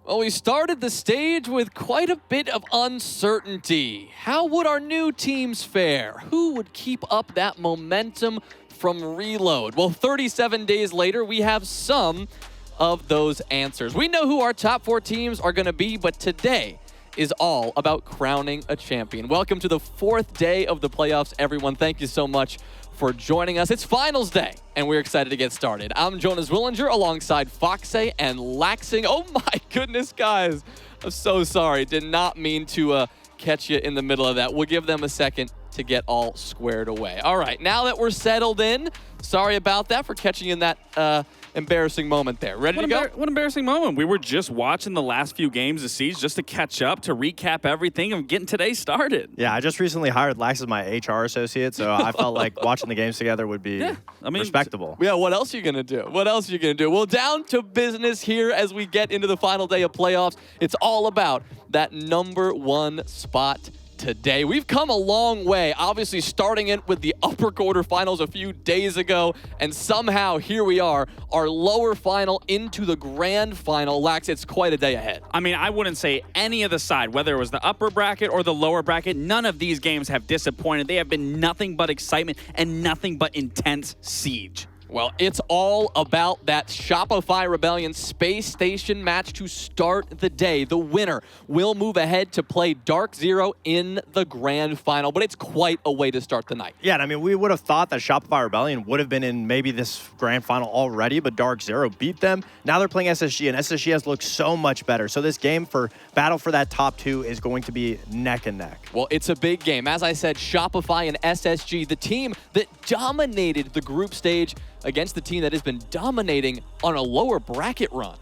Well, we started the stage with quite a bit of uncertainty. How would our new teams fare? Who would keep up that momentum from reload? Well, 37 days later, we have some of those answers. We know who our top 4 teams are going to be, but today is all about crowning a champion. Welcome to the 4th day of the playoffs, everyone. Thank you so much for joining us. It's finals day, and we're excited to get started. I'm Jonas Willinger alongside Foxe and Laxing. Oh my goodness, guys. I'm so sorry. Did not mean to catch you in the middle of that. We'll give them a second to get all squared away. All right, now that we're settled in, sorry about that for catching you in that embarrassing moment there. Ready to go? What embarrassing moment. We were just watching the last few games of Siege just to catch up, to recap everything, and getting today started. Yeah, I just recently hired Lax as my HR associate, so I felt like watching the games together would be respectable. Yeah, what else are you going to do? What else are you going to do? Well, down to business here as we get into the final day of playoffs. It's all about that #1 spot today. We've come a long way, obviously starting it with the upper quarterfinals a few days ago, and somehow here we are, our lower final into the grand final. Lax, it's quite a day ahead. I mean, I wouldn't say any of the side, whether it was the upper bracket or the lower bracket, none of these games have disappointed. They have been nothing but excitement and nothing but intense siege. Well, it's all about that Shopify Rebellion Space Station match to start the day. The winner will move ahead to play Dark Zero in the grand final, but it's quite a way to start the night. Yeah, and I mean, we would have thought that Shopify Rebellion would have been in maybe this grand final already, but Dark Zero beat them. Now they're playing SSG, and SSG has looked so much better. So this game for battle for that top 2 is going to be neck and neck. Well, it's a big game. As I said, Shopify and SSG, the team that dominated the group stage against the team that has been dominating on a lower bracket run.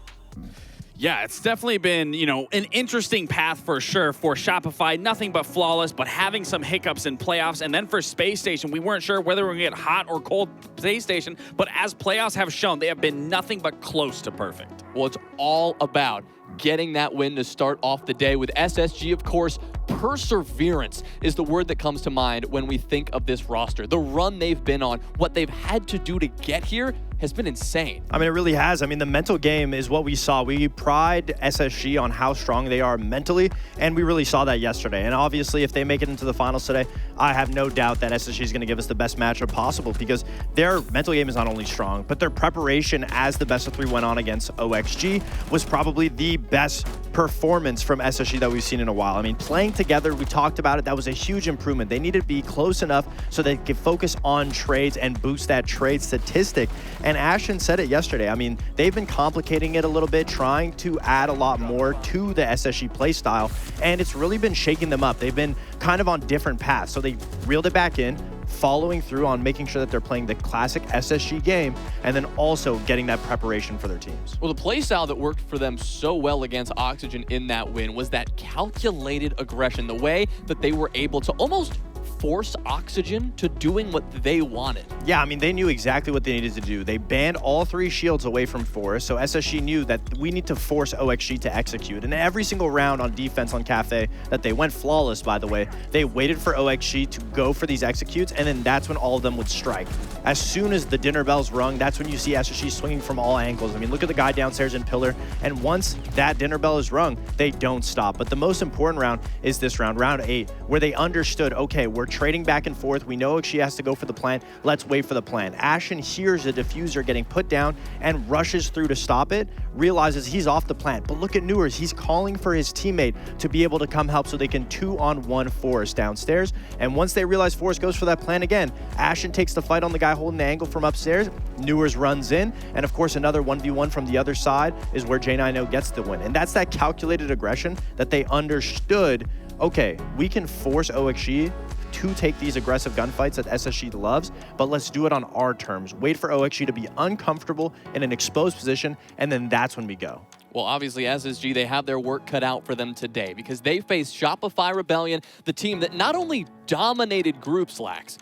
Yeah, it's definitely been, an interesting path for sure for Shopify. Nothing but flawless, but having some hiccups in playoffs. And then for Space Station, we weren't sure whether we were going to get hot or cold Space Station. But as playoffs have shown, they have been nothing but close to perfect. Well, it's all about getting that win to start off the day with SSG, of course. Perseverance is the word that comes to mind when we think of this roster. The run they've been on, what they've had to do to get here has been insane. I mean, it really has. I mean, the mental game is what we saw. We pride SSG on how strong they are mentally, and we really saw that yesterday. And obviously, if they make it into the finals today, I have no doubt that SSG is going to give us the best matchup possible because their mental game is not only strong, but their preparation as the best of 3 went on against OXG was probably the best performance from SSG that we've seen in a while. I mean, playing together, we talked about it, that was a huge improvement. They needed to be close enough so they could focus on trades and boost that trade statistic. And Ashton said it yesterday. I mean, they've been complicating it a little bit, trying to add a lot more to the SSG playstyle, and it's really been shaking them up. They've been kind of on different paths. So they reeled it back in, following through on making sure that they're playing the classic SSG game, and then also getting that preparation for their teams. Well, the playstyle that worked for them so well against Oxygen in that win was that calculated aggression, the way that they were able to almost force Oxygen to doing what they wanted. Yeah, I mean, they knew exactly what they needed to do. They banned all 3 shields away from Forest, so SSG knew that we need to force OXG to execute. And every single round on defense on Kafe, that they went flawless, by the way, they waited for OXG to go for these executes, and then that's when all of them would strike. As soon as the dinner bells rung, that's when you see SSG swinging from all angles. I mean, look at the guy downstairs in Pillar, and once that dinner bell is rung, they don't stop. But the most important round is this round, round 8, where they understood, okay, we're trading back and forth. We know she has to go for the plant. Let's wait for the plant. Ashen hears the diffuser getting put down and rushes through to stop it, realizes he's off the plant. But look at Newers. He's calling for his teammate to be able to come help so they can 2-on-1 Forest downstairs. And once they realize Forest goes for that plant again, Ashen takes the fight on the guy holding the angle from upstairs. Newers runs in. And of course, another 1v1 from the other side is where J9O gets the win. And that's that calculated aggression that they understood. Okay, we can force OXG to take these aggressive gunfights that SSG loves, but let's do it on our terms. Wait for OXG to be uncomfortable in an exposed position, and then that's when we go. Well, obviously, SSG, they have their work cut out for them today because they face Shopify Rebellion, the team that not only dominated groups, Lax,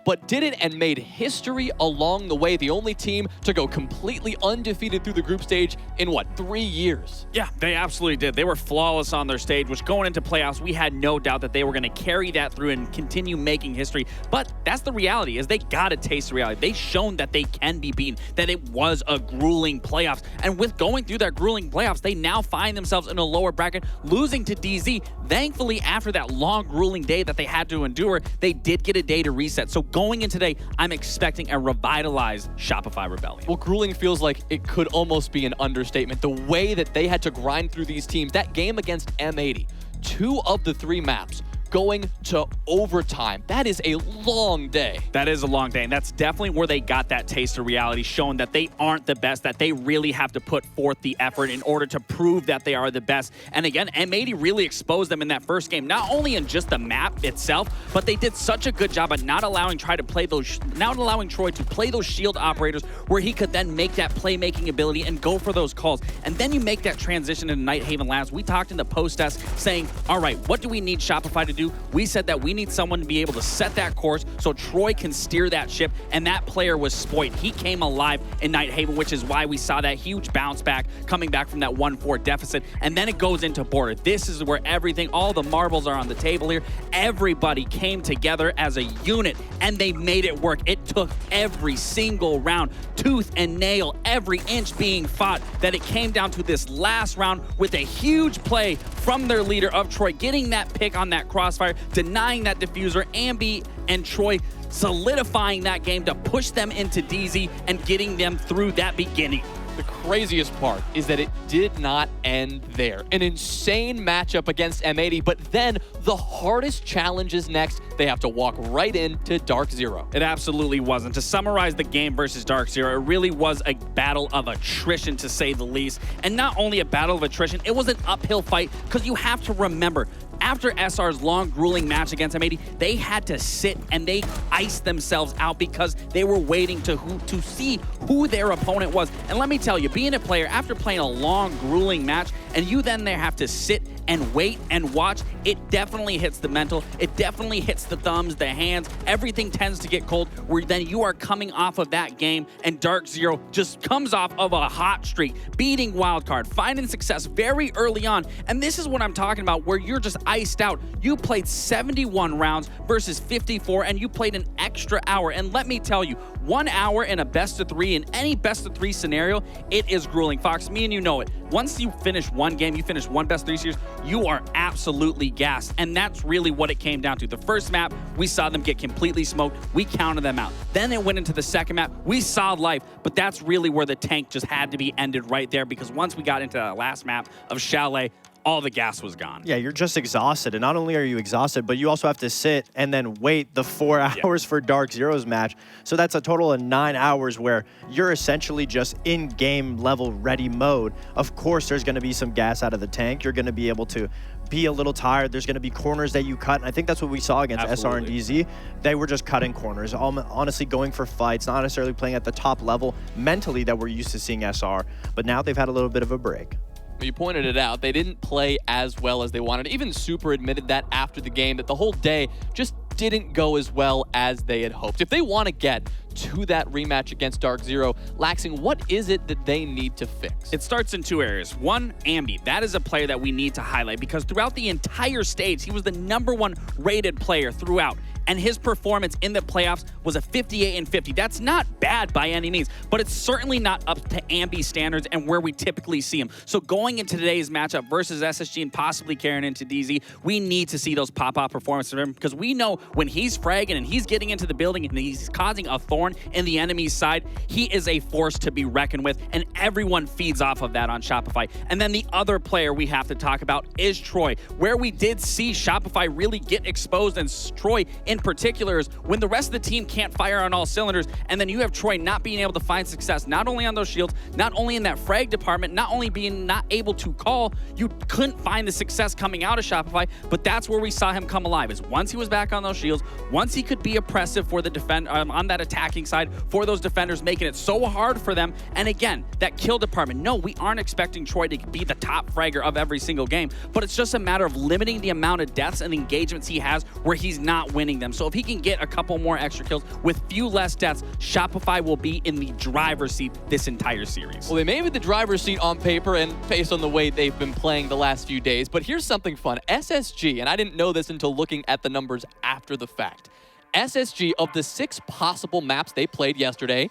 but did it and made history along the way. The only team to go completely undefeated through the group stage in, 3 years? Yeah, they absolutely did. They were flawless on their stage, which going into playoffs, we had no doubt that they were going to carry that through and continue making history. But that's the reality, is they got to taste the reality. They've shown that they can be beaten, that it was a grueling playoffs. And with going through that grueling playoffs, they now find themselves in a lower bracket, losing to DZ. Thankfully, after that long, grueling day that they had to endure, they did get a day to reset. So going in today, I'm expecting a revitalized Shopify Rebellion. Well, grueling feels like it could almost be an understatement. The way that they had to grind through these teams, that game against M80, 2 of the 3 maps going to overtime. That is a long day. That is a long day, and that's definitely where they got that taste of reality, showing that they aren't the best, that they really have to put forth the effort in order to prove that they are the best. And again, M80 really exposed them in that first game, not only in just the map itself, but they did such a good job at not allowing Troy to play those shield operators where he could then make that playmaking ability and go for those calls. And then you make that transition into Nighthaven Labs. We talked in the post-test saying, all right, what do we need Shopify to do? We said that we need someone to be able to set that course so Troy can steer that ship, and that player was Spoit. He came alive in Nighthaven, which is why we saw that huge bounce back coming back from that 1-4 deficit, and then it goes into Border. This is where everything, all the marbles are on the table here. Everybody came together as a unit, and they made it work. It took every single round, tooth and nail, every inch being fought, that it came down to this last round with a huge play from their leader of Troy, getting that pick on that crossfire, denying that diffuser, Ambi and Troy solidifying that game to push them into DZ and getting them through that beginning. The craziest part is that it did not end there. An insane matchup against M80, but then the hardest challenge is next. They have to walk right into Dark Zero. It absolutely wasn't. To summarize the game versus Dark Zero, it really was a battle of attrition, to say the least. And not only a battle of attrition, it was an uphill fight, because you have to remember, after SR's long, grueling match against M80, they had to sit and they iced themselves out because they were waiting to see who their opponent was. And let me tell you, being a player, after playing a long, grueling match, and you then there have to sit and wait and watch, it definitely hits the mental. It definitely hits the thumbs, the hands. Everything tends to get cold, where then you are coming off of that game, and Dark Zero just comes off of a hot streak, beating Wildcard, finding success very early on. And this is what I'm talking about, where you're just iced out. You played 71 rounds versus 54, and you played an extra hour. And let me tell you, 1 hour in a best of 3, in any best of 3 scenario, it is grueling. Fox, me and you know it. Once you finish one game, you finish one best 3 series, you are absolutely gassed. And that's really what it came down to. The first map, we saw them get completely smoked. We counted them out. Then it went into the second map. We saw life, but that's really where the tank just had to be ended right there, because once we got into the last map of Chalet, all the gas was gone. Yeah, you're just exhausted. And not only are you exhausted, but you also have to sit and then wait the 4 hours for Dark Zero's match. So that's a total of 9 hours where you're essentially just in game level ready mode. Of course, there's going to be some gas out of the tank. You're going to be able to be a little tired. There's going to be corners that you cut. And I think that's what we saw against SR and DZ. They were just cutting corners, honestly going for fights, not necessarily playing at the top level mentally that we're used to seeing SR. But now they've had a little bit of a break. You pointed it out. They didn't play as well as they wanted. Even Super admitted that after the game, that the whole day just didn't go as well as they had hoped. If they want to get to that rematch against Dark Zero, Laxing, what is it that they need to fix? It starts in 2 areas. One, Ambi. That is a player that we need to highlight, because throughout the entire stage, he was the #1 rated player throughout. And his performance in the playoffs was a 58-50. That's not bad by any means, but it's certainly not up to Ambi standards and where we typically see him. So going into today's matchup versus SSG and possibly carrying into DZ, we need to see those pop-out performances from him, because we know when he's fragging and he's getting into the building and he's causing a thorn in the enemy's side, he is a force to be reckoned with, and everyone feeds off of that on Shopify. And then the other player we have to talk about is Troy, where we did see Shopify really get exposed, and Troy in particular is when the rest of the team can't fire on all cylinders, and then you have Troy not being able to find success, not only on those shields, not only in that frag department, not only being not able to call, you couldn't find the success coming out of Shopify, but that's where we saw him come alive, is once he was back on those shields, once he could be oppressive for the defend on that attacking attacking side for those defenders, making it so hard for them. And again, that kill department. No, we aren't expecting Troy to be the top fragger of every single game, but it's just a matter of limiting the amount of deaths and engagements he has where he's not winning them. So if he can get a couple more extra kills with few less deaths, Shopify will be in the driver's seat this entire series. Well, they may be the driver's seat on paper and based on the way they've been playing the last few days, but here's something fun. SSG, and I didn't know this until looking at the numbers after the fact. SSG, of the 6 possible maps they played yesterday,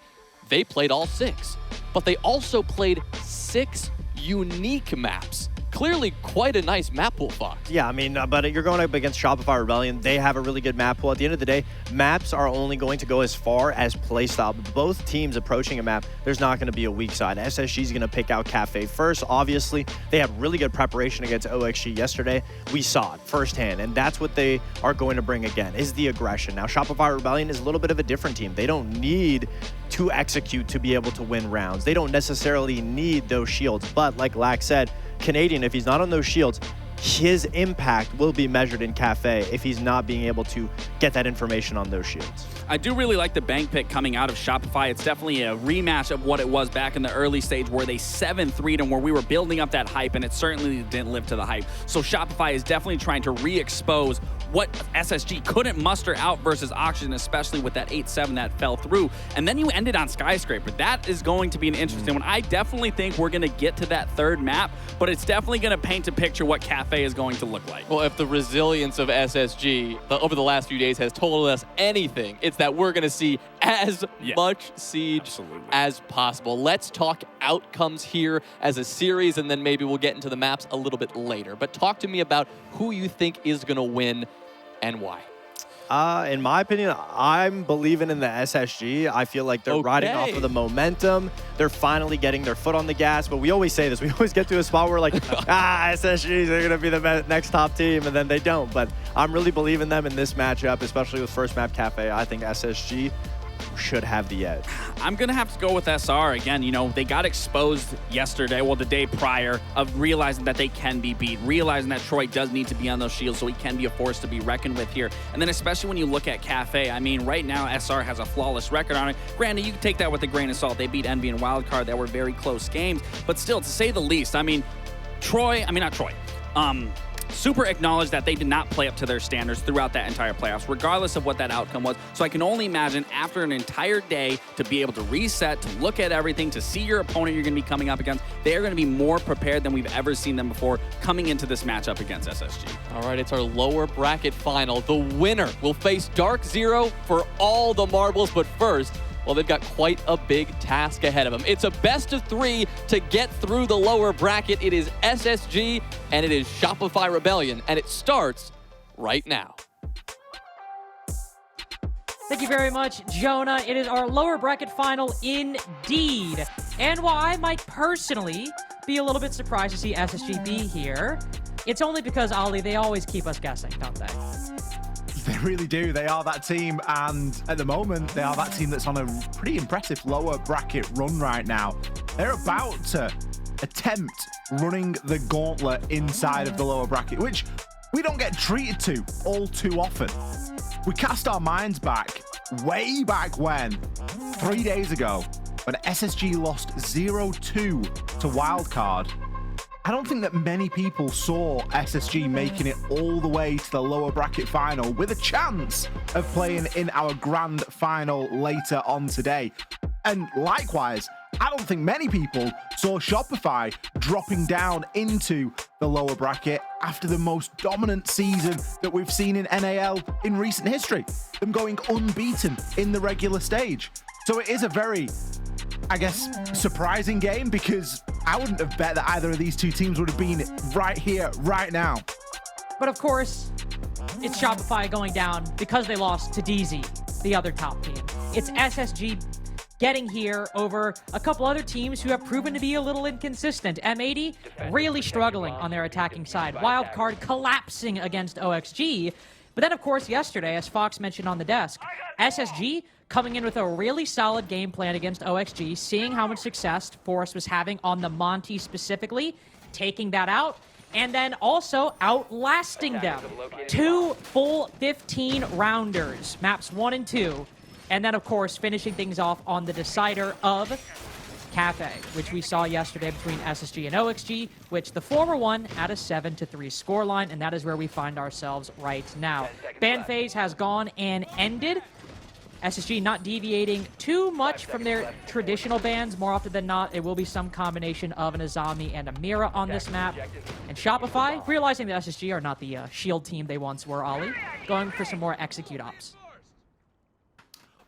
they played all 6. But they also played 6 unique maps. Clearly quite a nice map pool, Fox. Yeah, I mean, but you're going up against Shopify Rebellion. They have a really good map pool. At the end of the day, maps are only going to go as far as playstyle. Both teams approaching a map, there's not going to be a weak side. SSG is going to pick out Kafe first. Obviously, they have really good preparation against OXG yesterday. We saw it firsthand, and that's what they are going to bring again, is the aggression. Now, Shopify Rebellion is a little bit of a different team. They don't need to execute to be able to win rounds. They don't necessarily need those shields, but like Lack said, Canadian, if he's not on those shields, his impact will be measured in Kafe if he's not being able to get that information on those shields. I do really like the bank pick coming out of Shopify. It's definitely a rematch of what it was back in the early stage where they 7-3'd and where we were building up that hype, and it certainly didn't live to the hype. So Shopify is definitely trying to re-expose what SSG couldn't muster out versus Oxygen, especially with that 8-7 that fell through. And then you ended on Skyscraper. That is going to be an interesting one. I definitely think we're going to get to that third map, but it's definitely going to paint a picture what Kafe is going to look like. Well, if the resilience of SSG over the last few days has told us anything, it's that we're going to see as much Siege as possible. Let's talk outcomes here as a series, and then maybe we'll get into the maps a little bit later. But talk to me about who you think is going to win and why. In my opinion, I'm believing in the SSG. I feel like they're riding off of the momentum. They're finally getting their foot on the gas. But we always say this. We always get to a spot where we're like, SSG, they're going to be the next top team, and then they don't. But I'm really believing them in this matchup, especially with first map Kafe. I think SSG should have the edge. I'm going to have to go with SR. Again, you know, they got exposed yesterday, well, the day prior, of realizing that they can be beat, realizing that Troy does need to be on those shields so he can be a force to be reckoned with here. And then especially when you look at Kafe, I mean, right now, SR has a flawless record on it. Granted, you can take that with a grain of salt. They beat Envy and Wildcard. That were very close games. But still, to say the least, I mean, Super acknowledged that they did not play up to their standards throughout that entire playoffs, regardless of what that outcome was. So I can only imagine after an entire day to be able to reset, to look at everything, to see your opponent you're going to be coming up against, they are going to be more prepared than we've ever seen them before coming into this matchup against SSG. All right, it's our lower bracket final. The winner will face Dark Zero for all the marbles, but first, well, they've got quite a big task ahead of them. It's a best of 3 to get through the lower bracket. It is SSG and it is Shopify Rebellion, and it starts right now. Thank you very much, Jonah. It is our lower bracket final indeed. And while I might personally be a little bit surprised to see SSG be here, it's only because, Ali, they always keep us guessing, don't they? They really do. They are that team, and at the moment, they are that team that's on a pretty impressive lower bracket run right now. They're about to attempt running the gauntlet inside of the lower bracket, which we don't get treated to all too often. We cast our minds back, way back when, 3 days ago, when SSG lost 0-2 to Wildcard. I don't think that many people saw SSG making it all the way to the lower bracket final with a chance of playing in our grand final later on today. And likewise, I don't think many people saw Shopify dropping down into the lower bracket after the most dominant season that we've seen in NAL in recent history. Them going unbeaten in the regular stage. So it is a very, I guess, surprising game, because I wouldn't have bet that either of these two teams would have been right here, right now. But of course, it's Shopify going down because they lost to DZ, the other top team. It's SSG getting here over a couple other teams who have proven to be a little inconsistent. M80 really struggling on their attacking side. Wildcard collapsing against OXG. But then, of course, yesterday, as Fox mentioned on the desk, SSG coming in with a really solid game plan against OXG, seeing how much success Forrest was having on the Monty specifically, taking that out, and then also outlasting them. 2 full 15 rounders, maps 1 and 2, And then, of course, finishing things off on the decider of Kafe, which we saw yesterday between SSG and OXG, which the former one had a 7-3 scoreline, and that is where we find ourselves right now. Ban phase has gone and ended. SSG not deviating too much from their traditional bans. More often than not, it will be some combination of an Azami and a Mira on this map. And Shopify, realizing that SSG are not the shield team they once were, Ollie, going for some more execute ops.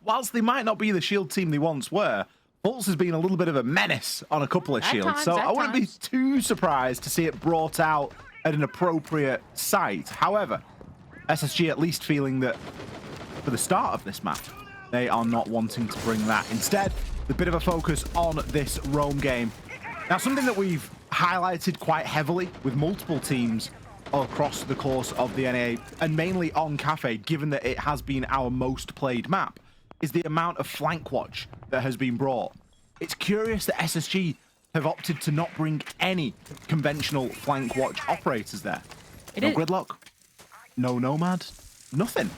Whilst they might not be the shield team they once were, Pulse has been a little bit of a menace on a couple of shields, so I wouldn't be too surprised to see it brought out at an appropriate site. However, SSG at least feeling that for the start of this map, they are not wanting to bring that. Instead, a bit of a focus on this roam game. Now, something that we've highlighted quite heavily with multiple teams across the course of the NA, and mainly on Kafe, given that it has been our most played map, is the amount of flank watch that has been brought. It's curious that SSG have opted to not bring any conventional flank watch operators there. No Gridlock, no Nomad, nothing.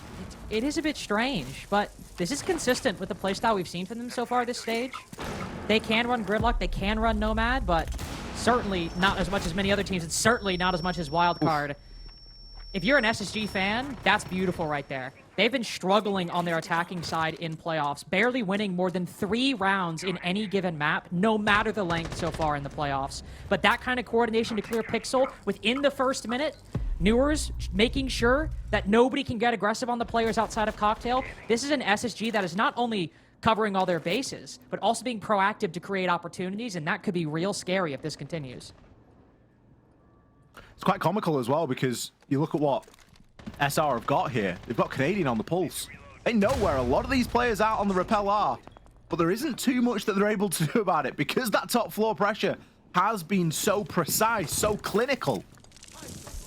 It is a bit strange, but this is consistent with the playstyle we've seen from them so far this stage. They can run Gridlock, they can run Nomad, but certainly not as much as many other teams, and certainly not as much as Wildcard. Oof. If you're an SSG fan, that's beautiful right there. They've been struggling on their attacking side in playoffs, barely winning more than 3 rounds in any given map, no matter the length so far in the playoffs. But that kind of coordination to clear Pixel within the first minute, Newers making sure that nobody can get aggressive on the players outside of Cocktail. This is an SSG that is not only covering all their bases, but also being proactive to create opportunities, and that could be real scary if this continues. It's quite comical as well, because you look at what SR have got here. They've got Canadian on the pulse. They know where a lot of these players out on the rappel are, but there isn't too much that they're able to do about it because that top floor pressure has been so precise, so clinical.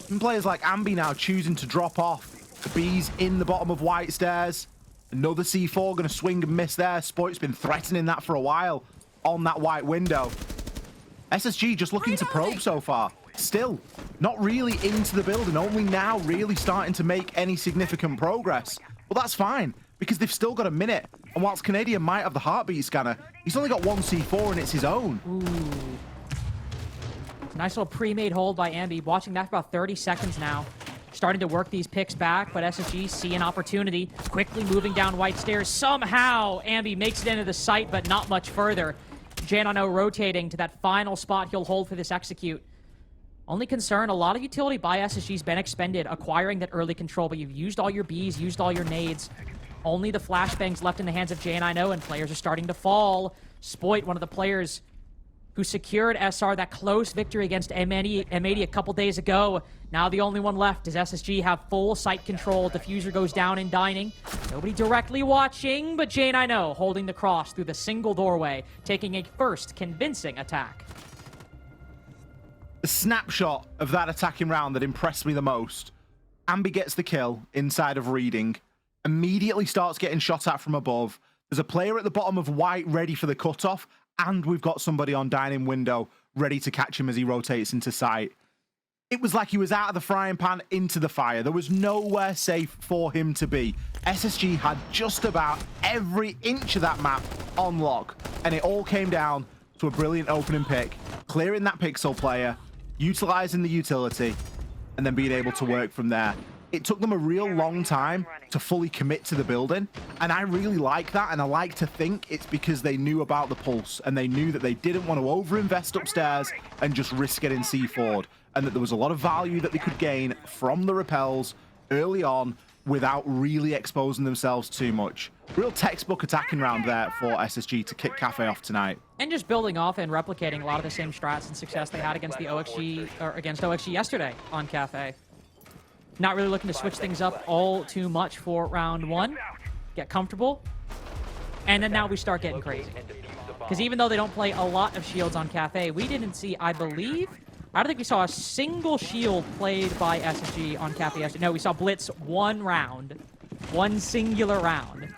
And players like Ambi now choosing to drop off. The B's in the bottom of white stairs. Another C4 going to swing and miss there. Spoit's been threatening that for a while on that white window. SSG just looking to probe so far. Still not really into the building, only now really starting to make any significant progress. Well, that's fine, because they've still got a minute. And whilst Canadian might have the heartbeat scanner, he's only got 1 C4 and it's his own. Ooh. Nice little pre-made hold by Ambi. Watching that for about 30 seconds now. Starting to work these picks back, but SSG see an opportunity. Quickly moving down white stairs. Somehow, Ambi makes it into the site, but not much further. Janano rotating to that final spot he'll hold for this execute. Only concern, a lot of utility by SSG's been expended, acquiring that early control, but you've used all your Bs, used all your nades. Only the flashbangs left in the hands of J9O, and players are starting to fall. Spoit, one of the players who secured SR that close victory against M80 a couple days ago. Now the only one left. Does SSG have full site control? Diffuser goes down in dining. Nobody directly watching, but J9O holding the cross through the single doorway, taking a first convincing attack. The snapshot of that attacking round that impressed me the most. Ambi gets the kill inside of Reading, immediately starts getting shot at from above. There's a player at the bottom of white ready for the cutoff, and we've got somebody on dining window ready to catch him as he rotates into sight. It was like he was out of the frying pan into the fire. There was nowhere safe for him to be. SSG had just about every inch of that map on lock, and it all came down to a brilliant opening pick, clearing that Pixel player, utilizing the utility, and then being able to work from there. It took them a real long time to fully commit to the building, and I really like that, and I like to think it's because they knew about the pulse, and they knew that they didn't want to overinvest upstairs and just risk getting C4'd, and that there was a lot of value that they could gain from the rappels early on without really exposing themselves too much. Real textbook attacking round there for SSG to kick Kafe off tonight. And just building off and replicating a lot of the same strats and success they had against the OXG, or against OXG yesterday on Kafe. Not really looking to switch things up all too much for round 1. Get comfortable. And then now we start getting crazy. Because even though they don't play a lot of shields on Kafe, we didn't see, I don't think we saw a single shield played by SSG on Kafe yesterday. No, we saw Blitz 1 round. 1 singular round.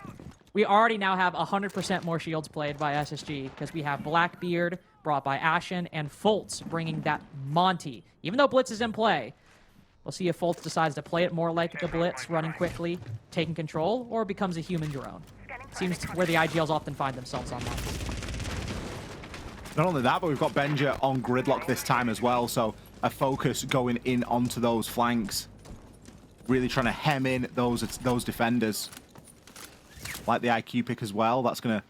We already now have 100% more shields played by SSG because we have Blackbeard brought by Ashen and Fultz bringing that Monty. Even though Blitz is in play, we'll see if Fultz decides to play it more like the Blitz, running quickly, taking control, or becomes a human drone. Seems where the IGLs often find themselves on that. Not only that, but we've got Benja on gridlock this time as well, so a focus going in onto those flanks. Really trying to hem in those defenders. Like the IQ pick as well. That's going to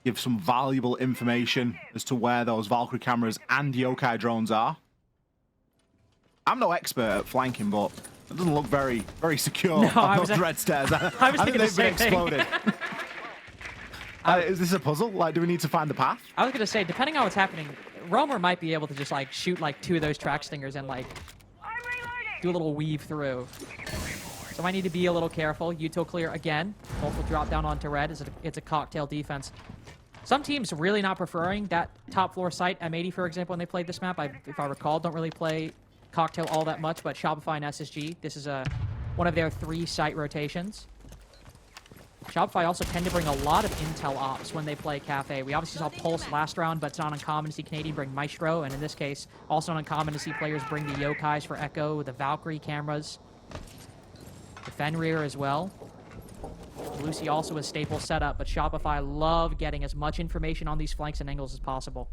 give some valuable information as to where those Valkyrie cameras and yokai drones are. I'm no expert at flanking, but it doesn't look very, very secure on those red stairs. I think they've been exploded. Is this a puzzle? Like, do we need to find the path? I was going to say, depending on what's happening, Roamer might be able to just, like, shoot, like, 2 of those track stingers and, like, do a little weave through. So I need to be a little careful. Util clear again. Both will drop down onto red. It's a cocktail defense. Some teams really not preferring that top floor site. M80, for example, when they played this map, if I recall, don't really play cocktail all that much, but Shopify and SSG, this is one of their 3 site rotations. Shopify also tend to bring a lot of intel ops when they play Kafe. We obviously saw Pulse last round, but it's not uncommon to see Canadian bring Maestro, and in this case, also not uncommon to see players bring the Yokais for Echo, the Valkyrie cameras, the Fenrir as well. Lucy also a staple setup, but Shopify love getting as much information on these flanks and angles as possible.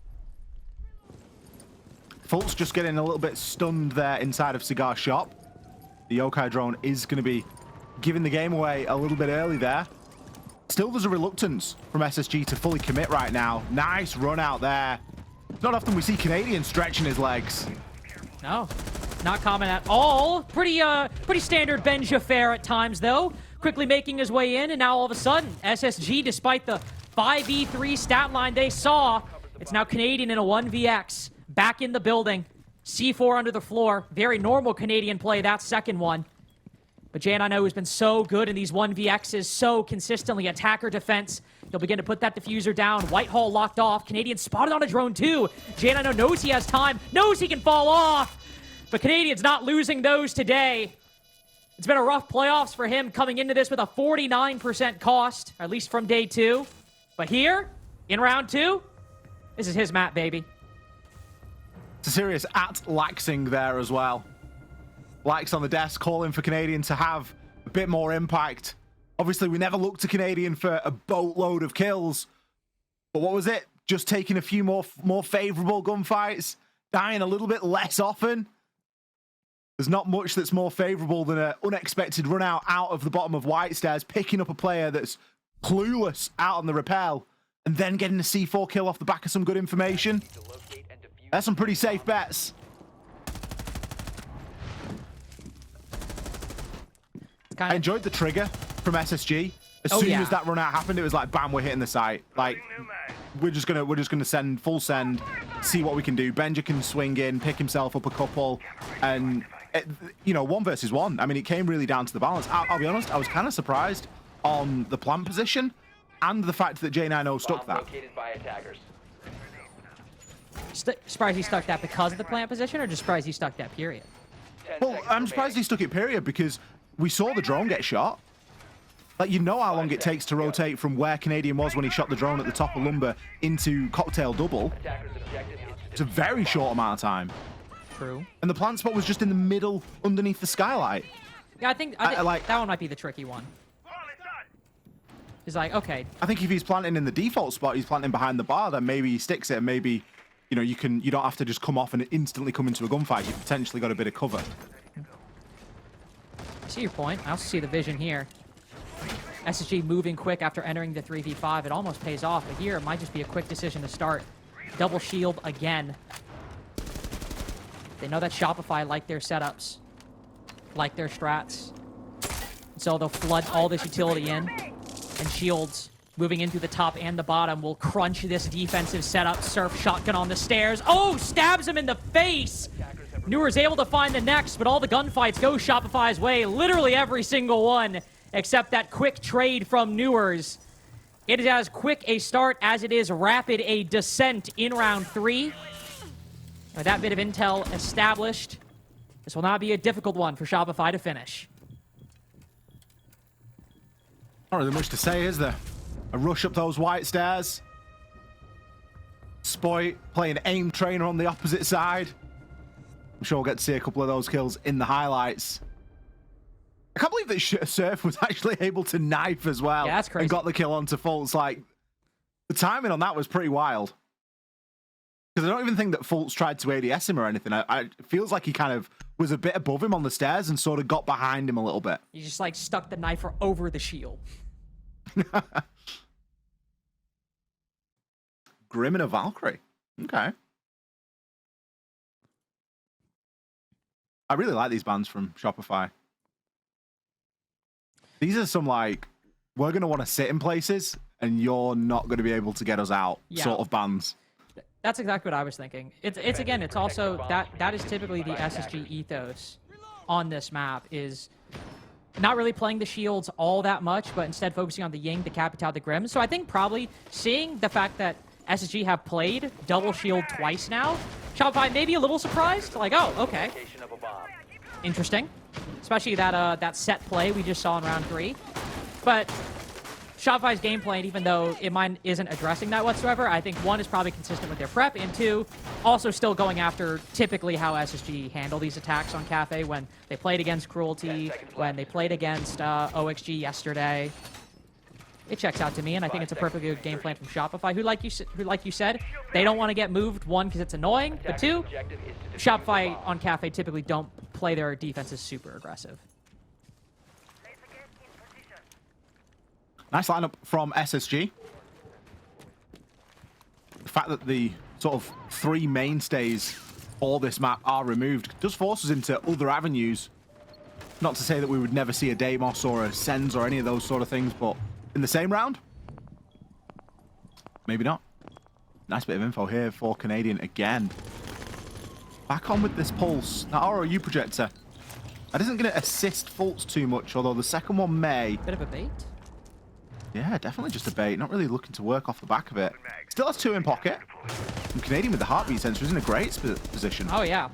Fultz just getting a little bit stunned there inside of Cigar Shop. The Yokai drone is going to be giving the game away a little bit early there. Still, there's a reluctance from SSG to fully commit right now. Nice run out there. Not often we see Canadian stretching his legs. No, not common at all. Pretty standard Benja fare at times, though. Quickly making his way in, and now all of a sudden, SSG, despite the 5v3 stat line they saw, it's now Canadian in a 1vx. Back in the building. C4 under the floor. Very normal Canadian play, that second one. But Jan, I know, has been so good in these 1vx's, so consistently attacker defense. He'll begin to put that diffuser down. Whitehall locked off. Canadian spotted on a drone too. Jan, I know, knows he has time, knows he can fall off. But Canadian's not losing those today. It's been a rough playoffs for him coming into this with a 49% cost, at least from day 2. But here, in round 2, this is his map, baby. It's a serious at-laxing there as well. Lax on the desk, calling for Canadian to have a bit more impact. Obviously, we never looked to Canadian for a boatload of kills. But what was it? Just taking a few more favorable gunfights? Dying a little bit less often? There's not much that's more favorable than an unexpected run out of the bottom of White Stairs, picking up a player that's clueless out on the rappel, and then getting a C4 kill off the back of some good information. That's some pretty safe bets. I enjoyed the trigger from SSG. As soon as that run out happened, it was like, bam, we're hitting the site. Like, we're just gonna send full send, see what we can do. Benja can swing in, pick himself up a couple, and you know, 1 versus 1. I mean, it came really down to the balance. I'll be honest, I was kind of surprised on the plant position and the fact that J90 stuck that. Surprised he stuck that because of the plant position, or just surprised he stuck that period? Well, I'm surprised he stuck it period because we saw the drone get shot. Like, you know how long it takes to rotate from where Canadian was when he shot the drone at the top of Lumber into Cocktail Double. It's a very short amount of time. True. And the plant spot was just in the middle underneath the skylight. Yeah, I think like, that one might be the tricky one. He's like, okay. I think if he's planting in the default spot, he's planting behind the bar, then maybe he sticks it, and maybe, you know, you don't have to just come off and instantly come into a gunfight. You've potentially got a bit of cover. I see your point. I also see the vision here. SSG moving quick after entering the 3v5. It almost pays off, but here it might just be a quick decision to start. Double shield again. They know that Shopify like their setups, like their strats. So they'll flood all this utility in, and shields moving into the top and the bottom will crunch this defensive setup. Surf shotgun on the stairs. Oh, stabs him in the face! Newer's able to find the next, but all the gunfights go Shopify's way. Literally every single one, except that quick trade from Newer's. It is as quick a start as it is rapid a descent in round 3. With that bit of intel established, this will not be a difficult one for Shopify to finish. Not really much to say, is there? A rush up those white stairs. Spoit playing aim trainer on the opposite side. I'm sure we'll get to see a couple of those kills in the highlights. can't believe that Surf was actually able to knife as well. Yeah, that's crazy. And got the kill onto Fultz. Like, the timing on that was pretty wild. Because I don't even think that Fultz tried to ADS him or anything. It feels like he kind of was a bit above him on the stairs and sort of got behind him a little bit. You just like stuck the knife over the shield. Grim and a Valkyrie. Okay. I really like these bands from Shopify. These are some like, we're going to want to sit in places and you're not going to be able to get us out sort of bands. That's exactly what I was thinking. It's again, it's also that is typically the SSG ethos on this map, is not really playing the shields all that much, but instead focusing on the Ying, the Capitao, the Grim. So I think probably seeing the fact that SSG have played double shield twice now, Shopify may be a little surprised. Like, oh, okay. Interesting. Especially that set play we just saw in round 3. But Shopify's gameplay, even though mine isn't addressing that whatsoever, I think 1 is probably consistent with their prep, and 2, also still going after typically how SSG handle these attacks on Kafe when they played against Cruelty, when they played against OXG yesterday. It checks out to me, and I think it's a perfectly good game plan from Shopify, who, like you said, they don't want to get moved, 1, because it's annoying, but 2, Shopify on Kafe typically don't play their defenses super aggressive. Nice lineup from SSG. The fact that the sort of 3 mainstays for this map are removed does force us into other avenues. Not to say that we would never see a Deimos or a Sens or any of those sort of things, but in the same round? Maybe not. Nice bit of info here for Canadian again. Back on with this pulse. Now, ROU projector. That isn't going to assist Fultz too much, although the second one may. Bit of a bait? Yeah, definitely just a bait. Not really looking to work off the back of it. Still has 2 in pocket. And Canadian with the heartbeat sensor is in a great position. Oh, yeah.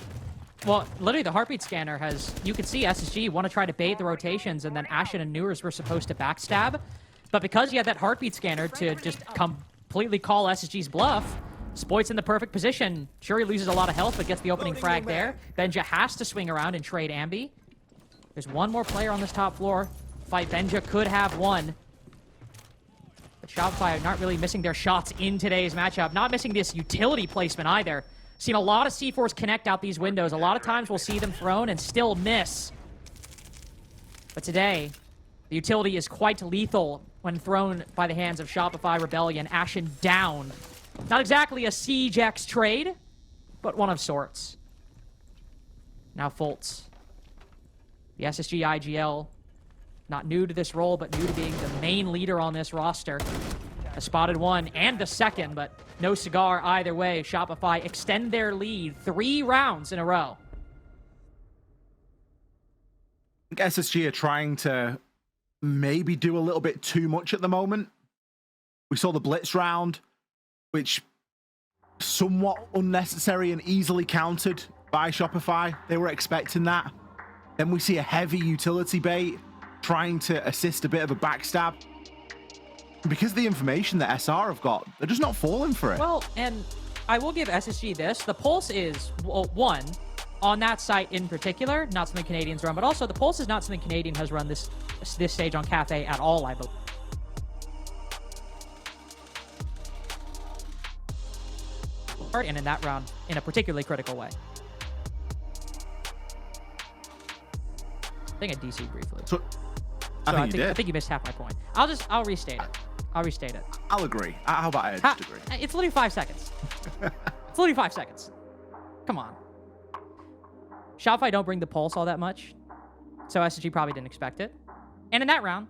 Well, literally, the heartbeat scanner has... You could see SSG want to try to bait the rotations, and then Ashen and Newers were supposed to backstab. But because he had that heartbeat scanner to just completely call SSG's bluff, Spoit's in the perfect position. Sure, he loses a lot of health, but gets the opening frag there. Benja has to swing around and trade Ambi. There's one more player on this top floor. Fight Benja could have won. But Shopify are not really missing their shots in today's matchup. Not missing this utility placement either. Seen a lot of C4s connect out these windows. A lot of times we'll see them thrown and still miss. But today, the utility is quite lethal when thrown by the hands of Shopify Rebellion. Ashen down. Not exactly a Siege X trade, but one of sorts. Now Fultz. The SSG IGL, not new to this role, but new to being the main leader on this roster. A spotted 1 and the second, but no cigar either way. Shopify extend their lead 3 rounds in a row. I think SSG are trying to maybe do a little bit too much at the moment. We saw the Blitz round, which somewhat unnecessary and easily countered by Shopify. They were expecting that. Then we see a heavy utility bait trying to assist a bit of a backstab. Because of the information that SR have got, they're just not falling for it. Well, and I will give SSG this. The Pulse is, well, 1, on that site in particular, not something Canadians run, but also the Pulse is not something Canadian has run this stage on Kafe at all, I believe. And in that round, in a particularly critical way. I think I DC'd briefly. So, I think you missed half my point. I'll restate it. I'll restate it. I'll agree. How about I just agree? It's literally 5 seconds. It's literally 5 seconds. Come on. Shopify don't bring the pulse all that much, so SSG probably didn't expect it. And in that round,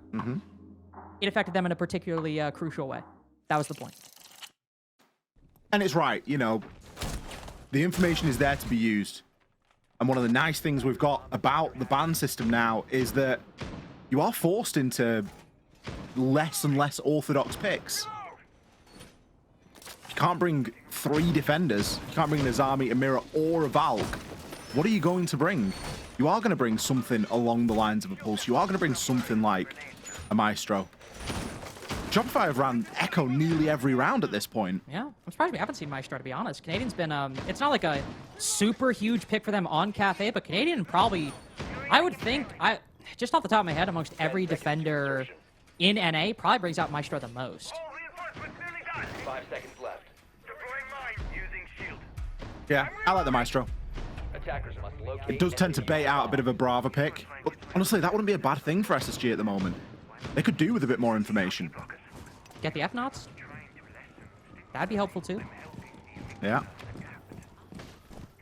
it affected them in a particularly crucial way. That was the point. And it's right, you know, the information is there to be used. And one of the nice things we've got about the ban system now is that you are forced into less and less orthodox picks. You can't bring 3 defenders. You can't bring an Azami, a Mirror, or a Valk. What are you going to bring? You are going to bring something along the lines of a Pulse. You are going to bring something like a Maestro. Shopify have ran Echo nearly every round at this point. Yeah, I'm surprised we haven't seen Maestro, to be honest. Canadian's been, it's not like a super huge pick for them on Kafe, but Canadian probably, I would think, just off the top of my head, amongst every defender in NA, probably brings out Maestro the most. 5 seconds left. Yeah, I like the Maestro. Attackers must locate. It does tend to bait out a bit of a Brava pick. But honestly, that wouldn't be a bad thing for SSG at the moment. They could do with a bit more information. Get the F-Knots? That'd be helpful too. Yeah.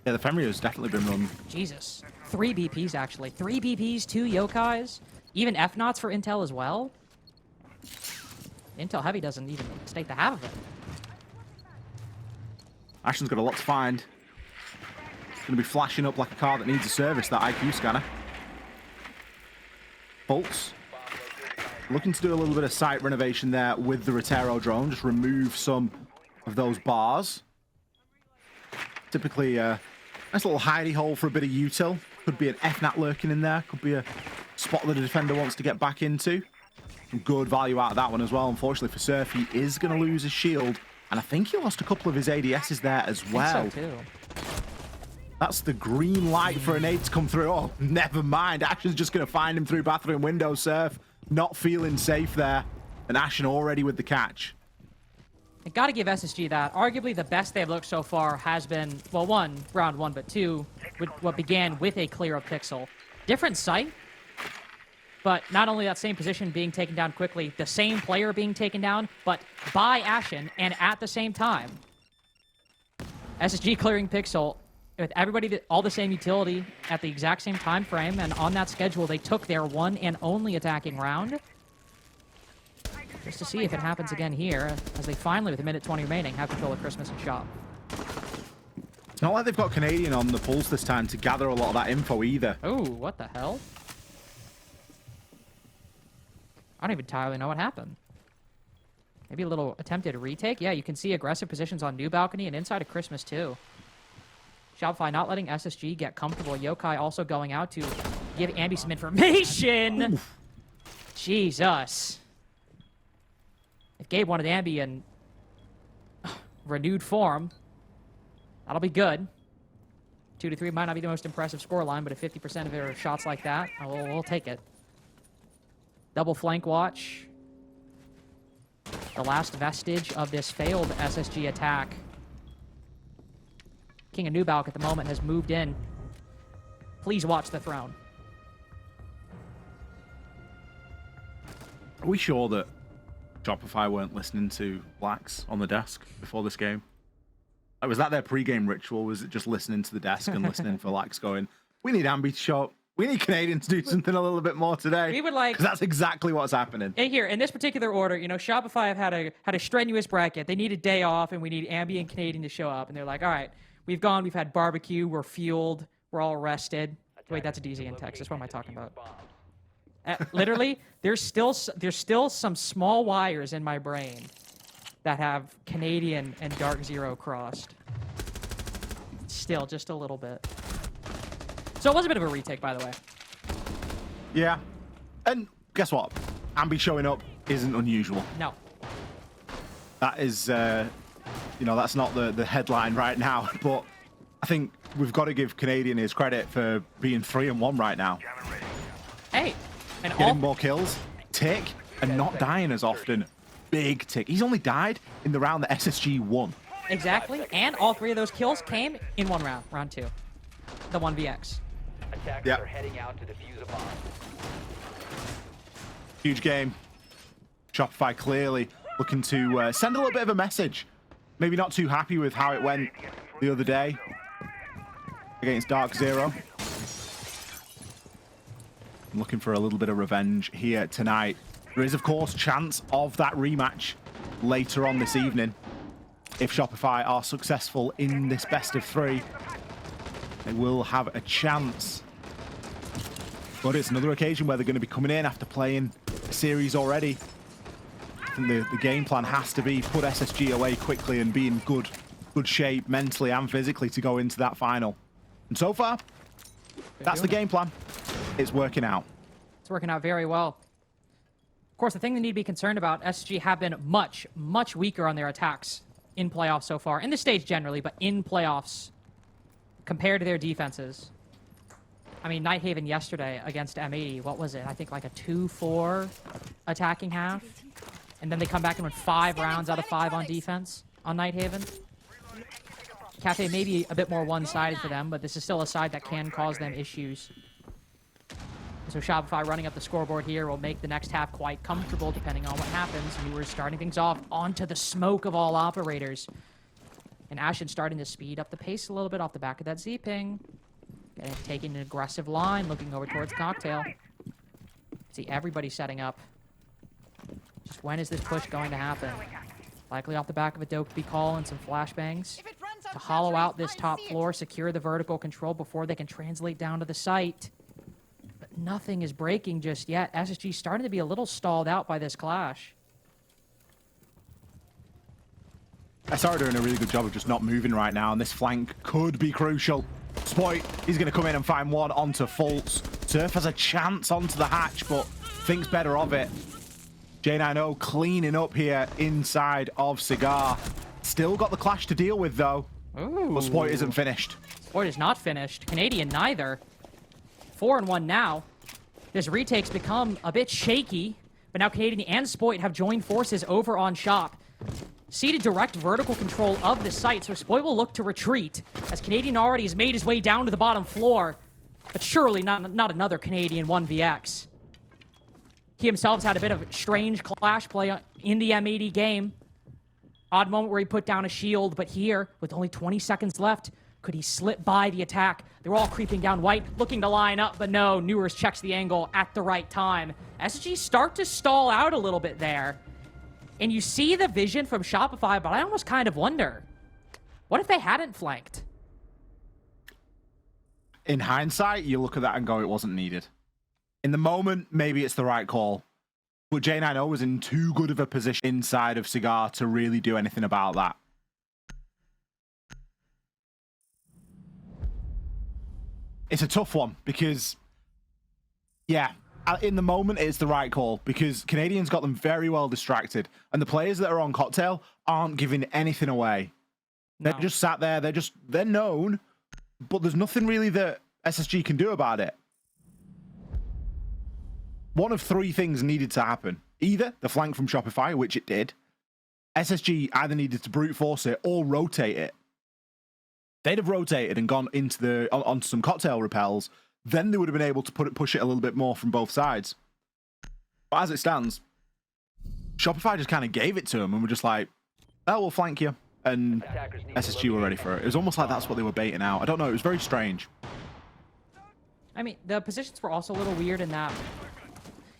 Yeah, the Fenrir's definitely been run. Jesus. 3 BPs, actually. 3 BPs, 2 Yokais. Even F-Knots for Intel as well. Intel Heavy doesn't even state the half of it. Ashton's got a lot to find. Going to be flashing up like a car that needs a service, that IQ scanner. Pulse. Looking to do a little bit of site renovation there with the Rotero drone. Just remove some of those bars. Typically, nice little hidey hole for a bit of util. Could be an FNAT lurking in there. Could be a spot that a defender wants to get back into. Some good value out of that one as well. Unfortunately for Surf, he is going to lose his shield. And I think he lost a couple of his ADSs there as well. I think so too. That's the green light for a nade to come through. Oh, never mind. Ashen's just going to find him through bathroom window. Surf not feeling safe there. And Ashen already with the catch. I gotta give SSG that. Arguably the best they've looked so far has been, well, one, round 1, but 2, with what began with a clear of Pixel. Different site, but not only that same position being taken down quickly, the same player being taken down, but by Ashen, and at the same time. SSG clearing Pixel with everybody, all the same utility at the exact same time frame, and on that schedule, they took their one and only attacking round. Just to see if it happens again here, as they finally, with a minute 20 remaining, have control of Christmas and Shop. It's not like they've got Canadian on the pulse this time to gather a lot of that info either. Oh, what the hell? I don't even entirely know what happened. Maybe a little attempted retake? Yeah, you can see aggressive positions on New Balcony and inside of Christmas too. Shopify not letting SSG get comfortable. Yokai also going out to give Ambi some information. Oof. Jesus. If Gabe wanted Ambi in renewed form, that'll be good. 2 to 3 might not be the most impressive scoreline, but if 50% of it are shots like that, we'll take it. Double flank watch. The last vestige of this failed SSG attack. King of Nubalk at the moment has moved in. Please watch the throne. Are we sure that Shopify weren't listening to Blacks on the desk before this game? Like, was that their pre-game ritual? Was it just listening to the desk and listening for Blacks going, we need Ambi to show up. We need Canadian to do something a little bit more today. We would like... Because that's exactly what's happening. And here, in this particular order, you know, Shopify have had a strenuous bracket. They need a day off, and we need Ambi and Canadian to show up. And they're like, all right, we've had barbecue, we're fueled, we're all rested. Wait, that's a DZ in Texas. What am I talking about? Literally, there's still some small wires in my brain that have Canadian and Dark Zero crossed. Still, just a little bit. So it was a bit of a retake, by the way. Yeah. And guess what? Ambi showing up isn't unusual. No. That is, that's not the headline right now, but I think we've got to give Canadian his credit for being 3-1 right now. Hey. And getting more kills, tick, and not dying as often. Big tick. He's only died in the round that SSG won. Exactly, and all 3 of those kills came in one round, round 2. The 1vx. Attackers are heading out to defuse a bomb. Huge game. Shopify clearly looking to send a little bit of a message. Maybe not too happy with how it went the other day against Dark Zero. Looking for a little bit of revenge here tonight. There is, of course, chance of that rematch later on this evening. If Shopify are successful in this best of 3, they will have a chance. But it's another occasion where they're going to be coming in after playing a series already. I think the game plan has to be put SSG away quickly and be in good shape mentally and physically to go into that final. And so far, that's the game plan. It's working out. It's working out very well. Of course, the thing they need to be concerned about, SSG have been much, much weaker on their attacks in playoffs so far. In the stage generally, but in playoffs, compared to their defenses. I mean, Nighthaven yesterday against M80, what was it? I think like a 2-4 attacking half. And then they come back and win 5 rounds out of 5 on defense on Nighthaven. Kafe may be a bit more one-sided for them, but this is still a side that can cause them issues. So Shopify running up the scoreboard here will make the next half quite comfortable depending on what happens. Newer's starting things off onto the smoke of all operators. And Ashen starting to speed up the pace a little bit off the back of that Z-ping. Taking an aggressive line, looking over towards Cocktail. See everybody setting up. Just when is this push going to happen? Likely off the back of a Dokeby call and some flashbangs to hollow out this top floor, secure the vertical control before they can translate down to the site. But nothing is breaking just yet. SSG starting to be a little stalled out by this clash. SR are doing a really good job of just not moving right now, and this flank could be crucial. Spoit, he's going to come in and find one onto Fultz. Surf has a chance onto the hatch, but thinks better of it. J90 cleaning up here inside of Cigar. Still got the clash to deal with, though. Ooh. But Spoit isn't finished. Spoit is not finished. Canadian neither. 4-1 now. This retake's become a bit shaky, but now Canadian and Spoit have joined forces over on Shop. Seated direct vertical control of the site, so Spoit will look to retreat, as Canadian already has made his way down to the bottom floor. But surely not another Canadian 1vx. He himself has had a bit of strange clash play in the M80 game. Odd moment where he put down a shield, but here, with only 20 seconds left, could he slip by the attack? They're all creeping down white, looking to line up, but no, Newers checks the angle at the right time. SG start to stall out a little bit there. And you see the vision from Shopify, but I almost kind of wonder, what if they hadn't flanked? In hindsight, you look at that and go, it wasn't needed. In the moment, maybe it's the right call. But J90 was in too good of a position inside of Cigar to really do anything about that. It's a tough one because, yeah, in the moment, it's the right call because Canadians got them very well distracted. And the players that are on Cocktail aren't giving anything away. No. They're just sat there. They're known, but there's nothing really that SSG can do about it. One of 3 things needed to happen. Either the flank from Shopify, which it did. SSG either needed to brute force it or rotate it. They'd have rotated and gone into onto some Cocktail repels. Then they would have been able to push it a little bit more from both sides. But as it stands, Shopify just kind of gave it to them and were just like, oh, we'll flank you. And SSG were ready for it. It was almost like that's what they were baiting out. I don't know. It was very strange. I mean, the positions were also a little weird in that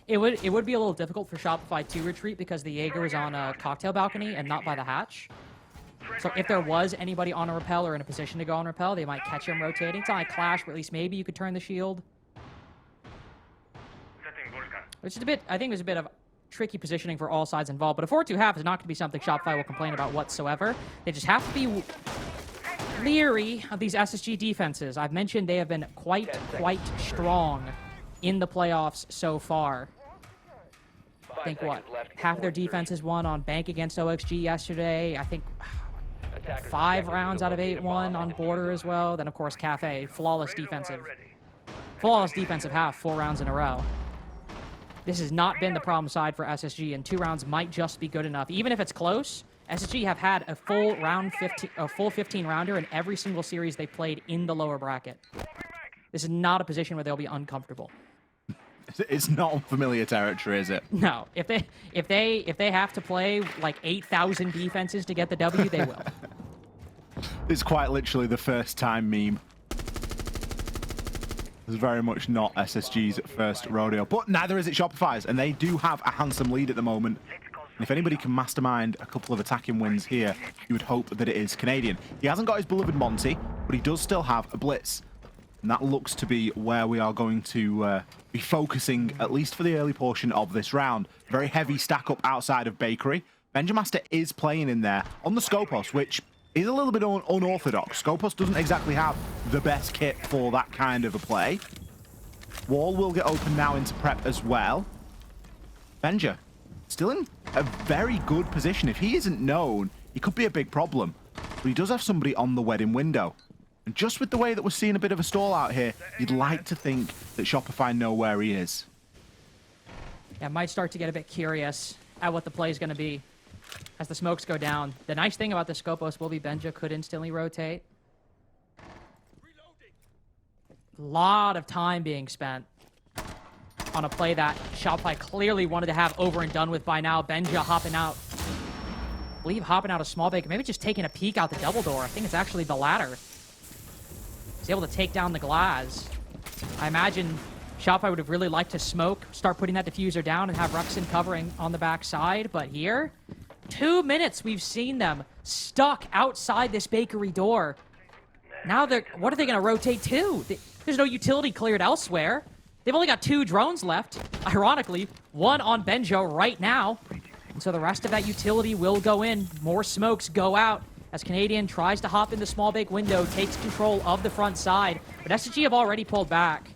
it would be a little difficult for Shopify to retreat because the Jaeger was on a Cocktail balcony and not by the hatch. So if there was anybody on a rappel or in a position to go on rappel, they might catch him rotating. It's not like clash, but at least maybe you could turn the shield. Which is a bit, I think there's a bit of tricky positioning for all sides involved. But a 4-2 half is not going to be something Shopify will complain about whatsoever. They just have to be leery of these SSG defenses. I've mentioned they have been quite strong in the playoffs so far. I think what? Half of their defenses won on Bank against OXG yesterday. I think 5 rounds out of 8 won on Border as well. Then, of course, Kafe, flawless defensive half, 4 rounds in a row. This has not been the problem side for SSG, and 2 rounds might just be good enough. Even if it's close, SSG have had a full 15-rounder in every single series they played in the lower bracket. This is not a position where they'll be uncomfortable. It's not unfamiliar territory, is it? No. If they have to play like 8,000 defenses to get the W, they will. It's quite literally the first time meme. It's very much not SSG's first rodeo, but neither is it Shopify's, and they do have a handsome lead at the moment. And if anybody can mastermind a couple of attacking wins here, you would hope that it is Canadian. He hasn't got his beloved Monty, but he does still have a Blitz. And that looks to be where we are going to be focusing, at least for the early portion of this round. Very heavy stack up outside of Bakery. Benjamaster is playing in there on the Scopus, which is a little bit unorthodox. Scopus doesn't exactly have the best kit for that kind of a play. Wall will get open now into prep as well. Benja, still in a very good position. If he isn't known, he could be a big problem. But he does have somebody on the wedding window. And just with the way that we're seeing a bit of a stall out here, you'd like to think that Shopify know where he is. Yeah, might start to get a bit curious at what the play is going to be as the smokes go down. The nice thing about the Scopos will be Benja could instantly rotate. A lot of time being spent on a play that Shopify clearly wanted to have over and done with by now. Benja hopping out. I believe hopping out a small bake, maybe just taking a peek out the double door. I think it's actually the latter. He's able to take down the glass. I imagine Shopify would have really liked to smoke, start putting that diffuser down, and have Ruxin covering on the backside. But here, 2 minutes we've seen them stuck outside this bakery door. Now what are they going to rotate to? There's no utility cleared elsewhere. They've only got 2 drones left. Ironically, 1 on Benjo right now. And so the rest of that utility will go in. More smokes go out as Canadian tries to hop in the small bake window, takes control of the front side. But SSG have already pulled back.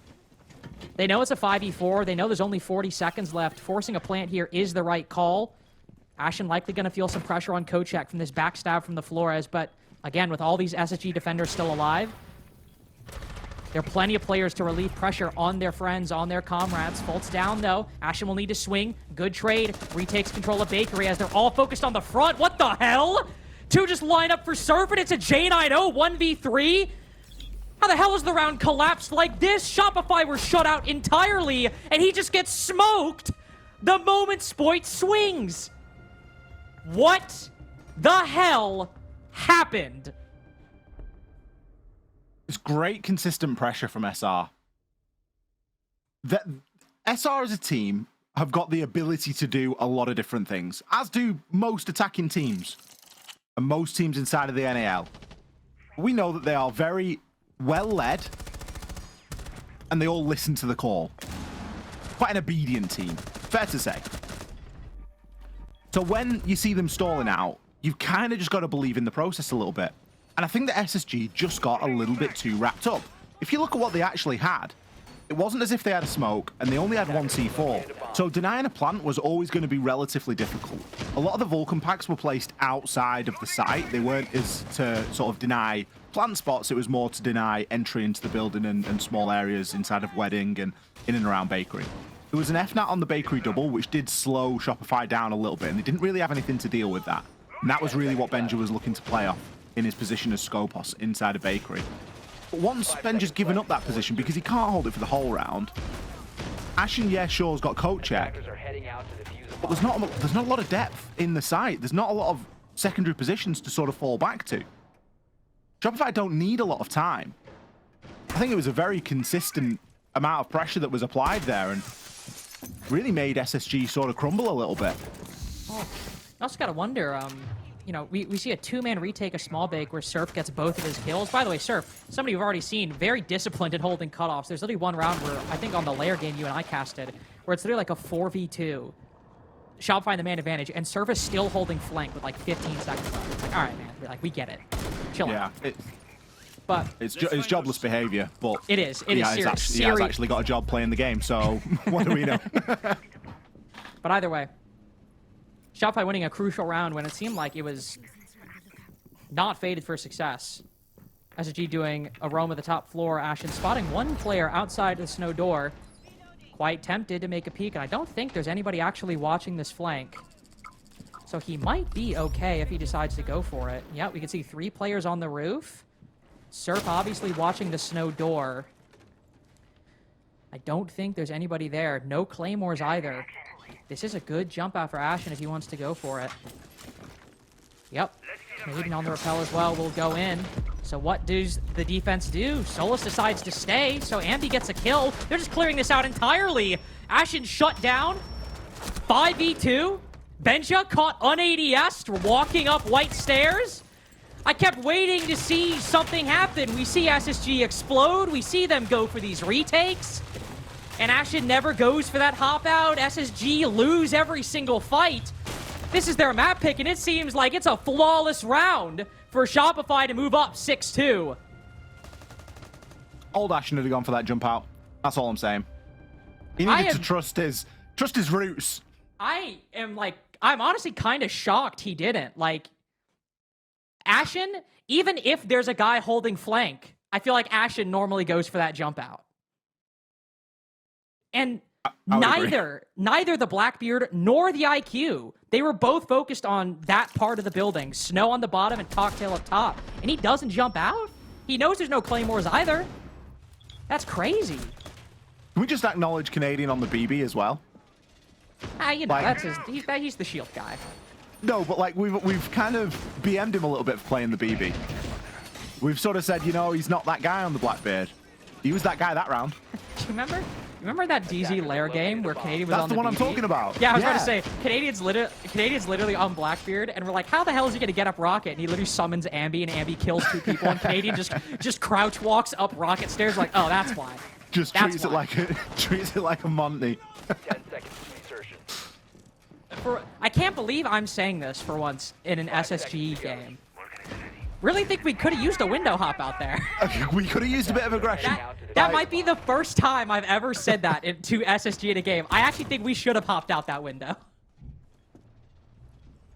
They know it's a 5v4. They know there's only 40 seconds left. Forcing a plant here is the right call. Ashen likely going to feel some pressure on Kochek from this backstab from the Flores. But again, with all these SSG defenders still alive, there are plenty of players to relieve pressure on their friends, on their comrades. Fultz down, though. Ashen will need to swing. Good trade. Retakes control of Bakery as they're all focused on the front. What the hell? 2 just line up for Surf, and it's a J90 1v3? How the hell is the round collapsed like this? Shopify were shut out entirely, and he just gets smoked the moment Spoit swings. What the hell happened? It's great consistent pressure from SR. SR as a team have got the ability to do a lot of different things, as do most attacking teams and most teams inside of the NAL. We know that they are very well led and they all listen to the call. Quite an obedient team, fair to say. So when you see them stalling out, you've kind of just got to believe in the process a little bit. And I think that SSG just got a little bit too wrapped up. If you look at what they actually had, it wasn't as if they had a smoke, and they only had 1 C4. So denying a plant was always going to be relatively difficult. A lot of the Vulcan packs were placed outside of the site. They weren't as to sort of deny plant spots. It was more to deny entry into the building and small areas inside of Wedding and in and around Bakery. There was an FNAT on the Bakery double, which did slow Shopify down a little bit, and they didn't really have anything to deal with that. And that was really what Benja was looking to play off in his position as Scopos inside a Bakery. But once Benja's given up that position because he can't hold it for the whole round, Ashen, yeah, sure, has got Kochek, but there's not a lot of depth in the site. There's not a lot of secondary positions to sort of fall back to. Shopify don't need a lot of time. I think it was a very consistent amount of pressure that was applied there and really made SSG sort of crumble a little bit. Oh, I also got to wonder, you know, we see a 2-man retake a small bake where Surf gets both of his kills. By the way, Surf, somebody you've already seen, very disciplined at holding cutoffs. There's literally one round where, I think on the layer game you and I casted, where it's literally like a 4v2. Shopify the man advantage, and Surf is still holding flank with like 15 seconds left. It's like, all right, man, like, we get it. Chill out. But it's jobless behavior, but it is serious. He has actually got a job playing the game, so what do we know? But either way, Shopify winning a crucial round when it seemed like it was not fated for success. SSG doing a roam of the top floor. Ashen spotting one player outside the snow door. Quite tempted to make a peek, and I don't think there's anybody actually watching this flank. So he might be okay if he decides to go for it. Yeah, we can see 3 players on the roof. Surf obviously watching the snow door. I don't think there's anybody there. No claymores either. This is a good jump out for Ashen if he wants to go for it. Yep. Canadian on the rappel as well will go in. So what does the defense do? Solus decides to stay, so Ambi gets a kill. They're just clearing this out entirely. Ashen shut down. 5v2. Benja caught un-ADS'd, walking up white stairs. I kept waiting to see something happen. We see SSG explode. We see them go for these retakes. And Ashen never goes for that hop out. SSG lose every single fight. This is their map pick, and it seems like it's a flawless round for Shopify to move up 6-2. Old Ashen would have gone for that jump out. That's all I'm saying. He needed to trust his roots. I'm honestly kind of shocked he didn't. Like, Ashen, even if there's a guy holding flank, I feel like Ashen normally goes for that jump out. And I would agree. neither the Blackbeard nor the IQ, they were both focused on that part of the building. Snow on the bottom and Cocktail up top. And he doesn't jump out? He knows there's no Claymores either. That's crazy. Can we just acknowledge Canadian on the BB as well? You know, Like- he's the shield guy. No, but like we've kind of BM'd him a little bit for playing the BB. We've sort of said, you know, he's not that guy on the Blackbeard. He was that guy that round. Do you remember that DZ Lair game where Canadian was That's on the one I'm BB? talking about. Yeah, I was about to say, Canadian's literally on Blackbeard, and we're like, how the hell is he gonna get up Rocket? And he literally summons Ambi, and Ambi kills 2 people, and Canadian just crouch walks up Rocket stairs, like, oh, that's why. Just That's treats it why. like a Monty. 10 seconds to insertion. I can't believe I'm saying this for once in an SSG game. Really think we could have used a window hop out there. We could have used a bit of aggression. That might be the first time I've ever said that to SSG in a game. I actually think we should have hopped out that window.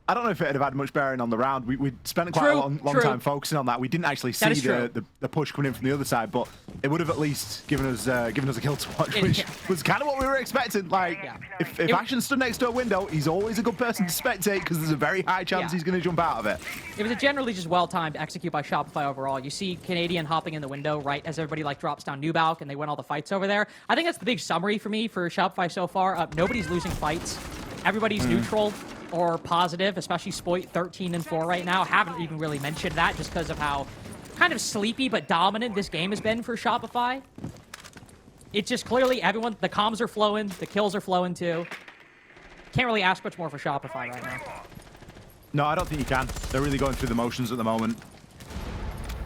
I don't know if it would have had much bearing on the round. We spent quite a long True. time focusing on that. We didn't actually see That is true. the push coming in from the other side, but it would have at least given us a kill to watch, which Yeah. was kind of what we were expecting. Like, Yeah. if It- Action stood next to a window, he's always a good person to spectate because there's a very high chance Yeah. he's going to jump out of it. It was a generally just well-timed execute by Shopify overall. You see Canadian hopping in the window right as everybody like drops down Nubalk and they win all the fights over there. I think that's the big summary for me for Shopify so far. Nobody's losing fights. Everybody's neutral or positive, especially Spoit 13-4 right now. Haven't even really mentioned that just because of how kind of sleepy but dominant this game has been for Shopify. It's just clearly everyone, the comms are flowing, the kills are flowing too. Can't really ask much more for Shopify right now. No, I don't think you can. They're really going through the motions at the moment.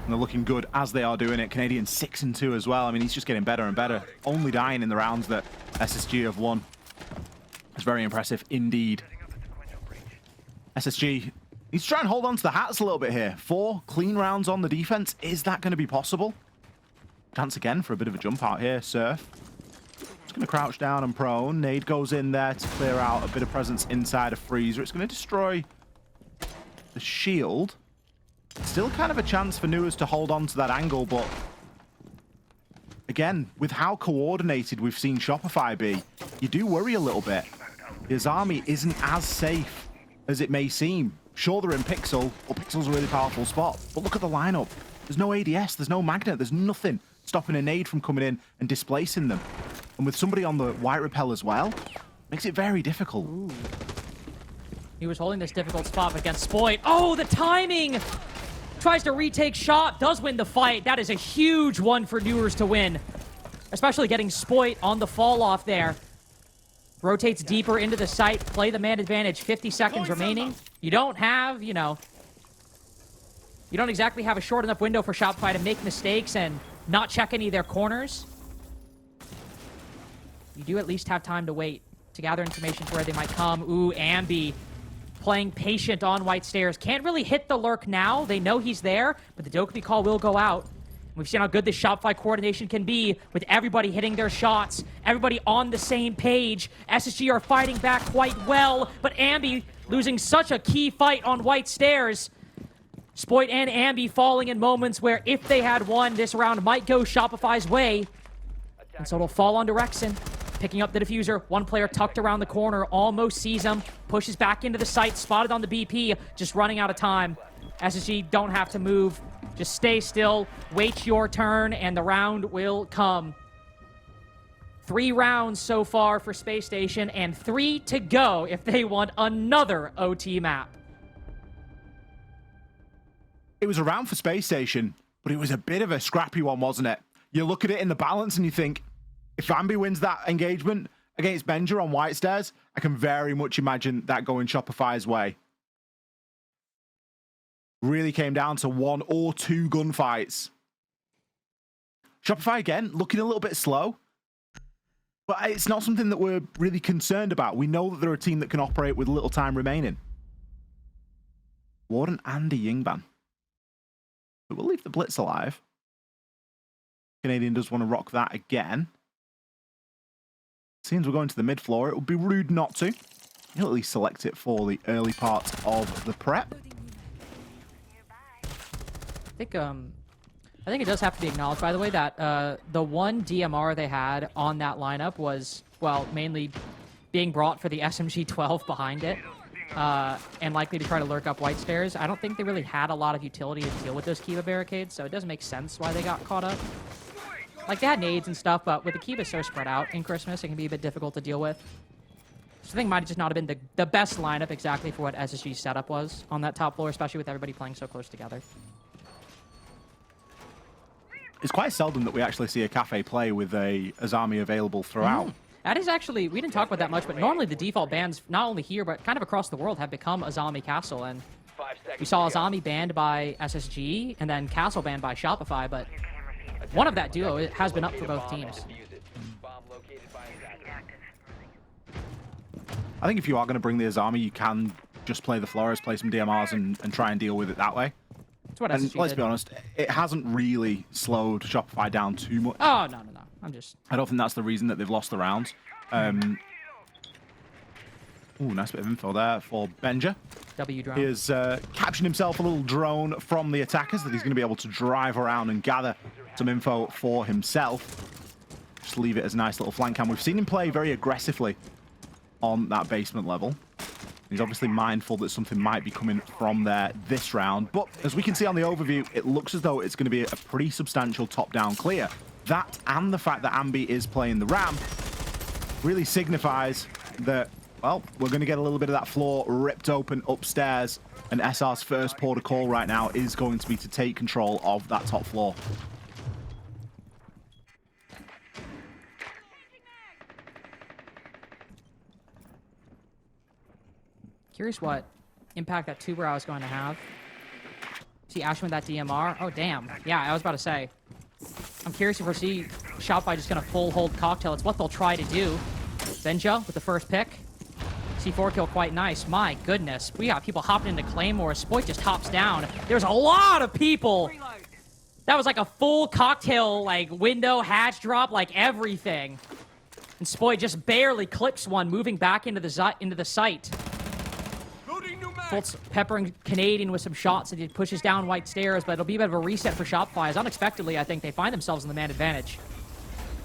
And they're looking good as they are doing it. Canadian 6-2 as well. I mean, he's just getting better and better. Only dying in the rounds that SSG have won. It's very impressive indeed. SSG needs to try and hold on to the hats a little bit here. 4 clean rounds on the defense. Is that going to be possible? Chance again for a bit of a jump out here. Surf. Just going to crouch down and prone. Nade goes in there to clear out a bit of presence inside of Freezer. It's going to destroy the shield. Still kind of a chance for Nuas to hold on to that angle, but again, with how coordinated we've seen Shopify be, you do worry a little bit. His army isn't as safe as it may seem. Sure, they're in Pixel. Well, Pixel's a really powerful spot, but look at the lineup. There's no ADS, there's no magnet, there's nothing stopping a nade from coming in and displacing them. And with somebody on the white repel as well, makes it very difficult. Ooh. He was holding this difficult spot against Spoit. Oh, the timing! Tries to retake shot, does win the fight. That is a huge one for Newers to win. Especially getting Spoit on the fall off there. Rotates deeper into the site, play the man advantage, 50 seconds remaining. You don't have, you know, you don't exactly have a short enough window for Shopify to make mistakes and not check any of their corners. You do at least have time to wait to gather information for where they might come. Ooh, Ambi playing patient on white stairs. Can't really hit the lurk now. They know he's there, but the Dokkaebi call will go out. We've seen how good this Shopify coordination can be with everybody hitting their shots, everybody on the same page. SSG are fighting back quite well, but Ambi losing such a key fight on white stairs. Spoit and Ambi falling in moments where if they had won, this round might go Shopify's way. And so it'll fall onto Rexon. Picking up the diffuser, one player tucked around the corner, almost sees him, pushes back into the site, spotted on the BP, just running out of time. SSG don't have to move, just stay still, wait your turn, and the round will come. 3 rounds so far for Space Station, and 3 to go if they want another OT map. It was a round for Space Station, but it was a bit of a scrappy one, wasn't it? You look at it in the balance and you think, if Ambi wins that engagement against Benja on White Stairs, I can very much imagine that going Shopify's way. Really came down to 1 or 2 gunfights. Shopify, again, looking a little bit slow. But it's not something that we're really concerned about. We know that they're a team that can operate with little time remaining. Warden and a Yingban. But we'll leave the Blitz alive. Canadian does want to rock that again. Seems we're going to the mid floor. It would be rude not to. He'll at least select it for the early part of the prep. I think I think it does have to be acknowledged, by the way, that the one DMR they had on that lineup was, well, mainly being brought for the SMG-12 behind it, and likely to try to lurk up white stairs. I don't think they really had a lot of utility to deal with those Kiva barricades, so it doesn't make sense why they got caught up. Like, they had nades and stuff, but with the Kiva so spread out in Christmas, it can be a bit difficult to deal with. So I think it might just not have been the best lineup exactly for what SSG's setup was on that top floor, especially with everybody playing so close together. It's quite seldom that we actually see a Kafe play with a Azami available throughout. That is actually, we didn't talk about that much, but normally the default bans, not only here, but kind of across the world, have become Azami Castle. And 5 seconds. we saw to go. Azami banned by SSG, and then Castle banned by Shopify, but one of that duo has been up for both teams. Defuse it. Bomb located by attacker. I think if you are going to bring the Azami, you can just play the Flores, play some DMRs, and try and deal with it that way. That's what And SSG let's did. be honest, it hasn't really slowed Shopify down too much. Oh, no. I'm just... I don't think that's the reason that they've lost the rounds. Ooh, nice bit of info there for Benja. W drone. He has captured himself a little drone from the attackers that he's going to be able to drive around and gather some info for himself. Just leave it as a nice little flank cam. We've seen him play very aggressively on that basement level. He's obviously mindful that something might be coming from there this round. But as we can see on the overview, it looks as though it's going to be a pretty substantial top-down clear. That and the fact that Ambi is playing the ramp really signifies that, well, we're going to get a little bit of that floor ripped open upstairs. And SR's first port of call right now is going to be to take control of that top floor. Curious what impact that Tuber is going to have. See Ashman with that DMR. Oh, damn. Yeah, I was about to say. I'm curious if we'll see Shopify just going to full hold cocktail. It's what they'll try to do. Benja with the first pick. C4 kill quite nice. My goodness. We got people hopping into Claymore. Spoit just hops down. There's a lot of people. That was like a full cocktail, like, window, hatch drop, like everything. And Spoit just barely clips one, moving back into the site. Fultz peppering Canadian with some shots as he pushes down white stairs, but it'll be a bit of a reset for Shopify, as unexpectedly, I think, they find themselves in the man advantage.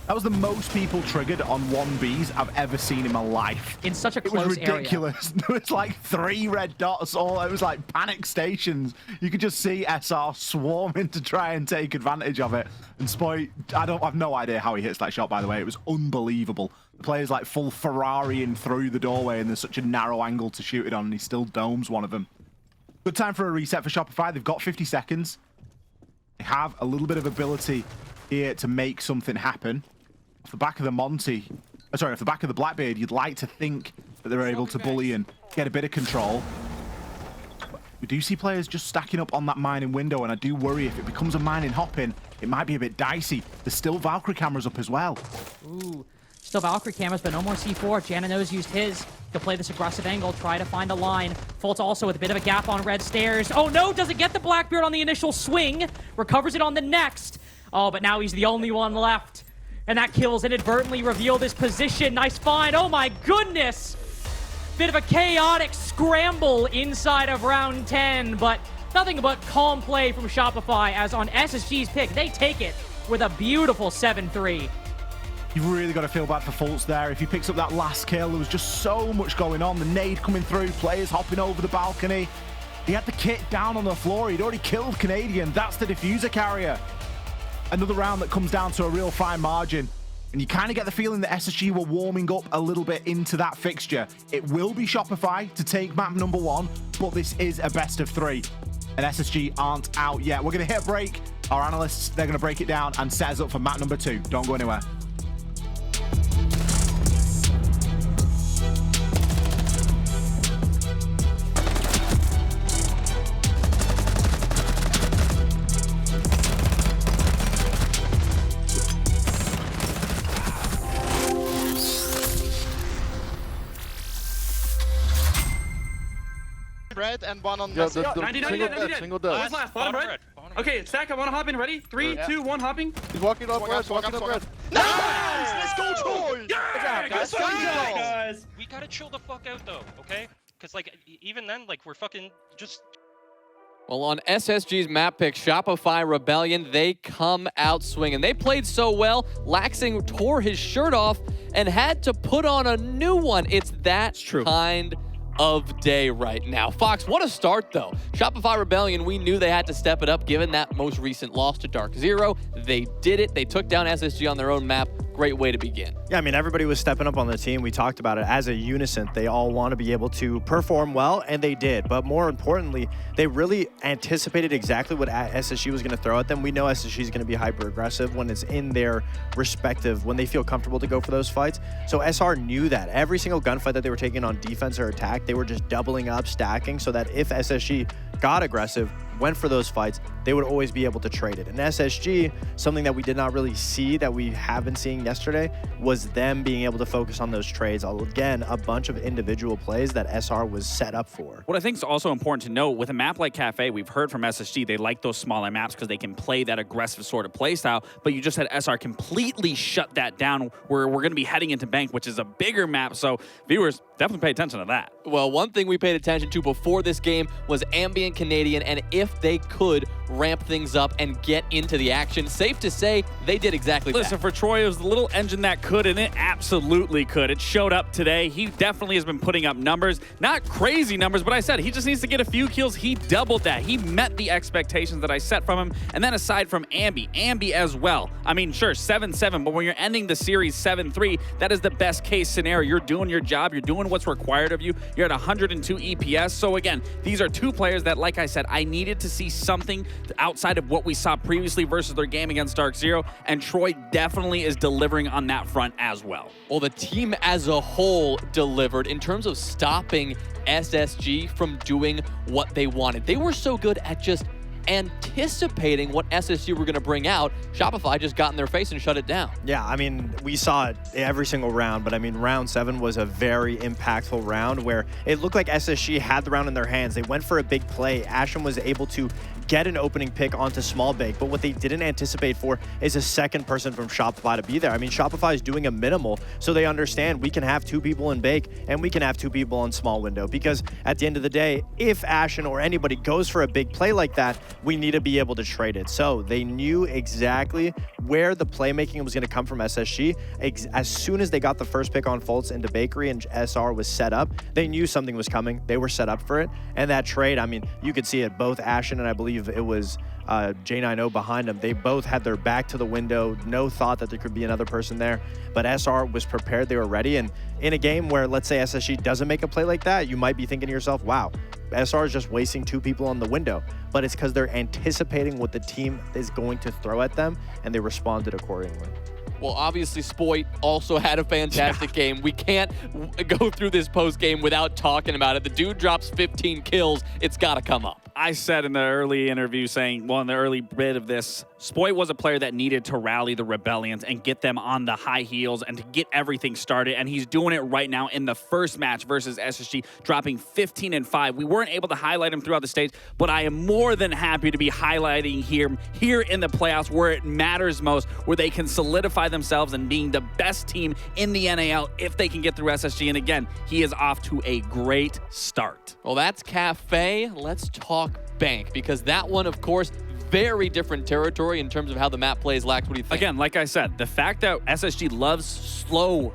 That was the most people triggered on 1Bs I've ever seen in my life. In such a It close was area. ridiculous. There was like 3 red dots all. It was like panic stations. You could just see SR swarming to try and take advantage of it. And Spoit, I've no idea how he hits that shot, by the way. It was unbelievable. The player's like full Ferrariing through the doorway, and there's such a narrow angle to shoot it on, and he still domes one of them. Good time for a reset for Shopify. They've got 50 seconds. They have a little bit of ability here to make something happen. Off the back of the off the back of the Blackbeard, you'd like to think that they're able to bully and get a bit of control. But we do see players just stacking up on that mining window, and I do worry if it becomes a mining hop-in, it might be a bit dicey. There's still Valkyrie cameras up as well. Ooh. Still Valkyrie cameras, but no more C4. Jananos used his to play this aggressive angle, try to find a line. Fultz also with a bit of a gap on red stairs. Oh no, doesn't get the Blackbeard on the initial swing. Recovers it on the next. Oh, but now he's the only one left. And that kills inadvertently reveal this position. Nice find. Oh my goodness. Bit of a chaotic scramble inside of round 10, but nothing but calm play from Shopify, as on SSG's pick, they take it with a beautiful 7-3. You've really got to feel bad for Fultz there. If he picks up that last kill, there was just so much going on. The nade coming through, players hopping over the balcony. He had the kit down on the floor. He'd already killed Canadian. That's the diffuser carrier. Another round that comes down to a real fine margin. And you kind of get the feeling that SSG were warming up a little bit into that fixture. It will be Shopify to take map number 1, but this is a best of 3. And SSG aren't out yet. We're going to hit a break. Our analysts, they're going to break it down and set us up for map number 2. Don't go anywhere. Red and one on Yeah, Messi. the 90, single 90, dead, 90. single dead. Last, bottom red. Okay, stack, I want to hop in, ready? 3, Yeah. 2, 1, hopping. He's walking up red, Swag walking up, up swag red. Nice! Let's go, Troy! Yeah, guys. good Good job, job. guys. We gotta chill the fuck out though, okay? Cause like even then, like we're fucking just Well, on SSG's map pick, Shopify Rebellion, they come out swinging. They played so well, Laxing tore his shirt off and had to put on a new one. It's that kind of day right now. Fox, what a start, though. Shopify Rebellion, we knew they had to step it up given that most recent loss to Dark Zero. They did it. They took down SSG on their own map. Great way to begin. Yeah, I mean, everybody was stepping up on the team. We talked about it as a unison. They all want to be able to perform well, and they did. But more importantly, they really anticipated exactly what SSG was going to throw at them. We know SSG is going to be hyper-aggressive when it's in their respective, when they feel comfortable to go for those fights. So SR knew that. Every single gunfight that they were taking on defense or attack, they were just doubling up, stacking, so that if SSG got aggressive, went for those fights, they would always be able to trade it. And SSG, something that we did not really see that we have been seeing yesterday, was them being able to focus on those trades. Again, a bunch of individual plays that SR was set up for. What I think is also important to note, with a map like Kafe, we've heard from SSG, they like those smaller maps because they can play that aggressive sort of play style, but you just had SR completely shut that down, where we're going to be heading into Bank, which is a bigger map, so viewers, definitely pay attention to that. Well, one thing we paid attention to before this game was Ambient Canadian, and if they could ramp things up and get into the action, safe to say they did exactly that. Listen, for Troy, it was the little engine that could, and it absolutely could. It showed up today. He definitely has been putting up numbers. Not crazy numbers, but I said he just needs to get a few kills. He doubled that. He met the expectations that I set from him. And then aside from Ambi as well. I mean, sure, 7-7, but when you're ending the series 7-3, that is the best case scenario. You're doing your job. You're doing what's required of you. You're at 102 EPS. So again, these are two players that, like I said, I needed to see something outside of what we saw previously versus their game against Dark Zero, and Troy definitely is delivering on that front as well. Well, the team as a whole delivered in terms of stopping SSG from doing what they wanted. They were so good at just anticipating what SSG were going to bring out. Shopify just got in their face and shut it down. Yeah, I mean, we saw it every single round, but I mean, round 7 was a very impactful round where it looked like SSG had the round in their hands. They went for a big play. Ashen was able to get an opening pick onto small bake, but what they didn't anticipate for is a second person from Shopify to be there. I mean, Shopify is doing a minimal, so they understand we can have 2 people in bake and we can have 2 people in small window, because at the end of the day, if Ashen or anybody goes for a big play like that, we need to be able to trade it. So they knew exactly where the playmaking was going to come from SSG. As soon as they got the first pick on Fultz into Bakery and SR was set up, they knew something was coming. They were set up for it. And that trade, I mean, you could see it. Both Ashen and I believe it was J90 behind them. They both had their back to the window. No thought that there could be another person there. But SR was prepared. They were ready. And in a game where, let's say, SSG doesn't make a play like that, you might be thinking to yourself, wow, SR is just wasting 2 people on the window. But it's because they're anticipating what the team is going to throw at them, and they responded accordingly. Well, obviously, Spoit also had a fantastic game. We can't go through this post game without talking about it. The dude drops 15 kills. It's got to come up. I said in the early interview saying, well, in the early bit of this, Spoit was a player that needed to rally the Rebellions and get them on the high heels and to get everything started. And he's doing it right now in the first match versus SSG, dropping 15 and 5. We weren't able to highlight him throughout the stage, but I am more than happy to be highlighting here in the playoffs where it matters most, where they can solidify themselves and being the best team in the NAL if they can get through SSG. And again, he is off to a great start. Well, that's Kafe. Let's talk Bank, because that one, of course, very different territory in terms of how the map plays. Lax, what do you think? Again, like I said, the fact that SSG loves slow,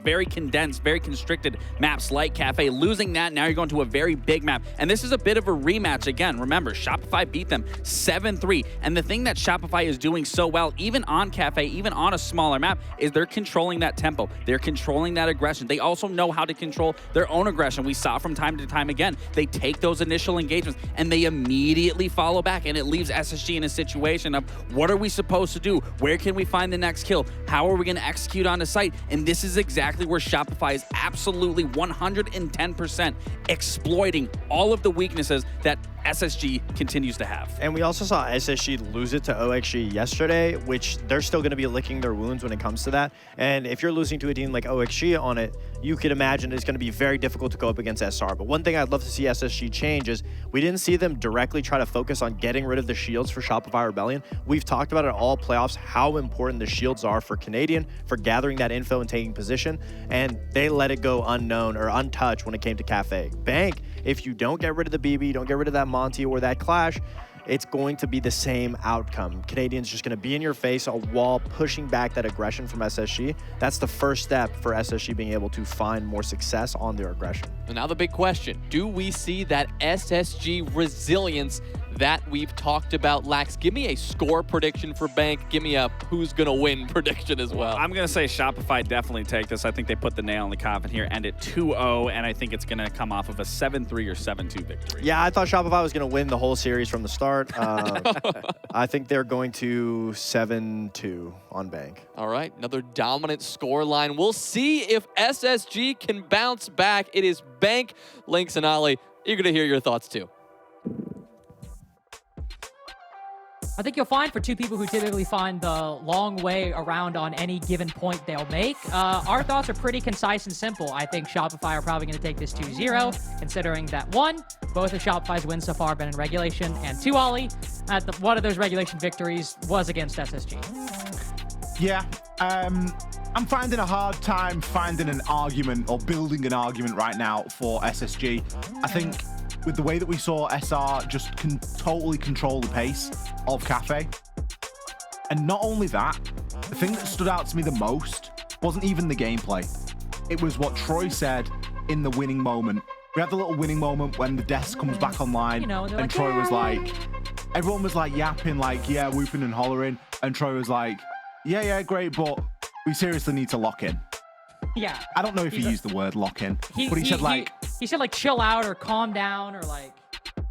very condensed, very constricted maps like Kafe, losing that, now you're going to a very big map. And this is a bit of a rematch again. Remember, Shopify beat them 7-3. And the thing that Shopify is doing so well, even on Kafe, even on a smaller map, is they're controlling that tempo. They're controlling that aggression. They also know how to control their own aggression. We saw from time to time again, they take those initial engagements and they immediately follow back, and it leaves SSG in a situation of what are we supposed to do? Where can we find the next kill? How are we going to execute on the site? And this is exactly where Shopify is absolutely 110% exploiting all of the weaknesses that SSG continues to have. And we also saw SSG lose it to OXG yesterday, which they're still going to be licking their wounds when it comes to that. And if you're losing to a team like OXG on it, you could imagine it's going to be very difficult to go up against SR. But one thing I'd love to see SSG change is we didn't see them directly try to focus on getting rid of the shields for Shopify Rebellion. We've talked about it all playoffs, how important the shields are for Canadian, for gathering that info and taking position. And they let it go unknown or untouched when it came to Kafe. Bank, if you don't get rid of the BB, don't get rid of that Monty or that Clash, it's going to be the same outcome. Canadians just going to be in your face, a wall pushing back that aggression from SSG. That's the first step for SSG being able to find more success on their aggression. And now the big question, do we see that SSG resilience that we've talked about? Lax, give me a score prediction for Bank. Give me a who's going to win prediction as well. I'm going to say Shopify definitely take this. I think they put the nail in the coffin here, end it 2-0, and I think it's going to come off of a 7-3 or 7-2 victory. Yeah, I thought Shopify was going to win the whole series from the start. I think they're going to 7-2 on Bank. All right, another dominant score line. We'll see if SSG can bounce back. It is Bank. Lynx and Ollie, eager to hear your thoughts too. I think you'll find for two people who typically find the long way around on any given point they'll make, our thoughts are pretty concise and simple. I think Shopify are probably going to take this 2-0, considering that one, both of Shopify's wins so far have been in regulation, and two, Ollie, one of those regulation victories was against SSG. Yeah, I'm finding a hard time finding an argument or building an argument right now for SSG. I think with the way that we saw SR just totally control the pace of Kafe. And not only that, the thing that stood out to me the most wasn't even the gameplay. It was what Troy said in the winning moment. We had the little winning moment when the desk comes back online, and like, Troy was like, everyone was like yapping, like, yeah, whooping and hollering. And Troy was like, yeah, great, but we seriously need to lock in. Yeah. I don't know if he used the word lock in, but he said like... He said like chill out or calm down or like...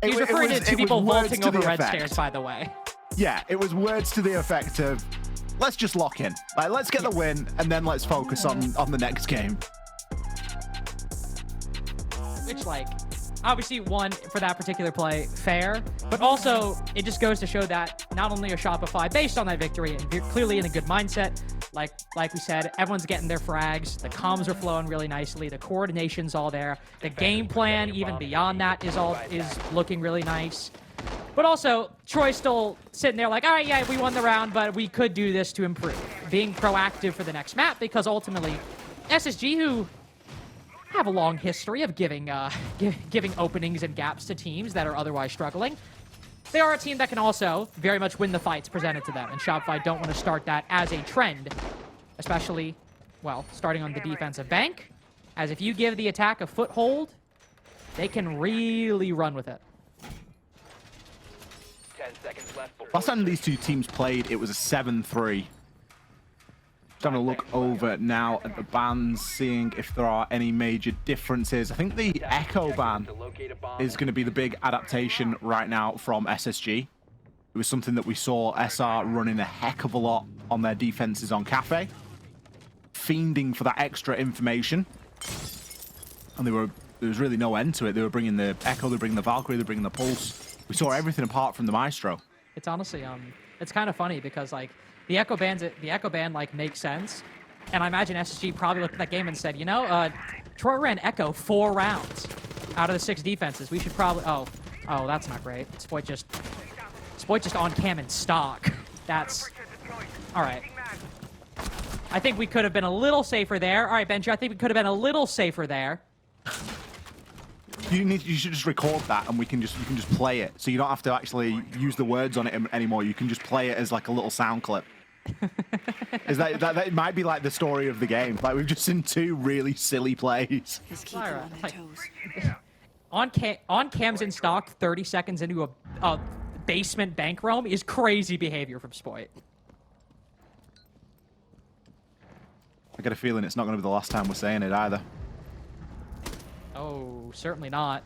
He was referring to two people vaulting over red stairs, by the way. Yeah, it was words to the effect of, let's just lock in. Like, let's get the win, and then let's focus on the next game. Which, like, obviously one for that particular play, fair. But also, it just goes to show that not only are Shopify, based on that victory, and clearly in a good mindset, like we said, everyone's getting their frags, the comms are flowing really nicely, the coordination's all there, the game plan, even beyond that, is looking really nice. But also, Troy's still sitting there like, all right, yeah, we won the round, but we could do this to improve. Being proactive for the next map, because ultimately, SSG, who have a long history of giving openings and gaps to teams that are otherwise struggling, they are a team that can also very much win the fights presented to them, and Shopify don't want to start that as a trend, especially, well, starting on the defensive bank, as if you give the attack a foothold, they can really run with it. 10 seconds left. Last time these two teams played, it was a 7-3. Just having a look over now at the bans, seeing if there are any major differences. I think the Echo ban is going to be the big adaptation right now from SSG. It was something that we saw SR running a heck of a lot on their defenses on Kafe, fiending for that extra information. And there was really no end to it. They were bringing the Echo, they were bringing the Valkyrie, they were bringing the Pulse. We saw everything apart from the Maestro. It's honestly, it's kind of funny because, like, the Echo ban, like, makes sense. And I imagine SSG probably looked at that game and said, you know, Troy ran Echo 4 rounds out of the 6 defenses. We should probably, oh, that's not great. Spoit just on cam in stock. That's, all right. I think we could have been a little safer there. All right, Benji, I think we could have been a little safer there. You should just record that, and you can just play it, so you don't have to actually use the words on it anymore. You can just play it as like a little sound clip. Is that might be like the story of the game? Like, we've just seen 2 really silly plays. Lyra, like, on cams in stock, 30 seconds into a basement bank roam is crazy behavior from Spoit. I get a feeling it's not going to be the last time we're saying it either. Oh, certainly not.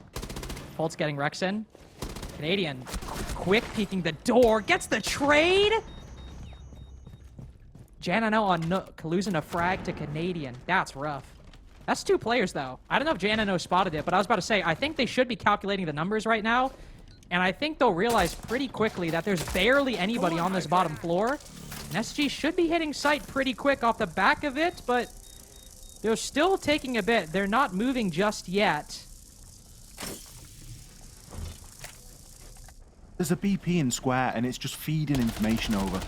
Folt's getting Rex in. Canadian, quick peeking the door, gets the trade! Janano on Nook, losing a frag to Canadian. That's rough. That's 2 players, though. I don't know if Janano spotted it, but I was about to say, I think they should be calculating the numbers right now, and I think they'll realize pretty quickly that there's barely anybody on this bottom floor, and SG should be hitting sight pretty quick off the back of it, but they're still taking a bit. They're not moving just yet. There's a BP in square, and it's just feeding information over.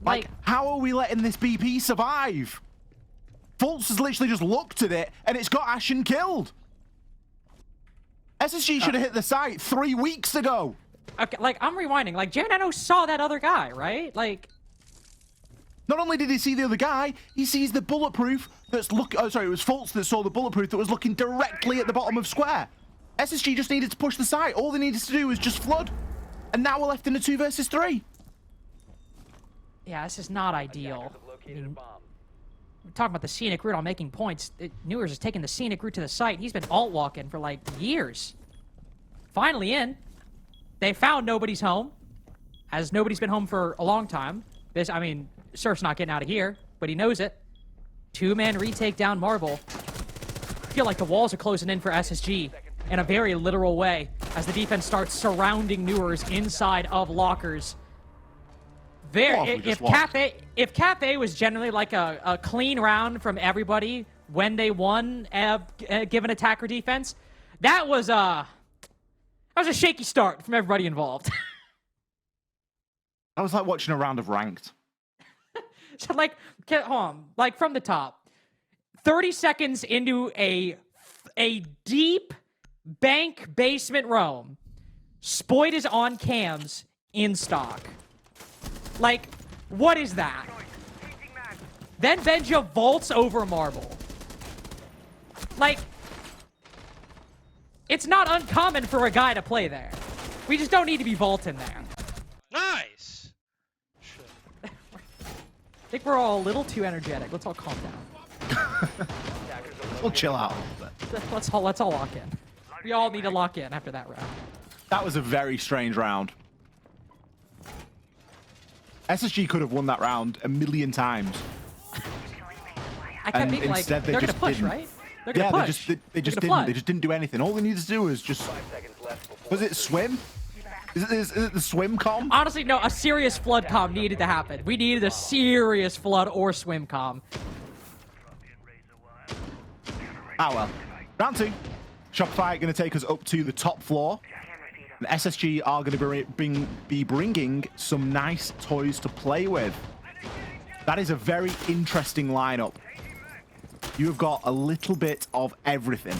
Like, how are we letting this BP survive? Fultz has literally just looked at it, and it's got Ashen killed. SSG should have hit the site 3 weeks ago. Okay, like, I'm rewinding. Like, Janano saw that other guy, right? Like... Not only did he see the other guy, he sees the bulletproof that's it was Fultz that saw the bulletproof that was looking directly at the bottom of square. SSG just needed to push the site. All they needed to do was just flood. And now we're left in a 2 versus 3. Yeah, this is not ideal. I mean, we're talking about the scenic route on making points. Newers is taking the scenic route to the site. He's been alt-walking for, like, years. Finally in. They found nobody's home, as nobody's been home for a long time. I mean, Surf's not getting out of here, but he knows it. 2-man retake down Marble. I feel like the walls are closing in for SSG in a very literal way as the defense starts surrounding Newers inside of lockers. If Kafe was generally like a clean round from everybody when they won given attack or defense, that was a shaky start from everybody involved. That was like watching a round of ranked. So, like, hold on, like from the top, 30 seconds into a deep bank basement roam, Spoit is on cams in stock. Like, what is that? Then Benja vaults over Marble. Like, it's not uncommon for a guy to play there. We just don't need to be vaulting there. Nice. I think we're all a little too energetic. Let's all calm down. We'll chill out a little bit. Let's all lock in. We all need to lock in after that round. That was a very strange round. SSG could have won that round a million times. I kept thinking, like, instead they're going to push, didn't. right? They're going to push. They just didn't. They just didn't do anything. All they needed to do was just... Was it swim? Is it the swim comm? Honestly, no. A serious flood comm needed to happen. We needed a serious flood or swim comm. Ah, well. Round 2. Shopify going to take us up to the top floor. And SSG are going to be bringing some nice toys to play with. That is a very interesting lineup. You have got a little bit of everything.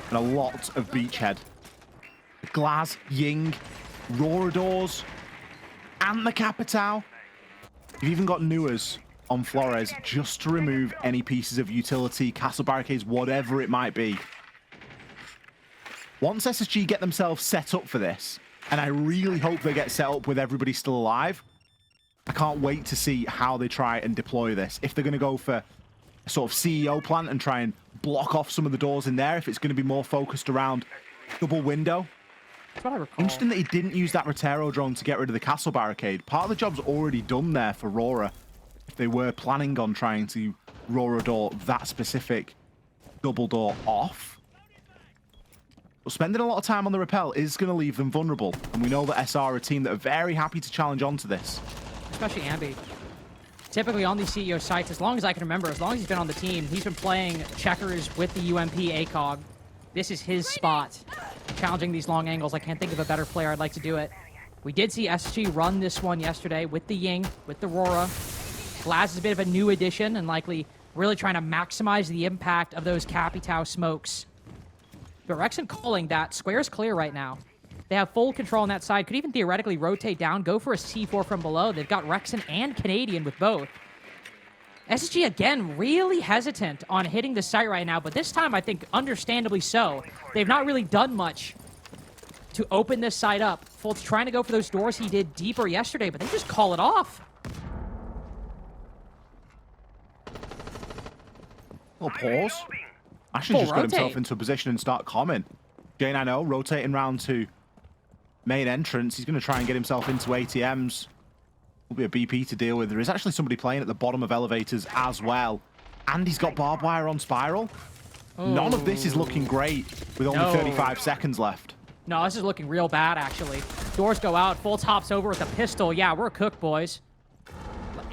And a lot of beachhead. Glaz, Ying, Roradors, and the Capitao. You've even got Newers on Flores just to remove any pieces of utility, castle barricades, whatever it might be. Once SSG get themselves set up for this, and I really hope they get set up with everybody still alive, I can't wait to see how they try and deploy this. If they're going to go for a sort of CEO plant and try and block off some of the doors in there, if it's going to be more focused around double window. That's what I recall. Interesting that he didn't use that Rotero drone to get rid of the castle barricade. Part of the job's already done there for Rora. If they were planning on trying to Rora door that specific double door off. But spending a lot of time on the rappel is going to leave them vulnerable. And we know that SR are a team that are very happy to challenge onto this. Especially Ambi. Typically on these CEO sites, as long as I can remember, as long as he's been on the team, he's been playing checkers with the UMP ACOG. This is his spot. Challenging these long angles. I can't think of a better player I'd like to do it. We did see SG run this one yesterday with the Ying, with the Rora. Glaz is a bit of a new addition and likely really trying to maximize the impact of those Capitao smokes. But Rexon calling that. Square's clear right now. They have full control on that side. Could even theoretically rotate down, go for a C4 from below. They've got Rexon and Canadian with both. SSG, again, really hesitant on hitting the site right now, but this time I think understandably so. They've not really done much to open this site up. Fultz trying to go for those doors he did deeper yesterday, but they just call it off. Little pause. Ashen just got himself into a position and start comming. J9O rotating round to main entrance. He's going to try and get himself into ATMs. Will be a BP to deal with. There is actually somebody playing at the bottom of elevators as well. And he's got barbed wire on Spiral. None of this is looking great with only 35 seconds left. No, this is looking real bad, actually. Doors go out. Fultz hops over with a pistol. Yeah, we're cooked, boys.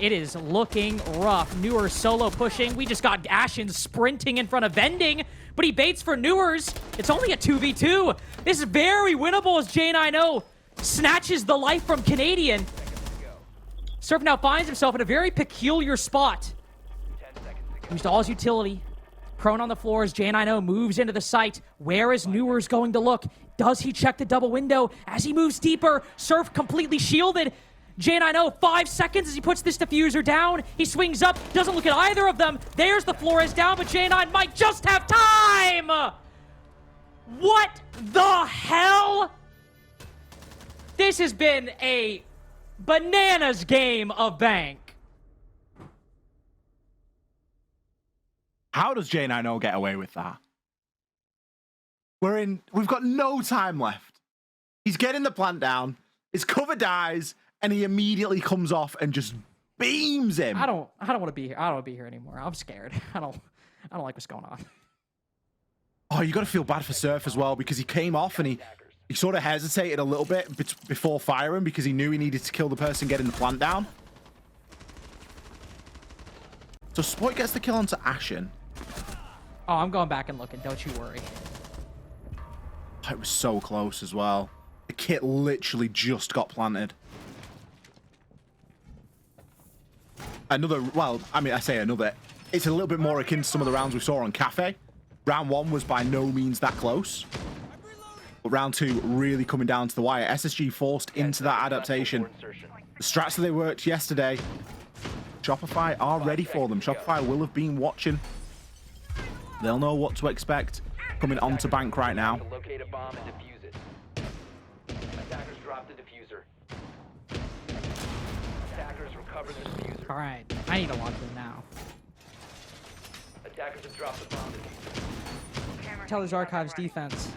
It is looking rough. Newers solo pushing. We just got Ashen sprinting in front of Vending, but he baits for Newers. It's only a 2v2. This is very winnable as J9O snatches the life from Canadian. Surf now finds himself in a very peculiar spot. Used all his utility. Prone on the floor as J90 moves into the site. Where is Newers going to look? Does he check the double window as he moves deeper? Surf completely shielded. J90, 5 seconds as he puts this diffuser down. He swings up, doesn't look at either of them. There's the Flores down, but J9 might just have time! What the hell? This has been a bananas game of Bank. How does J90 get away with that? We've got no time left. He's getting the plant down. His cover dies, and he immediately comes off and just beams him. I don't want to be here. I don't want to be here anymore. I'm scared. I don't like what's going on. Oh, you got to feel bad for Surf as well, because he came off and he sort of hesitated a little bit before firing because he knew he needed to kill the person getting the plant down. So Spoit gets the kill onto Ashen. Oh, I'm going back and looking. Don't you worry. Oh, it was so close as well. The kit literally just got planted. Another, well, I mean, I say another. It's a little bit more akin to some of the rounds we saw on Kafe. Round 1 was by no means that close. But round 2 really coming down to the wire. SSG forced into that adaptation. The strats that they worked yesterday, Shopify are ready for them. Shopify will have been watching. They'll know what to expect coming onto Bank right now. Locate a bomb and defuse it. Attackers drop the diffuser. Attackers recover the diffuser. All right, I need to lock in now. Attackers have dropped the bomb diffuser. Teller's Archives defense.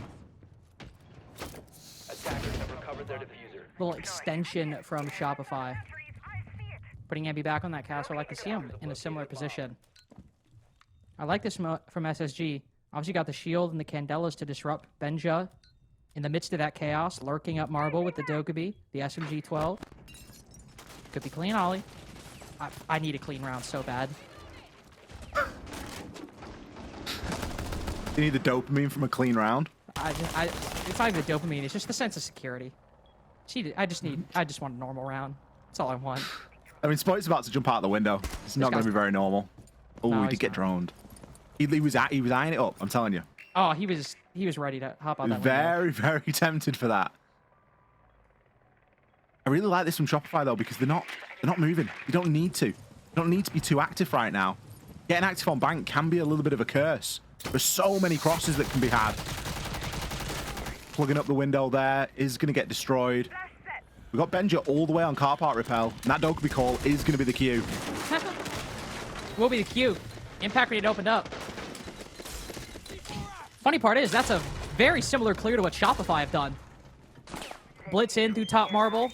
Attackers have recovered their diffuser. Little extension from Shopify. Putting Ambi back on that castle. I like to see him in a similar position. I like this from SSG. Obviously got the shield and the Candelas to disrupt Benja in the midst of that chaos, lurking up Marble with the Dokkaebi, the SMG-12. Could be clean, Ollie. I need a clean round so bad. You need the dopamine from a clean round. It's not even the dopamine. It's just the sense of security. I just want a normal round. That's all I want. I mean, Spoit's about to jump out the window. It's not going to be very normal. Oh, No, he he's did get not. droned. He was eyeing it up. I'm telling you. Oh, he was ready to hop on that window. Very, very tempted for that. I really like this from Shopify though, because they're not moving. You don't need to. You don't need to be too active right now. Getting active on Bank can be a little bit of a curse. There's so many crosses that can be had. Plugging up the window there is going to get destroyed. We've got Benja all the way on car park repel, and that Dokkaebi call is going to be the Q. Will be the Q. Impact grenade opened up. Funny part is, that's a very similar clear to what Shopify have done. Blitz in through top Marble.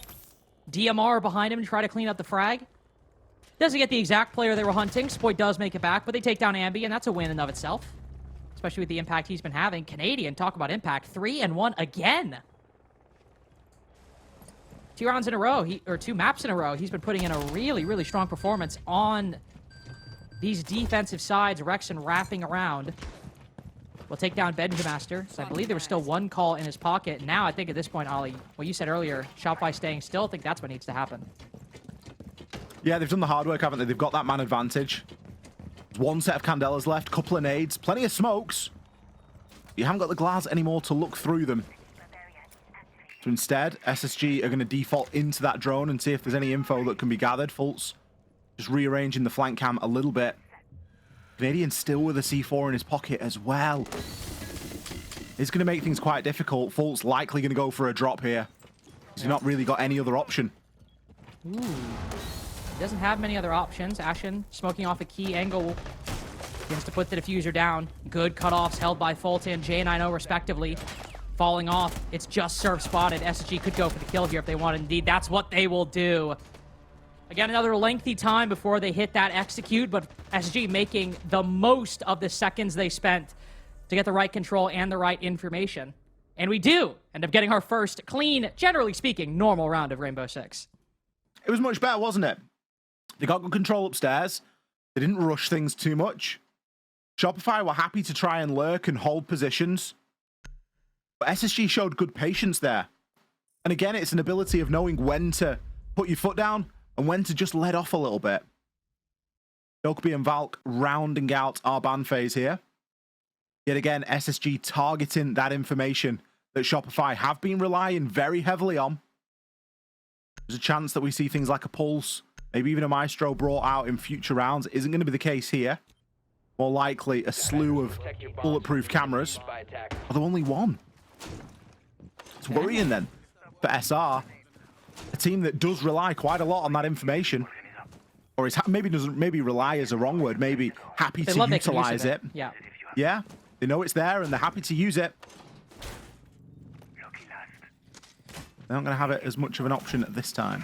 DMR behind him to try to clean up the frag. Doesn't get the exact player they were hunting. Spoit does make it back, but they take down Ambi, and that's a win in and of itself. Especially with the impact he's been having. Canadian, talk about impact. 3-1 again. 2 rounds in a row, or 2 maps in a row. He's been putting in a really, really strong performance on these defensive sides. Rexon wrapping around. We'll take down Benjamaster. So I believe there was still 1 call in his pocket. Now I think at this point, Ollie, what you said earlier, Shopify staying still, I think that's what needs to happen. Yeah, they've done the hard work, haven't they? They've got that man advantage. There's 1 set of Candelas left, couple of nades, plenty of smokes. You haven't got the glass anymore to look through them. So instead, SSG are going to default into that drone and see if there's any info that can be gathered. Fultz just rearranging the flank cam a little bit. Canadian still with a C4 in his pocket as well. It's going to make things quite difficult. Fultz likely going to go for a drop here. He's not really got any other option. Ooh. He doesn't have many other options. Ashen smoking off a key angle. He has to put the diffuser down. Good cutoffs held by Fulton, J90 respectively. Falling off. It's just Surf spotted. SSG could go for the kill here if they want. Indeed, that's what they will do. Again, another lengthy time before they hit that execute, but SSG making the most of the seconds they spent to get the right control and the right information. And we do end up getting our first clean, generally speaking, normal round of Rainbow Six. It was much better, wasn't it? They got good control upstairs. They didn't rush things too much. Shopify were happy to try and lurk and hold positions. But SSG showed good patience there. And again, it's an ability of knowing when to put your foot down and when to just let off a little bit. Dokkaebi and Valk rounding out our ban phase here. Yet again, SSG targeting that information that Shopify have been relying very heavily on. There's a chance that we see things like a Pulse, maybe even a Maestro brought out in future rounds. It isn't going to be the case here. More likely, a slew of bulletproof cameras. Although only one. It's worrying then for SR. A team that does rely quite a lot on that information. Or is maybe rely is a wrong word. Maybe happy to utilize it. Yeah. Yeah. They know it's there and they're happy to use it. They're not going to have it as much of an option at this time.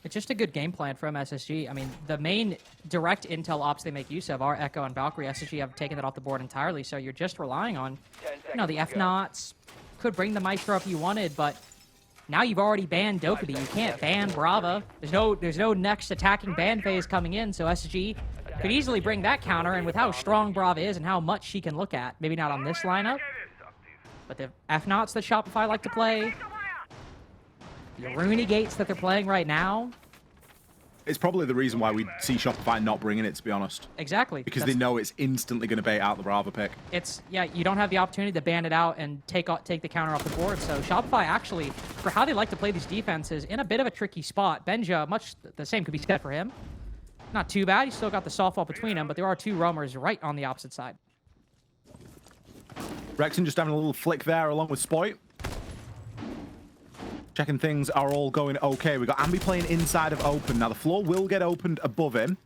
It's just a good game plan from SSG. I mean, the main direct intel ops they make use of are Echo and Valkyrie. SSG have taken that off the board entirely, so you're just relying on, the F-Knots. Could bring the Maestro if you wanted, but now you've already banned Dokkaebi. You can't ban Brava. There's no next attacking ban phase coming in, so SSG could easily bring that counter, and with how strong Brava is and how much she can look at, maybe not on this lineup, but the F-Knots that Shopify like to play, the Rooney Gates that they're playing right now. It's probably the reason why we see Shopify not bringing it, to be honest. Exactly. Because they know it's instantly going to bait out the Brava pick. You don't have the opportunity to ban it out and take the counter off the board. So Shopify actually, for how they like to play these defenses, in a bit of a tricky spot. Benja, much the same could be said for him. Not too bad. He's still got the softball between him, but there are two roamers right on the opposite side. Rexon just having a little flick there along with Spoit. Checking things are all going okay. We got Ambi playing inside of open. Now the floor will get opened above him.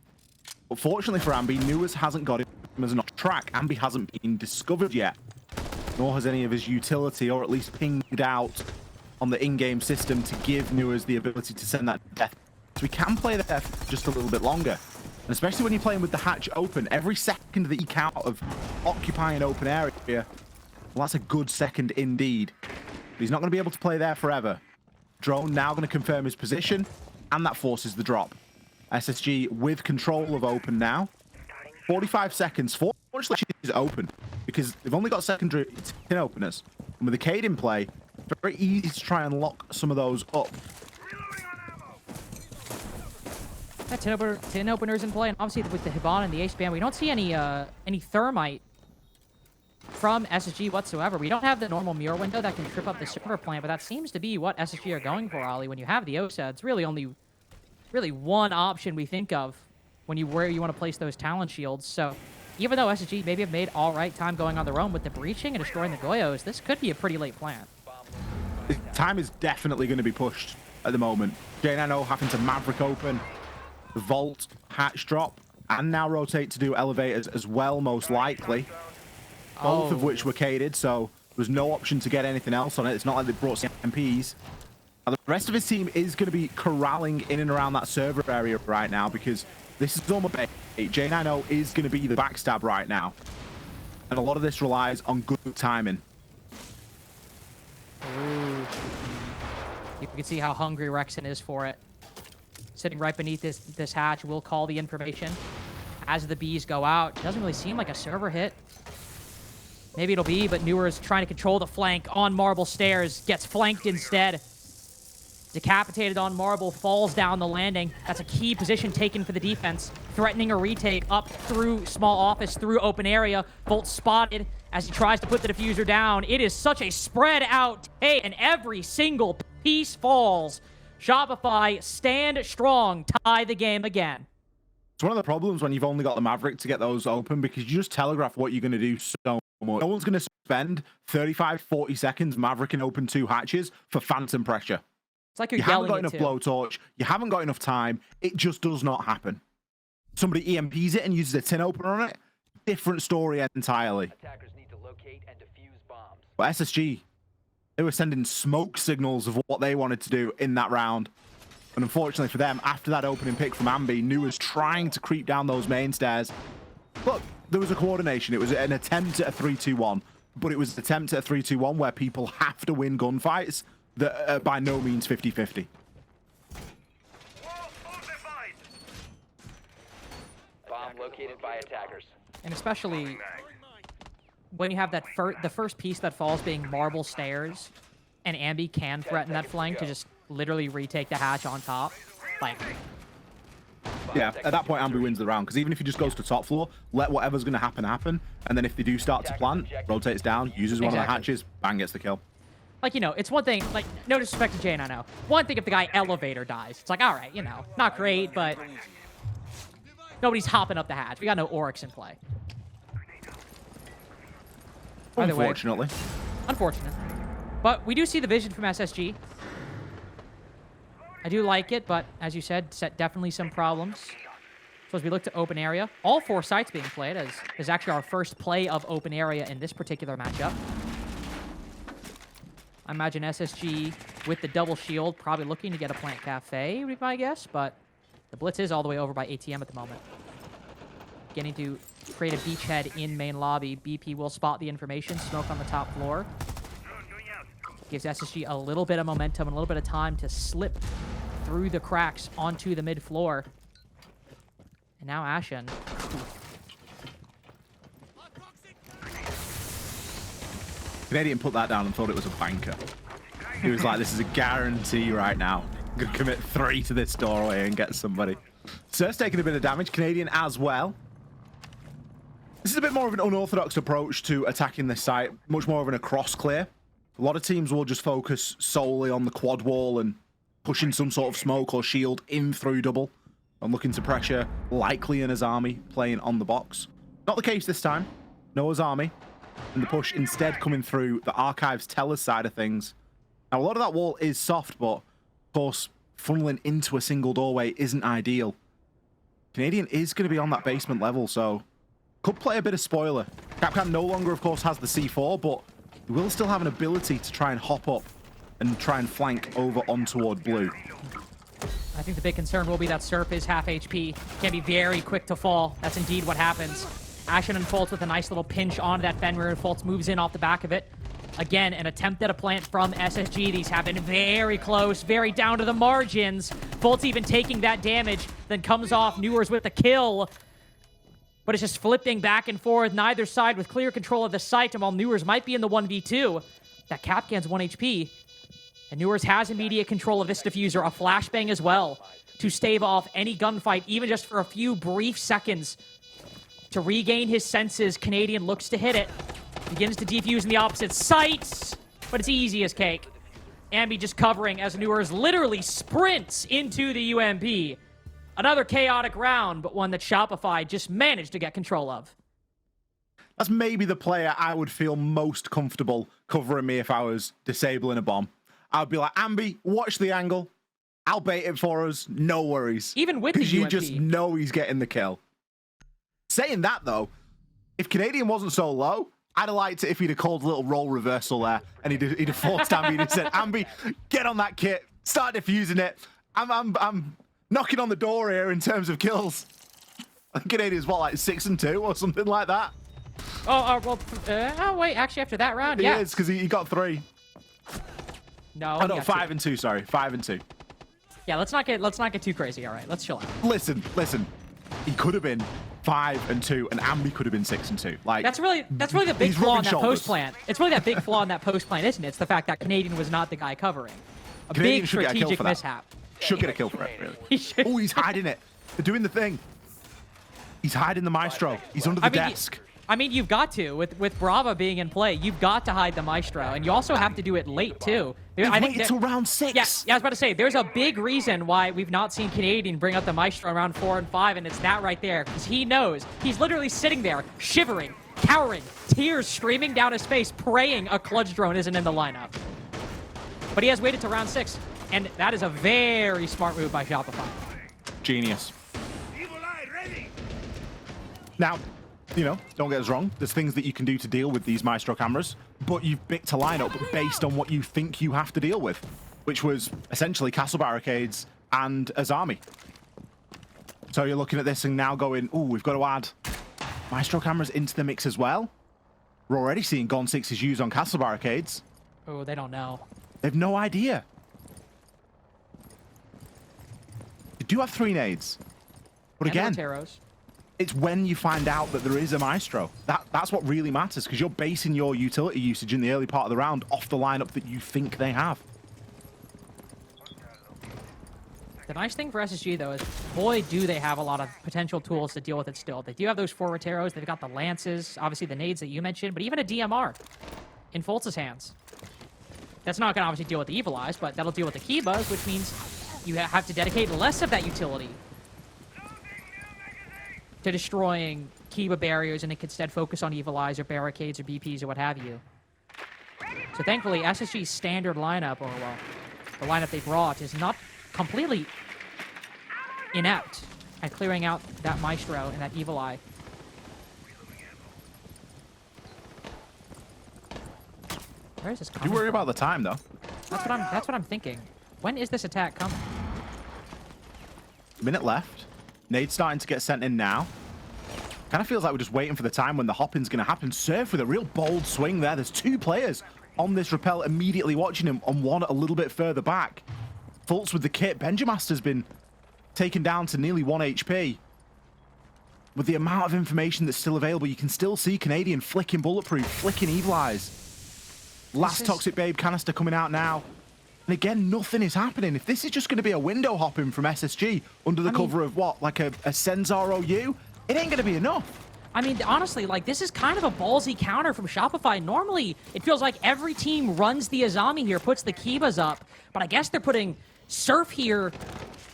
But fortunately for Ambi, Newers hasn't got him as an off-track. Ambi hasn't been discovered yet. Nor has any of his utility, or at least pinged out on the in-game system to give Newers the ability to send that death. So we can play the death just a little bit longer. And especially when you're playing with the hatch open, every second that you count of occupying open area, well, that's a good second indeed. But he's not going to be able to play there forever. Drone now going to confirm his position, and that forces the drop. SSG with control of open now. 45 seconds. Fortunately, she's open, because they've only got secondary tin openers. And with the Cade in play, very easy to try and lock some of those up. That tin openers in play, and obviously with the Hibana and the Ace Band, we don't see any Thermite from SSG whatsoever. We don't have the normal mirror window that can trip up the server plant, but that seems to be what SSG are going for, Ollie. When you have the OSA, it's really only one option we think of where you want to place those talent shields. So even though SSG maybe have made all right time going on their own with the breaching and destroying the Goyos, this could be a pretty late plant. Time is definitely going to be pushed at the moment. J9O having to Maverick open, the Vault, hatch drop, and now rotate to do elevators as well, most likely. Both of which were caded, so there was no option to get anything else on it. It's not like they brought some MPs. Now, the rest of his team is going to be corralling in and around that server area right now, because this is almost bait. J9O is going to be the backstab right now. And a lot of this relies on good timing. Ooh. You can see how hungry Rexon is for it. Sitting right beneath this hatch, will call the information as the bees go out. It doesn't really seem like a server hit. Maybe it'll be, but Newer is trying to control the flank on Marble Stairs. Gets flanked instead. Decapitated on Marble, falls down the landing. That's a key position taken for the defense. Threatening a retake up through small office, through open area. Volt spotted as he tries to put the diffuser down. It is such a spread out take, and every single piece falls. Shopify stand strong, tie the game again. It's one of the problems when you've only got the Maverick to get those open, because you just telegraph what you're going to do so much. No one's going to spend 35, 40 seconds Mavericking open two hatches for phantom pressure. It's like you haven't got enough blowtorch. You haven't got enough time. It just does not happen. Somebody EMPs it and uses a tin opener on it. Different story entirely. Attackers need to locate and defuse bombs. But SSG, they were sending smoke signals of what they wanted to do in that round. And unfortunately for them, after that opening pick from Ambi, Nu was trying to creep down those main stairs. Look, there was a coordination. It was an attempt at a 3-2-1, but it was an attempt at a 3-2-1 where people have to win gunfights that are by no means 50-50. Bomb located by attackers. And especially when you have that the first piece that falls being Marble Stairs, and Ambi can threaten that flank to just literally retake the hatch on top. Like, Yeah, at that point, Ambi wins the round, because even if he just goes to top floor, let whatever's going to happen, and then if they do start to plant, rotates down, uses one of the hatches, bang, gets the kill. Like, you know, it's one thing, like, no disrespect to Jane, I know. One thing if the guy elevator dies. It's like, all right, you know, not great, but nobody's hopping up the hatch. We got no Oryx in play. Unfortunately. Unfortunate. But we do see the vision from SSG. I do like it, but as you said, definitely some problems. So as we look to open area, all 4 sites being played, as is actually our first play of open area in this particular matchup. I imagine SSG with the double shield, probably looking to get a plant cafe, would be my guess, but the blitz is all the way over by ATM at the moment. Getting to create a beachhead in main lobby. BP will spot the information, smoke on the top floor. Gives SSG a little bit of momentum and a little bit of time to slip through the cracks onto the mid floor. And now Ashen. Canadian put that down and thought it was a banker. He was like, this is a guarantee right now. I'm going to commit 3 to this doorway and get somebody. Surf's taking a bit of damage. Canadian as well. This is a bit more of an unorthodox approach to attacking this site. Much more of an across clear. A lot of teams will just focus solely on the quad wall and pushing some sort of smoke or shield in through double. I'm looking to pressure likely an Azami playing on the box. Not the case this time. No Azami. And the push instead coming through the Archives Tellers side of things. Now, a lot of that wall is soft, but of course, funneling into a single doorway isn't ideal. Canadian is going to be on that basement level, so could play a bit of spoiler. Capcom no longer, of course, has the C4, but he will still have an ability to try and hop up and try and flank over on toward blue. I think the big concern will be that Surf is half HP. Can be very quick to fall. That's indeed what happens. Ashen unfolds with a nice little pinch onto that Fenrir, and Fultz moves in off the back of it. Again, an attempt at a plant from SSG. These have been very close, very down to the margins. Fultz even taking that damage, then comes off Newers with the kill. But it's just flipping back and forth, neither side with clear control of the site, and while Newers might be in the 1v2, that Capcan's 1 HP. And Newers has immediate control of this diffuser, a flashbang as well, to stave off any gunfight, even just for a few brief seconds. To regain his senses, Canadian looks to hit it. Begins to defuse in the opposite site, but it's easy as cake. Ambi just covering as Newers literally sprints into the UMP. Another chaotic round, but one that Shopify just managed to get control of. That's maybe the player I would feel most comfortable covering me if I was disabling a bomb. I'd be like, Ambi, watch the angle. I'll bait it for us. No worries. Even with the UMP. Because you just know he's getting the kill. Saying that, though, if Canadian wasn't so low, I'd have liked it if he'd have called a little role reversal there, and he'd have forced Ambi and said, Ambi, get on that kit, start diffusing it. I'm knocking on the door here in terms of kills. I think Canadian's, what, like 6-2 or something like that? Oh, wait, actually, after that round, yeah. He is, because he got 3. No, oh, no, 5-2, sorry, 5-2. Yeah, let's not get too crazy, all right? Let's chill out. Listen. He could have been 5-2, and Ambi could have been 6-2. Like that's really the big flaw in that post plant. It's really that big flaw in that post plant, isn't it? It's the fact that Canadian was not the guy covering. A Canadian big strategic mishap. Should get a kill for it, really. Oh, he's hiding it. They're doing the thing. He's hiding the Maestro. He's under the desk. I mean, you've got to. With Brava being in play, you've got to hide the Maestro. And you also have to do it late, too. I think it's round 6. Yeah, I was about to say, there's a big reason why we've not seen Canadian bring up the Maestro in round 4 and 5, and it's that right there. Because he knows. He's literally sitting there, shivering, cowering, tears streaming down his face, praying a clutch drone isn't in the lineup. But he has waited to round 6, and that is a very smart move by Shopify. Genius. Now, you know, don't get us wrong. There's things that you can do to deal with these Maestro cameras, but you've picked a lineup based on what you think you have to deal with, which was essentially castle barricades and Azami. So you're looking at this and now going, ooh, we've got to add Maestro cameras into the mix as well. We're already seeing Gone 6's use on castle barricades. Oh, they don't know. They have no idea. You do have 3 nades. But again, it's when you find out that there is a Maestro. That's what really matters, because you're basing your utility usage in the early part of the round off the lineup that you think they have. The nice thing for SSG, though, is boy, do they have a lot of potential tools to deal with it still. They do have those forward arrows. They've got the lances, obviously the nades that you mentioned, but even a DMR in Foltz's hands. That's not going to obviously deal with the Evil Eyes, but that'll deal with the Kibas, which means you have to dedicate less of that utility to destroying Kiba barriers, and it can instead focus on Evil Eyes or barricades or BPs or what have you. So thankfully, SSG's standard lineup, or well, the lineup they brought, is not completely inept at clearing out that Maestro and that Evil Eye. Where is this coming You worry from? about the time, though. That's what I'm thinking. When is this attack coming? Minute left. Nade's starting to get sent in now. Kind of feels like we're just waiting for the time when the hopping's going to happen. Surf with a real bold swing there. There's 2 players on this rappel immediately watching him, and one a little bit further back. Fultz with the kit. Benjamaster's been taken down to nearly 1 HP. With the amount of information that's still available, you can still see Canadian flicking Bulletproof, flicking Evil Eyes. Last Toxic Babe canister coming out now. And again, nothing is happening. If this is just going to be a window hopping from SSG under the cover of what, like a Senzar OU, it ain't going to be enough. I mean, honestly, like, this is kind of a ballsy counter from Shopify. Normally, it feels like every team runs the Azami here, puts the Kibas up, but I guess they're putting Surf here,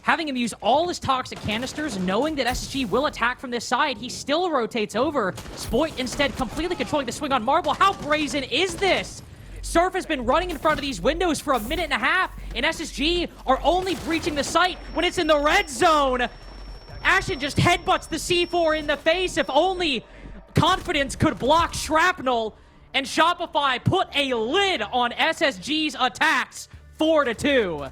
having him use all his toxic canisters, knowing that SSG will attack from this side. He still rotates over. Spoit instead completely controlling the swing on Marble. How brazen is this? Surf has been running in front of these windows for a minute and a half, and SSG are only breaching the site when it's in the red zone. Ashen just headbutts the C4 in the face. If only Confidence could block Shrapnel, and Shopify put a lid on SSG's attacks 4-2.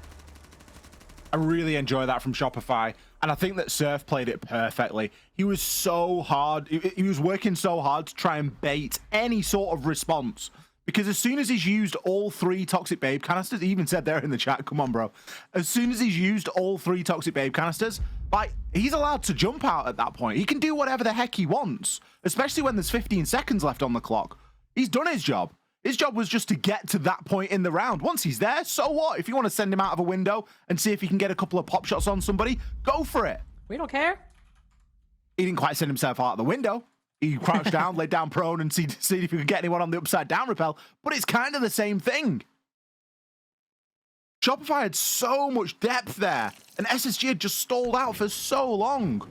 I really enjoy that from Shopify, and I think that Surf played it perfectly. He was so hard. He was working so hard to try and bait any sort of response. Because as soon as he's used all 3 Toxic Babe canisters, he even said there in the chat, come on, bro. As soon as he's used all 3 Toxic Babe canisters, like, he's allowed to jump out at that point. He can do whatever the heck he wants, especially when there's 15 seconds left on the clock. He's done his job. His job was just to get to that point in the round. Once he's there, so what? If you want to send him out of a window and see if he can get a couple of pop shots on somebody, go for it. We don't care. He didn't quite send himself out of the window. He crouched down, laid down prone, and see if he could get anyone on the upside down rappel. But it's kind of the same thing. Shopify had so much depth there, and SSG had just stalled out for so long.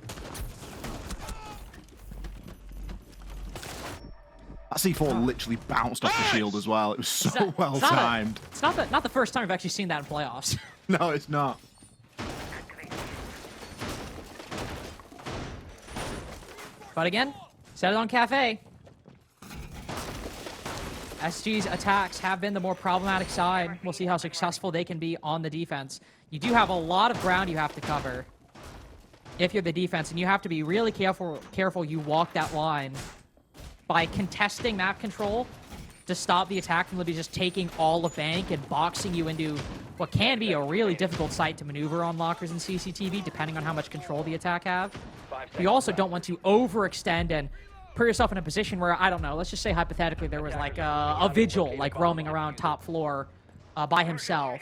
That C4 literally bounced off the shield as well. It was so well timed. It's not the first time we've actually seen that in playoffs. No, it's not. But again, set it on Kafe. SG's attacks have been the more problematic side. We'll see how successful they can be on the defense. You do have a lot of ground you have to cover if you're the defense, and you have to be really careful you walk that line by contesting map control to stop the attack from literally just taking all of bank and boxing you into what can be a really difficult site to maneuver on lockers and CCTV, depending on how much control the attack have. You also don't want to overextend and put yourself in a position where, I don't know, let's just say hypothetically there was like a Vigil like roaming around top floor by himself.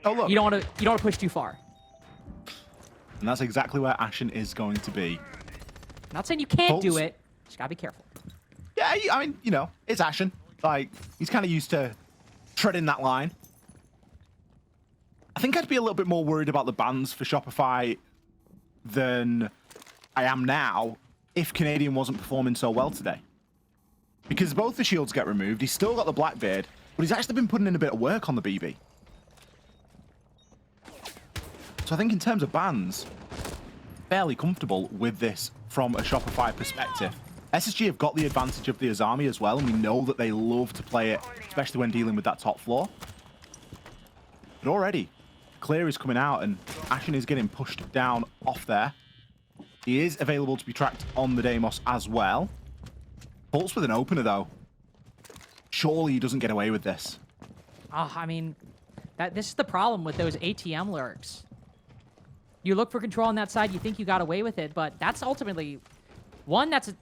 Oh, look. You don't want to push too far. And that's exactly where Ashen is going to be. Not saying you can't do it, just gotta be careful. Yeah, I mean, you know, it's Ashen. Like, he's kind of used to treading that line. I think I'd be a little bit more worried about the bans for Shopify than I am now if Canadian wasn't performing so well today. Because both the shields get removed, he's still got the Blackbeard, but he's actually been putting in a bit of work on the BB. So I think in terms of bans, fairly comfortable with this from a Shopify perspective. SSG have got the advantage of the Azami as well, and we know that they love to play it, especially when dealing with that top floor. But already, Clear is coming out, and Ashen is getting pushed down off there. He is available to be tracked on the Deimos as well. Pulse with an opener, though. Surely he doesn't get away with this. I mean, this is the problem with those ATM lurks. You look for control on that side, you think you got away with it, but that's ultimately... One, that's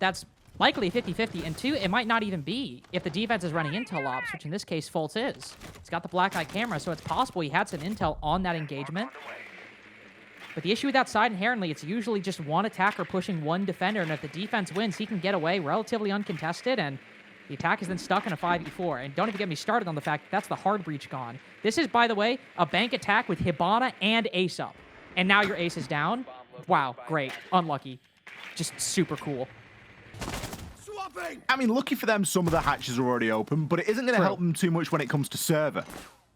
likely 50-50, and 2, it might not even be if the defense is running intel ops, which in this case, Fultz is. He's got the black eye camera, so it's possible he had some intel on that engagement. But the issue with that side inherently, it's usually just one attacker pushing one defender, and if the defense wins, he can get away relatively uncontested, and the attack is then stuck in a 5v4. And don't even get me started on the fact that that's the hard breach gone. This is, by the way, a bank attack with Hibana and Ace up. And now your Ace is down. Wow, great. Unlucky. Just super cool. I mean, lucky for them, some of the hatches are already open, but it isn't going to help them too much when it comes to server.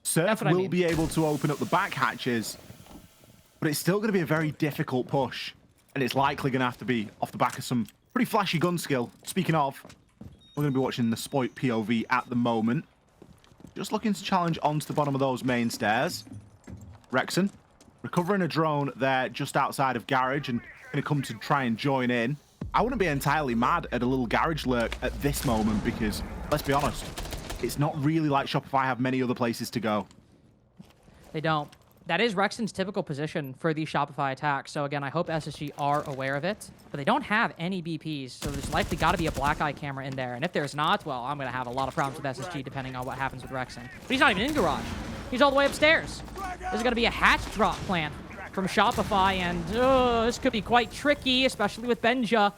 Surf will be able to open up the back hatches, but it's still going to be a very difficult push, and it's likely going to have to be off the back of some pretty flashy gun skill. Speaking of, we're going to be watching the Spoit POV at the moment. Just looking to challenge onto the bottom of those main stairs. Rexon recovering a drone there just outside of garage and going to come to try and join in. I wouldn't be entirely mad at a little garage lurk at this moment because, let's be honest, it's not really like Shopify have many other places to go. They don't. That is Rexon's typical position for these Shopify attacks. So again, I hope SSG are aware of it. But they don't have any BPs, so there's likely got to be a black eye camera in there. And if there's not, well, I'm going to have a lot of problems with SSG depending on what happens with Rexon. But he's not even in garage. He's all the way upstairs. There's going to be a hatch drop plan from Shopify, and this could be quite tricky, especially with Benja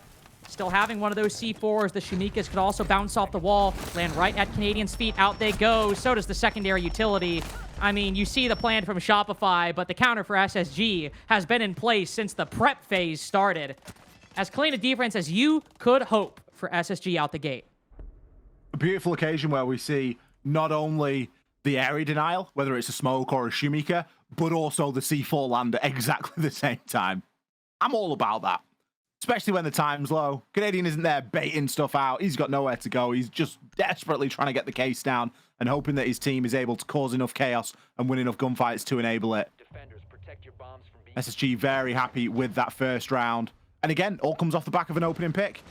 still having one of those C4s. The Shimikas could also bounce off the wall, land right at Canadian's feet. Out they go. So does the secondary utility. I mean, you see the plan from Shopify, but the counter for SSG has been in place since the prep phase started. As clean a defense as you could hope for SSG out the gate. A beautiful occasion where we see not only the area denial, whether it's a smoke or a Shumika, but also the C4 land at exactly the same time. I'm all about that. Especially when the time's low. Canadian isn't there baiting stuff out. He's got nowhere to go. He's just desperately trying to get the case down and hoping that his team is able to cause enough chaos and win enough gunfights to enable it. Defenders, protect your bombs from being... SSG very happy with that first round. And again, all comes off the back of an opening pick.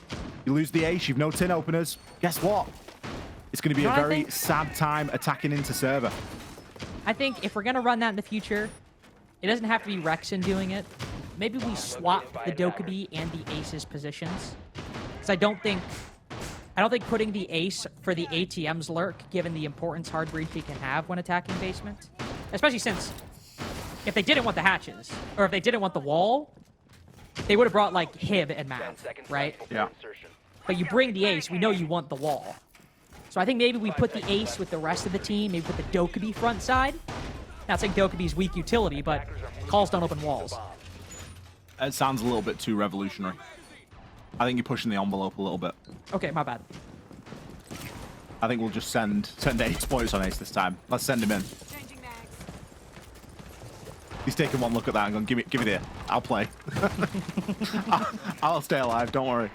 You lose the ace, you've no tin openers. Guess what? It's going to be a very sad time attacking into server. I think if we're going to run that in the future, it doesn't have to be Rexon doing it. Maybe we swap the Dokkaebi and the Ace's positions. Because I don't think putting the Ace for the ATM's lurk, given the importance hard breach he can have when attacking basement. Especially since if they didn't want the hatches, or if they didn't want the wall, they would have brought like Hib and Mav, right? Yeah. But you bring the Ace, we know you want the wall. So I think maybe we put the Ace with the rest of the team, maybe put the Dokkaebi front side. Not saying Dokkaebi's weak utility, but calls don't open walls. It sounds a little bit too revolutionary. I think you're pushing the envelope a little bit. Okay, my bad. I think we'll just send Ace points on Ace this time. Let's send him in. He's taking one look at that and going, give me the, I'll play. I'll stay alive, don't worry.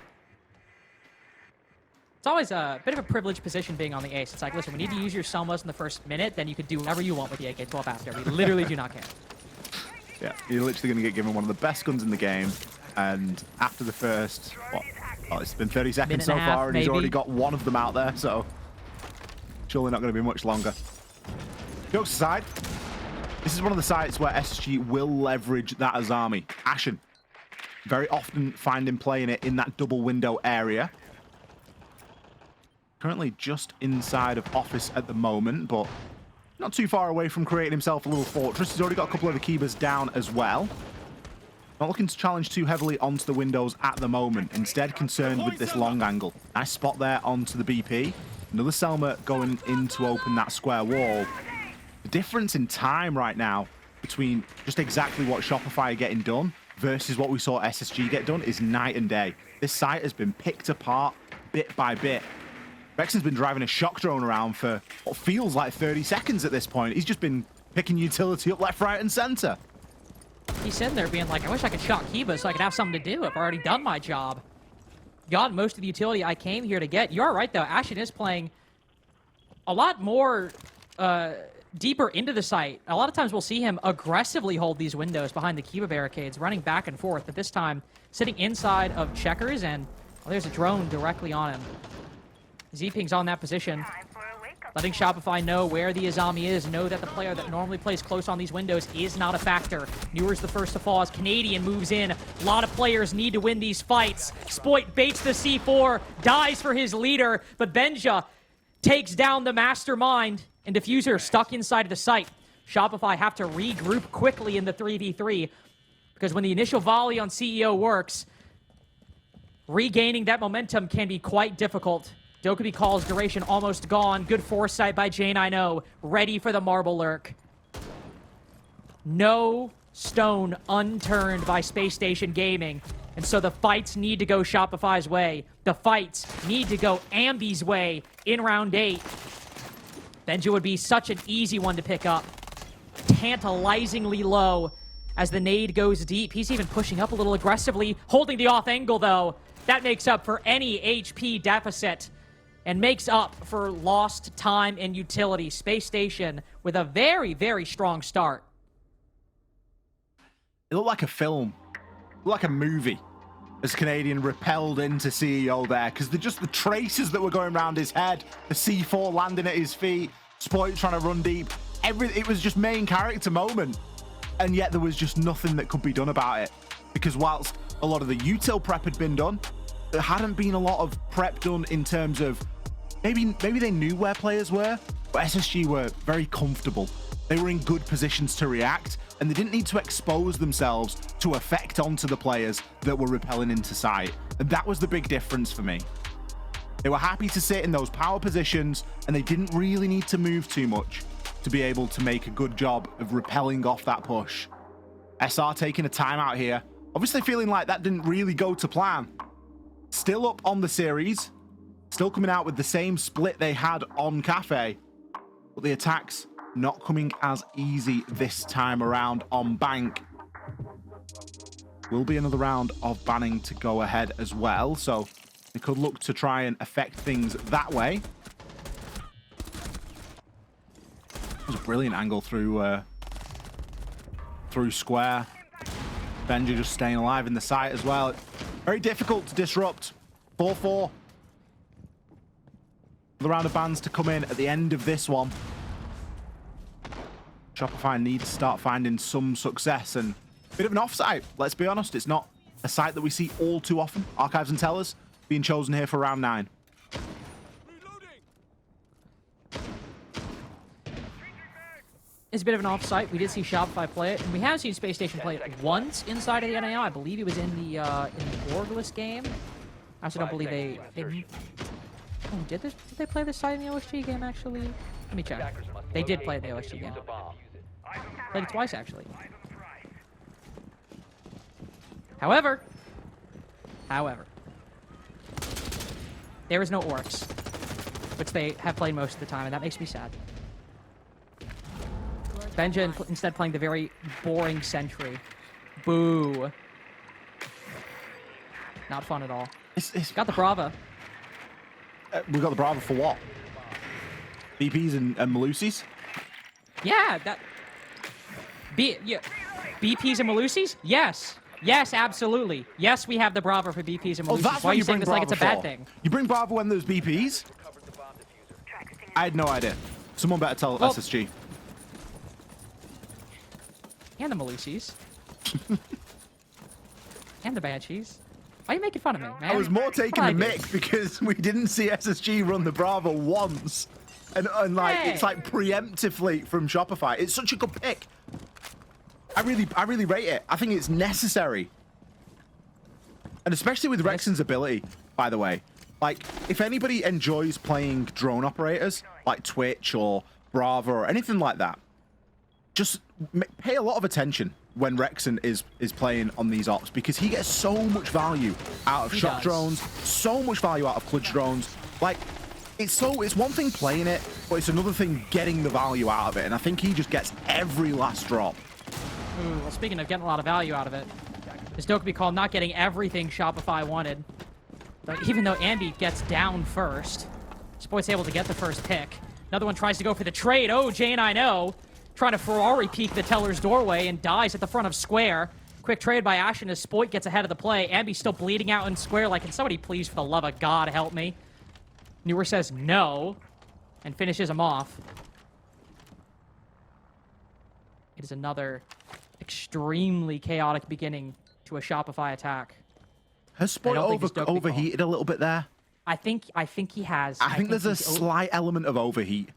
It's always a bit of a privileged position being on the Ace. It's like, listen, we need to use your Selmas in the first minute, then you can do whatever you want with the AK-12 after. We literally do not care. Yeah, you're literally going to get given one of the best guns in the game, and after the first, it's been 30 seconds so far, and he's already got one of them out there, so surely not going to be much longer. Jokes aside, this is one of the sites where SSG will leverage that Azami. Ashen, very often find him playing it in that double window area. Currently just inside of office at the moment, but not too far away from creating himself a little fortress. He's already got a couple of the Akibas down as well. Not looking to challenge too heavily onto the windows at the moment. Instead, concerned with this long angle. Nice spot there onto the BP. Another Selma going in to open that square wall. The difference in time right now between just exactly what Shopify are getting done versus what we saw SSG get done is night and day. This site has been picked apart bit by bit. Rexon's been driving a shock drone around for what feels like 30 seconds at this point. He's just been picking utility up left, right, and center. He's sitting there being like, I wish I could shock Kiba so I could have something to do. I've already done my job. Got most of the utility I came here to get. You are right, though. Ashen is playing a lot more deeper into the site. A lot of times we'll see him aggressively hold these windows behind the Kiba barricades, running back and forth, but this time sitting inside of checkers, and there's a drone directly on him. Z-Ping's on that position. letting Shopify know where the Azami is, know that the player that normally plays close on these windows is not a factor. Newer's the first to fall as Canadian moves in. A lot of players need to win these fights. Spoit baits the C4, dies for his leader, but Benja takes down the mastermind, and Diffuser stuck inside of the site. Shopify have to regroup quickly in the 3v3, because when the initial volley on CEO works, regaining that momentum can be quite difficult. Dokkaebi calls duration almost gone. Good foresight by J90, ready for the marble lurk. No stone unturned by Spacestation Gaming. And so the fights need to go Shopify's way. The fights need to go Ambi's way in round 8. Benja would be such an easy one to pick up. Tantalizingly low as the nade goes deep. He's even pushing up a little aggressively, holding the off angle though. That makes up for any HP deficit and makes up for lost time and utility. Spacestation with a very, very strong start. It looked like a film. It looked like a movie as Canadian repelled into CEO there, because the traces that were going around his head, the C4 landing at his feet, Spoit trying to run deep, it was just main character moment. And yet there was just nothing that could be done about it. Because whilst a lot of the util prep had been done, there hadn't been a lot of prep done in terms of maybe they knew where players were, but SSG were very comfortable. They were in good positions to react, and they didn't need to expose themselves to affect onto the players that were repelling into sight. And that was the big difference for me. They were happy to sit in those power positions, and they didn't really need to move too much to be able to make a good job of repelling off that push. SR taking a timeout here, obviously feeling like that didn't really go to plan. Still up on the series, still coming out with the same split they had on Kafe, but the attacks not coming as easy this time around on Bank. Will be another round of banning to go ahead as well, so they could look to try and affect things that way. That was a brilliant angle through square. Benja just staying alive in the site as well. Very difficult to disrupt. 4-4. The round of bans to come in at the end of this one. Shopify needs to start finding some success, and a bit of an offsite. Let's be honest, it's not a site that we see all too often. Archives and Tellers being chosen here for round 9. It's a bit of an offsite. We did see Shopify play it, and we have seen Spacestation play it once inside of the NAL. I believe he was in the Orgless game. I also don't believe they oh, did they play this side in the OSG game, actually? Let me check. They did play the OSG game. Played it twice, actually. However, there is no orcs, which they have played most of the time, and that makes me sad. Benja instead playing the very boring Sentry. Boo. Not fun at all. It's got the Brava. We got the Brava for what? BPs and Malusis? Yeah, that... BPs and Malusis? Yes. Yes, absolutely. Yes, we have the Brava for BPs and Malusis. Oh, that's why are you saying bring this Brava like it's a bad thing? You bring Brava when there's BPs? I had no idea. Someone better tell SSG. And the Malusis. And the Banshees. Why are you making fun of me, man? I was more taking the mick because we didn't see SSG run the Brava once. And like, hey. It's like preemptively from Shopify. It's such a good pick. I really rate it. I think it's necessary. And especially with Rexon's ability, by the way. Like, if anybody enjoys playing drone operators, like Twitch or Brava or anything like that, just pay a lot of attention when Rexon is playing on these ops, because he gets so much value out of shock drones, so much value out of clutch drones. Like, it's one thing playing it, but it's another thing getting the value out of it, and I think he just gets every last drop. Ooh, well, speaking of getting a lot of value out of it, this Dokkaebi call not getting everything Shopify wanted. But even though Ambi gets down first, Spoit's able to get the first pick. Another one tries to go for the trade. Oh, J90 trying to Ferrari peek the teller's doorway and dies at the front of square. Quick trade by Ashen as Spoit gets ahead of the play. Ambi's still bleeding out in square. Like, can somebody please, for the love of God, help me? Newer says no. and finishes him off. It is another extremely chaotic beginning to a Shopify attack. Has Spoy overheated a little bit there? I think he has. I think there's a slight element of overheat.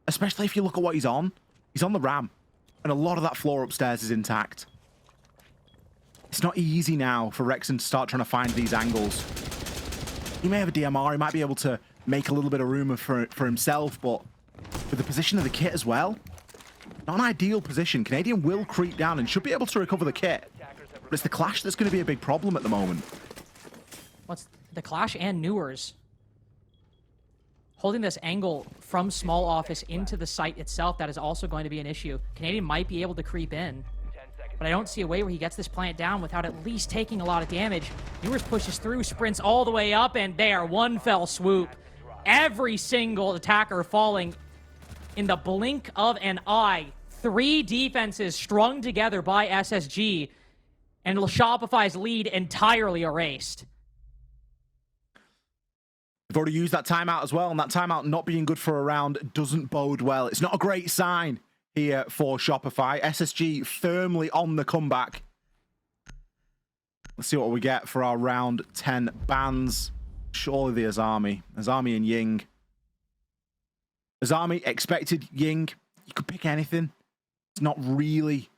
Especially if you look at what he's on. He's on the RAM. And a lot of that floor upstairs is intact. It's not easy now for Rexon to start trying to find these angles. He may have a DMR. He might be able to make a little bit of room for himself, but with the position of the kit as well, not an ideal position. Canadian will creep down and should be able to recover the kit. But it's the clash that's going to be a big problem at the moment. What's the clash and Newers? Holding this angle from small office into the site itself, that is also going to be an issue. Canadian might be able to creep in, but I don't see a way where he gets this plant down without at least taking a lot of damage. Newers pushes through, sprints all the way up, and there, one fell swoop. Every single attacker falling in the blink of an eye. 3 defenses strung together by SSG, and Shopify's lead entirely erased. They've already used that timeout as well, and that timeout not being good for a round doesn't bode well. It's not a great sign here for Shopify. SSG firmly on the comeback. Let's see what we get for our round 10 bans. Surely the Azami. Azami and Ying. Azami expected Ying. You could pick anything. It's not really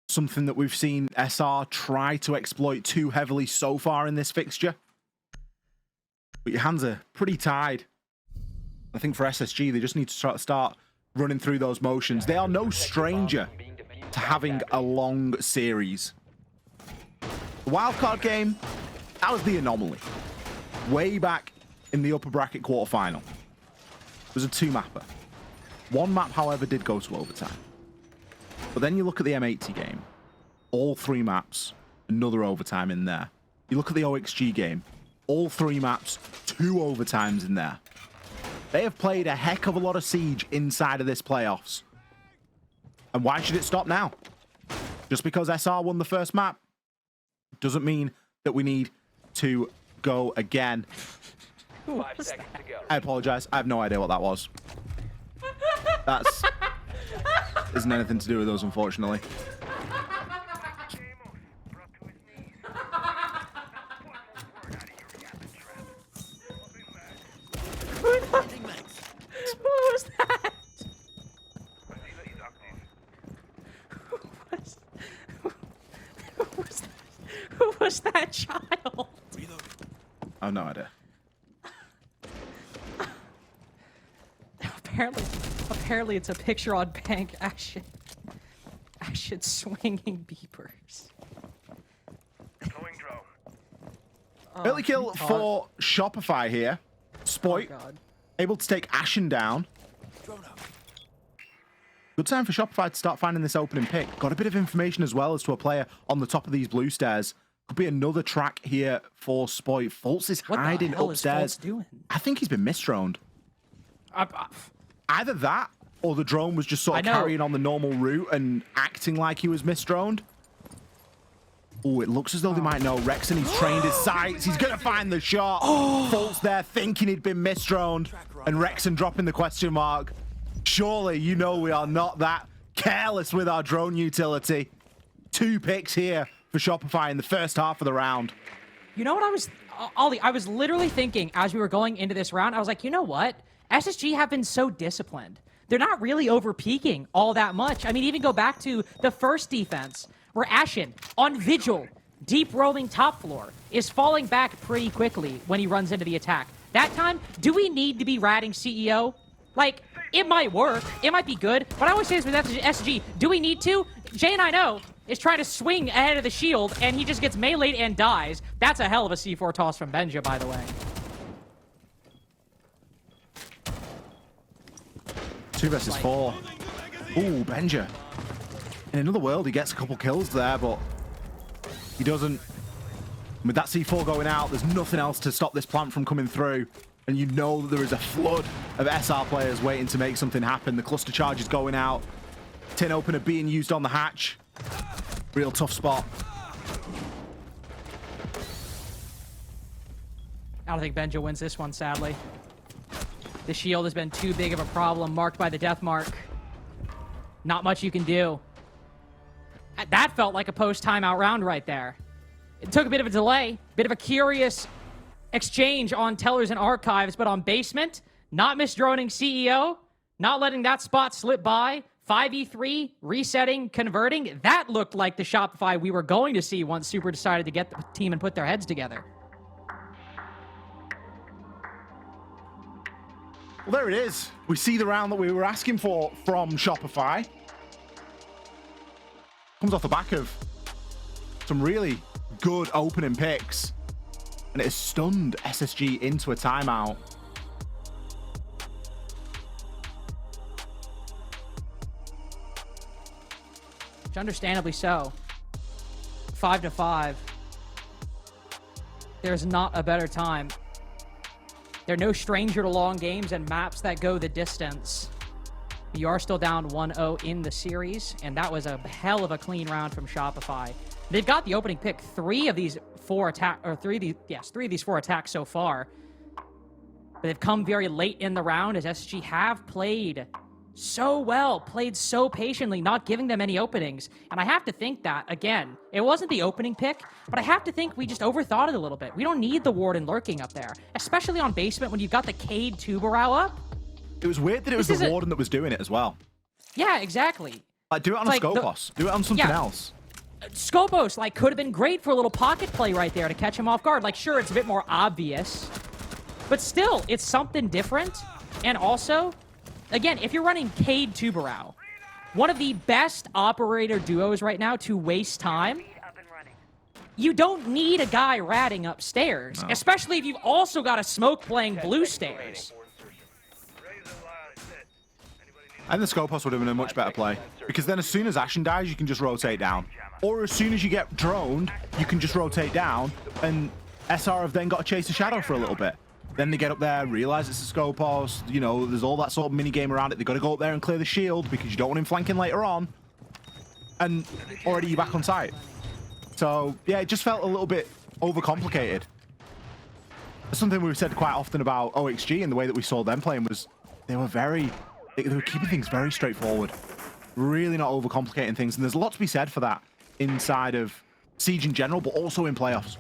something that we've seen SR try to exploit too heavily so far in this fixture. But your hands are pretty tied. I think for SSG, they just need to start running through those motions. They are no stranger to having a long series. The wildcard game, that was the anomaly. Way back in the upper bracket quarterfinal. It was a 2-mapper. 1 map, however, did go to overtime. But then you look at the M80 game. All 3 maps, another overtime in there. You look at the OXG game. All 3 maps, 2 overtimes in there. They have played a heck of a lot of Siege inside of this playoffs. And why should it stop now? Just because SR won the first map doesn't mean that we need to go again. 5 seconds to go. I apologize. I have no idea what that was. That's isn't anything to do with us, unfortunately. Who was that? Who was that child? I have no idea. Apparently it's a picture on Bank Ashen swinging beepers. Early kill for Shopify here. Spoit able to take Ashen down. Good time for Shopify to start finding this opening pick. Got a bit of information as well as to a player on the top of these blue stairs. Could be another track here for Spoit. Fultz is hiding upstairs. I think he's been misdroned. Either that or the drone was just sort of carrying on the normal route and acting like he was misdroned. Oh, it looks as though they might know. Rexon, he's trained his sights. He's going to find the shot. Fultz there thinking he'd been misdroned. And Rexon dropping the question mark. Surely, you know we are not that careless with our drone utility. 2 picks here for Shopify in the first half of the round. You know what Ollie, I was literally thinking as we were going into this round, I was like, you know what? SSG have been so disciplined. They're not really over-peaking all that much. I mean, even go back to the first defense, where Ashen, on Vigil, deep rolling top floor, is falling back pretty quickly when he runs into the attack. That time, do we need to be ratting CEO? Like, it might work. It might be good. But I always say this with SSG. Do we need to? Jay and I know is trying to swing ahead of the shield, and he just gets meleeed and dies. That's a hell of a C4 toss from Benja, by the way. 2 versus 4. Ooh, Benja. In another world, he gets a couple kills there, but he doesn't. With that C4 going out, there's nothing else to stop this plant from coming through. And you know that there is a flood of SR players waiting to make something happen. The cluster charge is going out. Tin opener being used on the hatch. Real tough spot. I don't think Benja wins this one, sadly. The shield has been too big of a problem, marked by the death mark. Not much you can do. That felt like a post-timeout round right there. It took a bit of a delay, bit of a curious exchange on Tellers and Archives, but on Basement, not misdroning CEO, not letting that spot slip by, 5v3, resetting, converting. That looked like the Shopify we were going to see once Super decided to get the team and put their heads together. Well, there it is. We see the round that we were asking for from Shopify. Comes off the back of some really good opening picks. And it has stunned SSG into a timeout. Which understandably so. 5-5. There's not a better time. They're no stranger to long games and maps that go the distance. You are still down 1-0 in the series, and that was a hell of a clean round from Shopify. They've got the opening pick, three of these four attacks so far. But they've come very late in the round as SG have played so well, played so patiently, not giving them any openings. And I have to think that, again, it wasn't the opening pick, but I have to think we just overthought it a little bit. We don't need the Warden lurking up there, especially on Basement when you've got the Cade Tuberau up. It was weird that it was the Warden that was doing it as well. Yeah, exactly. Like, do it on a Scopos. Do it on something else. Scopos, like, could have been great for a little pocket play right there to catch him off guard. Like, sure, it's a bit more obvious, but still, it's something different. And also, again, if you're running Cade Tuberau, one of the best operator duos right now to waste time, you don't need a guy ratting upstairs, especially if you've also got a smoke playing blue stairs. And the Scopos would have been a much better play, because then as soon as Ashen dies, you can just rotate down. Or as soon as you get droned, you can just rotate down, and SR have then got to chase the shadow for a little bit. Then they get up there, realize it's a Scopos, you know, there's all that sort of mini game around it. They've got to go up there and clear the shield because you don't want him flanking later on. And already you're back on site. So, yeah, it just felt a little bit overcomplicated. Something we've said quite often about OXG and the way that we saw them playing was they were keeping things very straightforward. Really not overcomplicating things. And there's a lot to be said for that inside of Siege in general, but also in playoffs.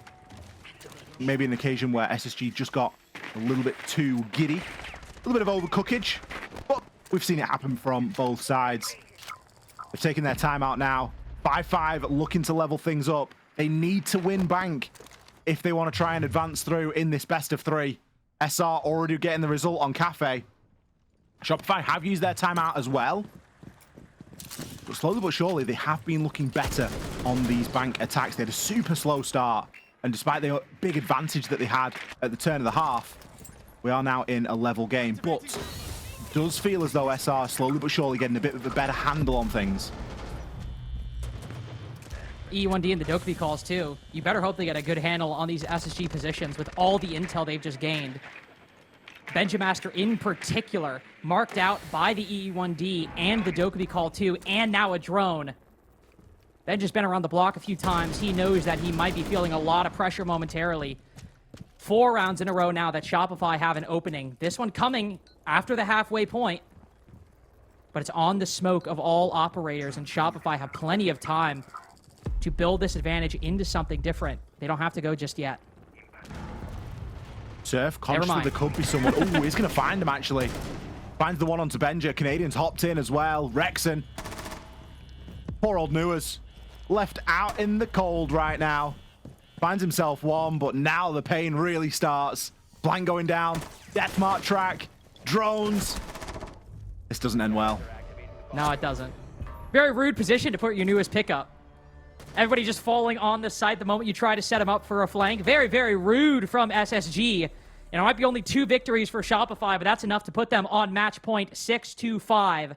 Maybe an occasion where SSG just got a little bit too giddy. A little bit of overcookage. But we've seen it happen from both sides. They've taken their time out now. 5-5, looking to level things up. They need to win bank if they want to try and advance through in this best of three. SR already getting the result on Kafe. Shopify have used their timeout as well. But slowly but surely, they have been looking better on these bank attacks. They had a super slow start. And despite the big advantage that they had at the turn of the half, we are now in a level game. But it does feel as though SR slowly but surely getting a bit of a better handle on things. E1D and the Dokkaebi calls too. You better hope they get a good handle on these SSG positions with all the intel they've just gained. Benjamaster in particular, marked out by the E1D and the Dokkaebi call too, and now a drone. Benj has been around the block a few times. He knows that he might be feeling a lot of pressure momentarily. 4 rounds in a row now that Shopify have an opening. This one coming after the halfway point. But it's on the smoke of all operators, and Shopify have plenty of time to build this advantage into something different. They don't have to go just yet. Surf, conscious that there could be someone. Oh, he's going to find him, actually. Finds the one onto Benja. Canadians hopped in as well. Rexon. Poor old Newers. Left out in the cold right now. Finds himself one, but now the pain really starts. Blank going down. Deathmark track. Drones. This doesn't end well. No, it doesn't. Very rude position to put your newest pickup. Everybody just falling on the site the moment you try to set him up for a flank. Very, very rude from SSG. And it might be only 2 victories for Shopify, but that's enough to put them on match point 6-5.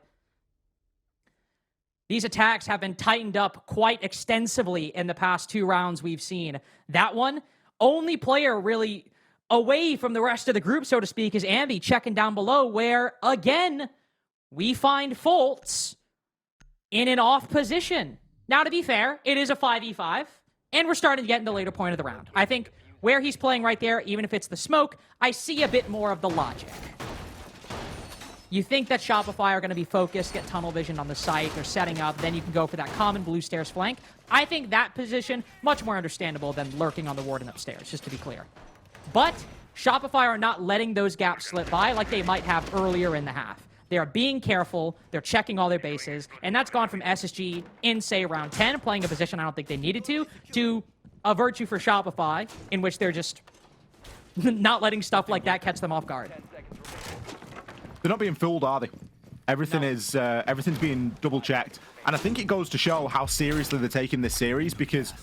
These attacks have been tightened up quite extensively in the past 2 rounds we've seen. That one, only player really away from the rest of the group, so to speak, is Ambi checking down below, where, again, we find Foltz in an off position. Now, to be fair, it is a 5v5, and we're starting to get in the later point of the round. I think where he's playing right there, even if it's the smoke, I see a bit more of the logic. You think that Shopify are going to be focused, get tunnel vision on the site, they're setting up, then you can go for that common blue stairs flank. I think that position, much more understandable than lurking on the warden upstairs, just to be clear. But Shopify are not letting those gaps slip by like they might have earlier in the half. They are being careful, they're checking all their bases, and that's gone from SSG in, say, round 10, playing a position I don't think they needed to a virtue for Shopify, in which they're just not letting stuff like that catch them off guard. They're not being fooled, are they? Everything is everything's being double checked, and I think it goes to show how seriously they're taking this series, because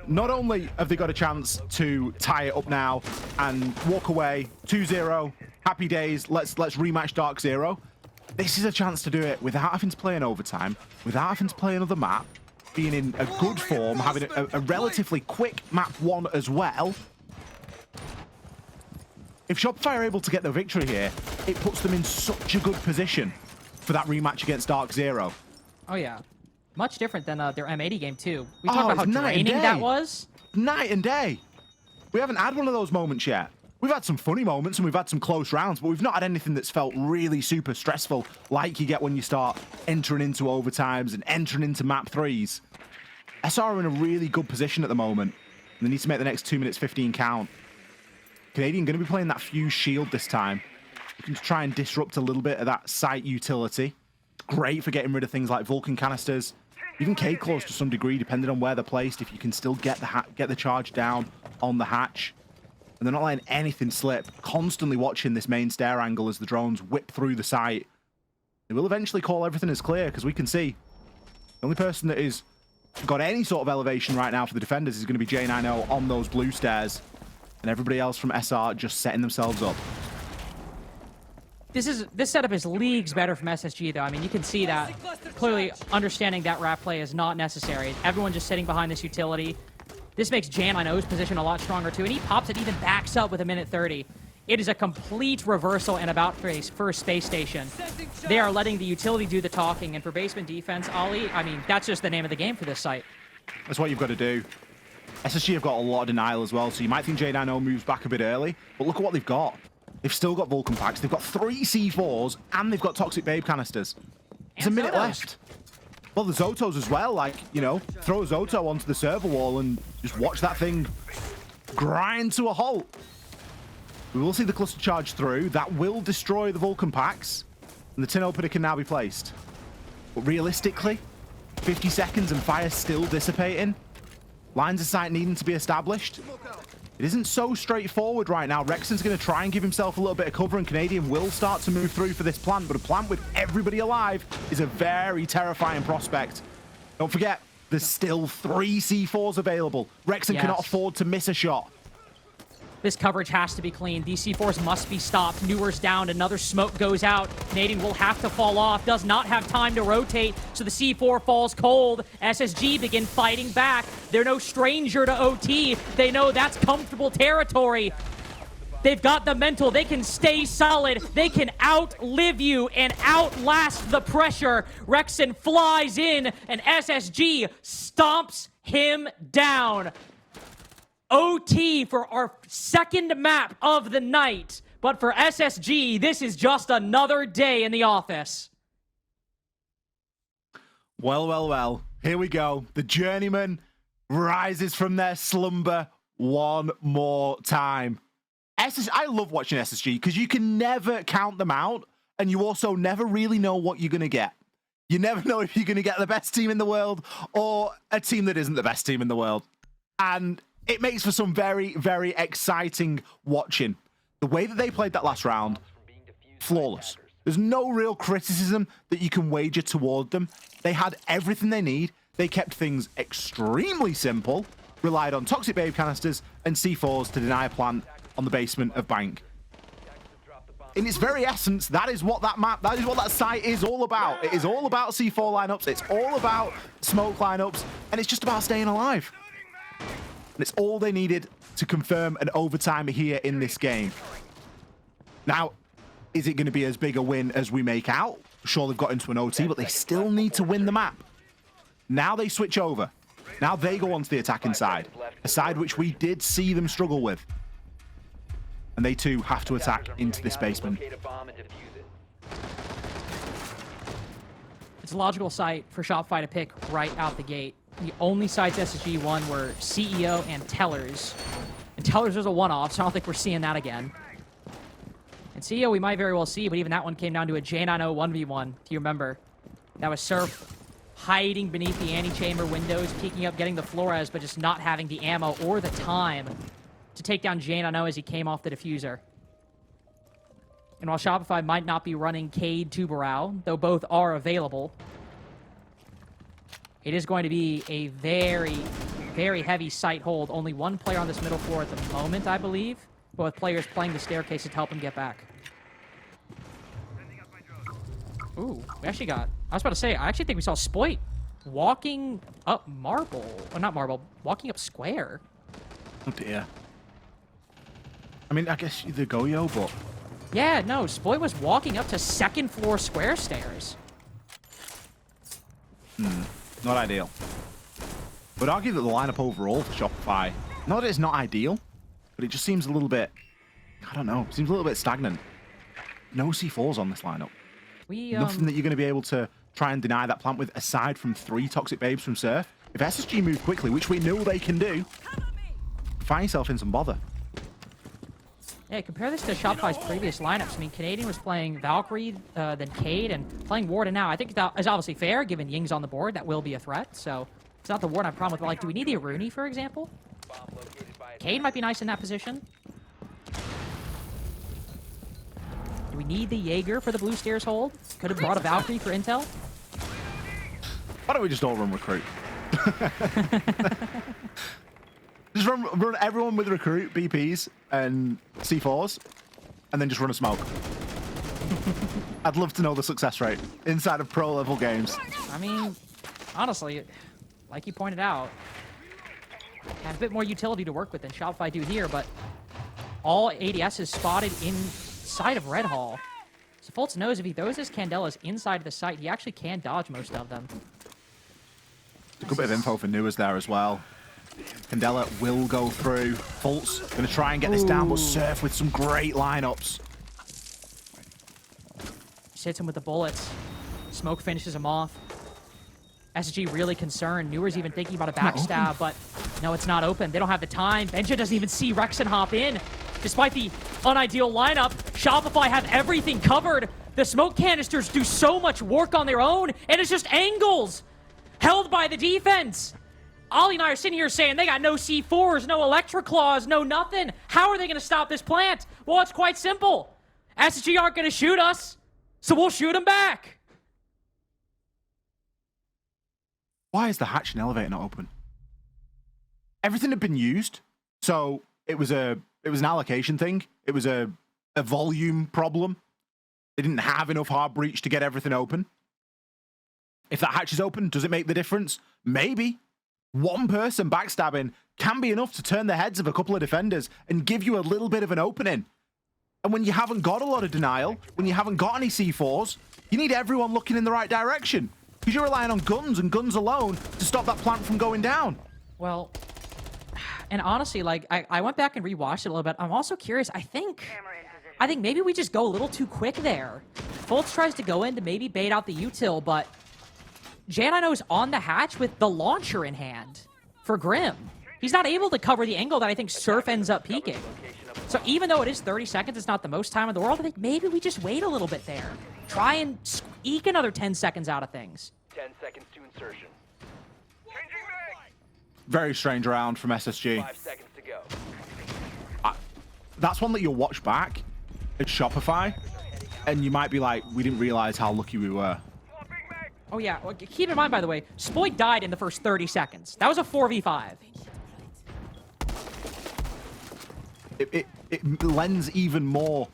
not only have they got a chance to tie it up now and walk away 2-0, happy days, let's rematch Dark Zero. This is a chance to do it without having to play an overtime, without having to play another map, being in a good form, having a relatively quick map 1 as well. If Shopify are able to get the victory here, it puts them in such a good position for that rematch against Dark Zero. Oh, yeah. Much different than their M80 game, too. We talked about how draining that was. Night and day. We haven't had one of those moments yet. We've had some funny moments and we've had some close rounds, but we've not had anything that's felt really super stressful like you get when you start entering into overtimes and entering into map 3s. SR are in a really good position at the moment. They need to make the next 2 minutes 15 count. Canadian going to be playing that Fuse Shield this time. You can try and disrupt a little bit of that site utility. Great for getting rid of things like Vulcan canisters. Even Cade Claws to some degree, depending on where they're placed, if you can still get the charge down on the hatch. And they're not letting anything slip. Constantly watching this main stair angle as the drones whip through the site. They will eventually call everything as clear, because we can see the only person that is got any sort of elevation right now for the defenders is going to be J90 on those blue stairs. And everybody else from SR just setting themselves up. This setup is leagues better from SSG, though. I mean, you can see that. Clearly, understanding that wrap play is not necessary. Everyone just sitting behind this utility. This makes J90's position a lot stronger, too. And he pops it, even backs up with a minute 30. It is a complete reversal and about face for Space Station. They are letting the utility do the talking. And for basement defense, Ollie, I mean, that's just the name of the game for this site. That's what you've got to do. SSG have got a lot of denial as well, so you might think J90 moves back a bit early, but look at what they've got. They've still got Vulcan packs, they've got 3 C4s, and they've got Toxic Babe canisters. There's a minute left. Well, the Zotos as well, like, you know, throw a Zoto onto the server wall and just watch that thing grind to a halt. We will see the cluster charge through. That will destroy the Vulcan packs, and the tin opener can now be placed. But realistically, 50 seconds and fire still dissipating. Lines of sight needing to be established. It isn't so straightforward right now. Rexon's going to try and give himself a little bit of cover, and Canadian will start to move through for this plant, but a plant with everybody alive is a very terrifying prospect. Don't forget, there's still 3 C4s available. Rexon cannot afford to miss a shot. This coverage has to be clean. These C4s must be stopped. Newer's down. Another smoke goes out. Canadian will have to fall off. Does not have time to rotate, so the C4 falls cold. SSG begin fighting back. They're no stranger to OT. They know that's comfortable territory. They've got the mental. They can stay solid. They can outlive you and outlast the pressure. Rexon flies in, and SSG stomps him down. OT for our second map of the night. But for SSG, this is just another day in the office. Well, well, well. Here we go. The journeyman rises from their slumber one more time. I love watching SSG because you can never count them out, and you also never really know what you're going to get. You never know if you're going to get the best team in the world or a team that isn't the best team in the world. And it makes for some very, very exciting watching. The way that they played that last round, flawless. There's no real criticism that you can wager toward them. They had everything they need. They kept things extremely simple, relied on Toxic Babe canisters and C4s to deny a plant on the basement of Bank. In its very essence, that is what that site is all about. It is all about C4 lineups. It's all about smoke lineups, and it's just about staying alive. And it's all they needed to confirm an overtime here in this game. Now, is it going to be as big a win as we make out? Sure, they've got into an OT, but they still need to win the map. Now they switch over. Now they go onto the attacking side, a side which we did see them struggle with. And they too have to attack into this basement. It's a logical site for Shopify to pick right out the gate. The only sites SSG won were CEO and Tellers. And Tellers was a one-off, so I don't think we're seeing that again. And CEO we might very well see, but even that one came down to a J90 1v1, if you remember. That was Surf hiding beneath the antechamber windows, peeking up, getting the Flores, but just not having the ammo or the time to take down J90 as he came off the diffuser. And while Shopify might not be running Cade to Barao, though both are available, it is going to be a very, very heavy site hold. Only one player on this middle floor at the moment, I believe, but with players playing the staircases to help him get back. Ooh, we actually got... I was about to say, I actually think we saw Spoit walking up Marble. Well, not Marble, walking up Square. Oh, dear. I mean, I guess the Goyo, but... Yeah, no, Spoit was walking up to second floor Square stairs. Not ideal. But I'd argue that the lineup overall for Shopify, not that it's not ideal, but it just seems a little bit, I don't know, seems a little bit stagnant. No C4s on this lineup. Nothing that you're going to be able to try and deny that plant with, aside from 3 Toxic Babes from Surf. If SSG move quickly, which we know they can do, find yourself in some bother. Yeah, compare this to Shopify's previous lineups. I mean, Canadian was playing Valkyrie, then Cade, and playing Warden now. I think that is obviously fair, given Ying's on the board. That will be a threat, so it's not the Warden I have a problem with. But, like, do we need the Aruni, for example? Cade might be nice in that position. Do we need the Jaeger for the blue stairs hold? Could have brought a Valkyrie for intel. Why don't we just all run recruit? Just run everyone with recruit, BPs, and C4s, and then just run a smoke. I'd love to know the success rate inside of pro-level games. I mean, honestly, like you pointed out, have a bit more utility to work with than Shopify do here, but all ADS is spotted inside of Red Hall. So Fultz knows if he throws his Candelas inside of the site, he actually can dodge most of them. A good bit of info for Newers there as well. Candela will go through. Fultz going to try and get this down, but Surf with some great lineups. Just hits him with the bullets. Smoke finishes him off. SG really concerned. Newer's even thinking about a backstab, but no, it's not open. They don't have the time. Benja doesn't even see Rexon hop in. Despite the unideal lineup, Shopify have everything covered. The smoke canisters do so much work on their own, and it's just angles held by the defense. Ollie and I are sitting here saying they got no C4s, no Electra Claws, no nothing. How are they going to stop this plant? Well, it's quite simple. SG aren't going to shoot us, so we'll shoot them back. Why is the hatch and elevator not open? Everything had been used, so it was an allocation thing. It was a volume problem. They didn't have enough hard breach to get everything open. If that hatch is open, does it make the difference? Maybe. One person backstabbing can be enough to turn the heads of a couple of defenders and give you a little bit of an opening. And when you haven't got a lot of denial, when you haven't got any C4s, you need everyone looking in the right direction. Because you're relying on guns and guns alone to stop that plant from going down. Well, and honestly, like, I went back and rewatched it a little bit. I'm also curious. I think maybe we just go a little too quick there. Fultz tries to go in to maybe bait out the util, but Janino's on the hatch with the launcher in hand for Grim. He's not able to cover the angle that I think Surf ends up peeking. So even though it is 30 seconds, it's not the most time in the world, I think maybe we just wait a little bit there. Try and eke another 10 seconds out of things. 10 seconds to insertion. Very strange round from SSG. 5 seconds to go. That's one that you'll watch back at Shopify, and you might be like, we didn't realize how lucky we were. Oh, yeah. Well, keep in mind, by the way, Spoit died in the first 30 seconds. That was a 4v5. It lends even more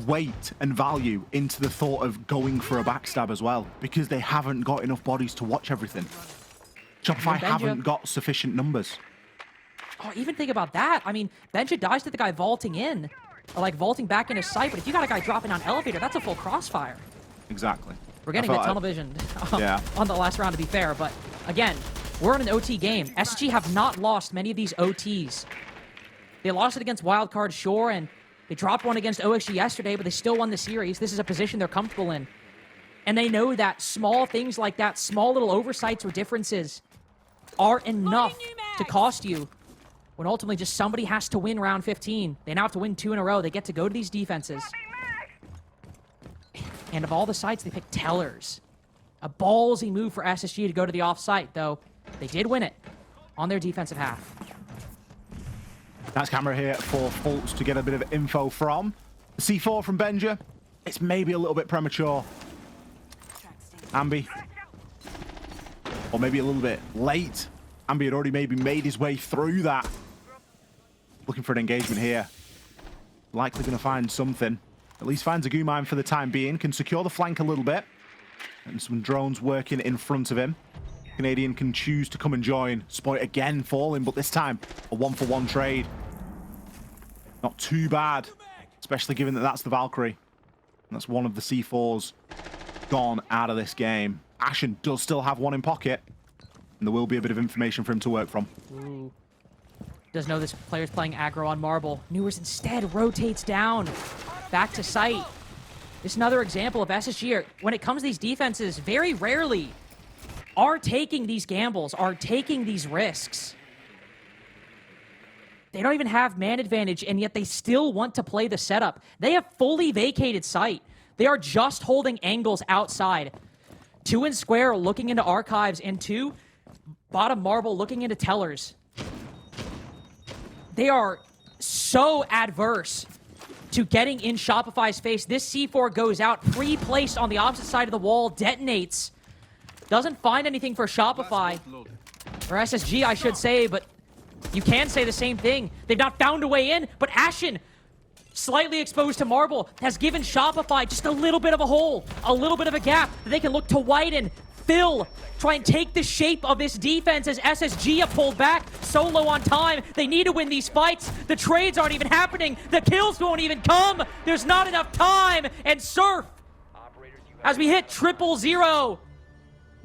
weight and value into the thought of going for a backstab as well, because they haven't got enough bodies to watch everything. Shopify haven't got sufficient numbers. Oh, even think about that. I mean, Benja dies to the guy vaulting in, or like vaulting back into sight, but if you got a guy dropping on elevator, that's a full crossfire. Exactly. We're getting the tunnel vision yeah. on the last round, to be fair, but again, we're in an OT game. SG have not lost many of these OTs. They lost it against Wildcard, sure, and they dropped one against OXG yesterday, but they still won the series. This is a position they're comfortable in. And they know that small things like that, small little oversights or differences are enough to cost you when ultimately just somebody has to win round 15. They now have to win 2 in a row. They get to go to these defenses. And of all the sites, they picked Tellers. A ballsy move for SSG to go to the off-site, though they did win it on their defensive half. That's camera here for Fultz to get a bit of info from. The C4 from Benja. It's maybe a little bit premature. Ambi. Or maybe a little bit late. Ambi had already maybe made his way through that. Looking for an engagement here. Likely going to find something. At least finds a goo mine for the time being. Can secure the flank a little bit. And some drones working in front of him. Canadian can choose to come and join. Spoit again falling, but this time a 1-for-1 trade. Not too bad, especially given that that's the Valkyrie. And that's one of the C4s gone out of this game. Ashen does still have one in pocket, and there will be a bit of information for him to work from. Ooh. Does know this player's playing aggro on Marble. Newers instead rotates down, back to site. This is another example of SSG, when it comes to these defenses, very rarely are taking these gambles, are taking these risks. They don't even have man advantage, and yet they still want to play the setup. They have fully vacated site. They are just holding angles outside. 2 in square looking into archives, and 2 bottom Marble looking into Tellers. They are so adverse to getting in Shopify's face. This C4 goes out, pre-placed on the opposite side of the wall, detonates. Doesn't find anything for Shopify. Or SSG, I should say, but you can say the same thing. They've not found a way in, but Ashen, slightly exposed to Marble, has given Shopify just a little bit of a hole, a little bit of a gap that they can look to widen, fill, try and take the shape of this defense as SSG have pulled back so low on time. They need to win these fights. The trades aren't even happening. The kills won't even come. There's not enough time. And Surf, as we hit 000,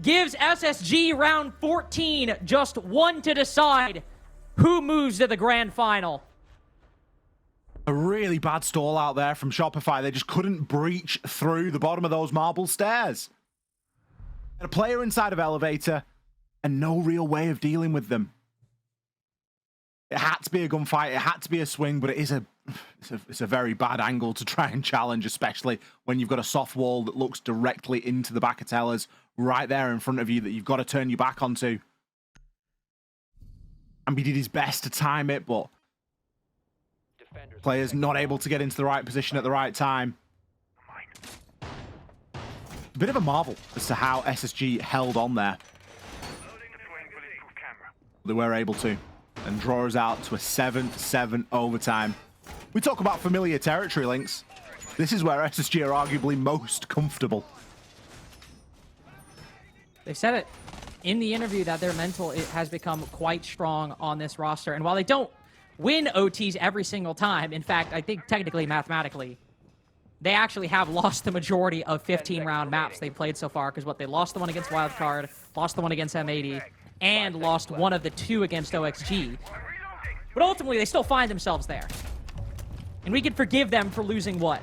gives SSG round 14 just 1 to decide who moves to the grand final. A really bad stall out there from Shopify. They just couldn't breach through the bottom of those marble stairs. And a player inside of elevator and no real way of dealing with them. It had to be a gunfight. It had to be a swing, but it's a very bad angle to try and challenge, especially when you've got a soft wall that looks directly into the back of Tellers right there in front of you that you've got to turn your back onto. And he did his best to time it, but players not able to get into the right position at the right time. A bit of a marvel as to how SSG held on there. They were able to, and draw us out to a 7-7 overtime. We talk about familiar territory, Links. This is where SSG are arguably most comfortable. They said it in the interview that their mental has become quite strong on this roster. And while they don't win OTs every single time, in fact, I think technically, mathematically, they actually have lost the majority of 15-round maps they've played so far, because they lost the one against Wildcard, lost the one against M80, and lost one of the 2 against OXG. But ultimately, they still find themselves there. And we could forgive them for losing, what,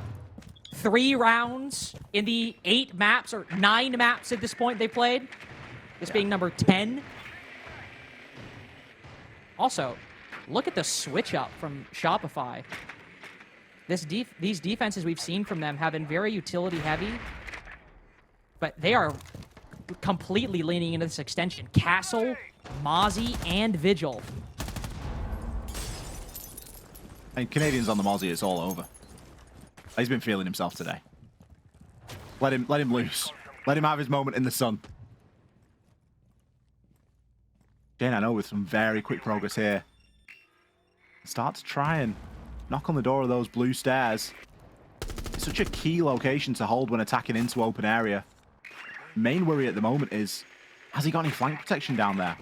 3 rounds in the 8 maps, or 9 maps at this point they played? This being number 10. Also, look at the switch up from Shopify. These defenses we've seen from them have been very utility heavy, but they are completely leaning into this extension. Castle, Mozzie, and Vigil. And Canadians on the Mozzie, it's all over. He's been feeling himself today. Let him loose. Let him have his moment in the sun. Jane, I know, with some very quick progress here. Start to try and knock on the door of those blue stairs. It's such a key location to hold when attacking into open area. Main worry at the moment is, has he got any flank protection down there?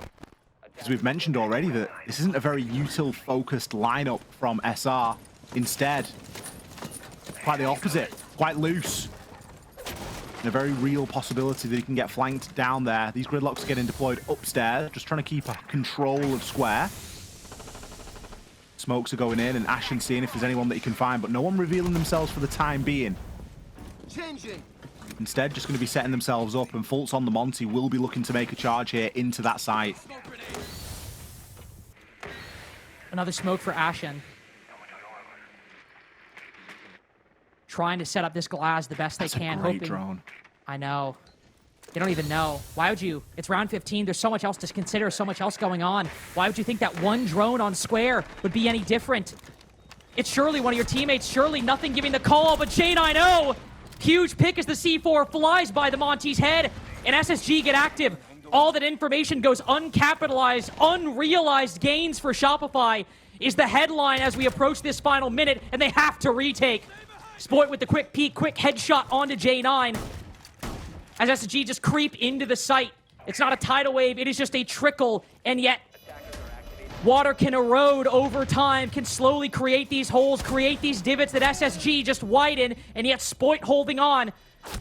As we've mentioned already, that this isn't a very util-focused lineup from SR. Instead, quite the opposite, quite loose. And a very real possibility that he can get flanked down there. These gridlocks are getting deployed upstairs, just trying to keep a control of square. Smokes are going in, and Ashen seeing if there's anyone that he can find, but no one revealing themselves for the time being. Changing. Instead, just going to be setting themselves up, and Fultz on the Monty will be looking to make a charge here into that site. Another smoke for Ashen. Trying to set up this glass the best That's they can. a great hoping. drone. I know. They don't even know. Why would you? It's round 15. There's so much else to consider, so much else going on. Why would you think that one drone on square would be any different? It's surely one of your teammates. Surely nothing giving the call, but J9O! Huge pick as the C4 flies by the Monty's head, and SSG get active. All that information goes uncapitalized, unrealized gains for Shopify is the headline as we approach this final minute, and they have to retake. Spoit with the quick peek, quick headshot onto J9. As SSG just creep into the site. It's not a tidal wave, it is just a trickle, and yet water can erode over time, can slowly create these holes, create these divots that SSG just widen, and yet Spoit holding on.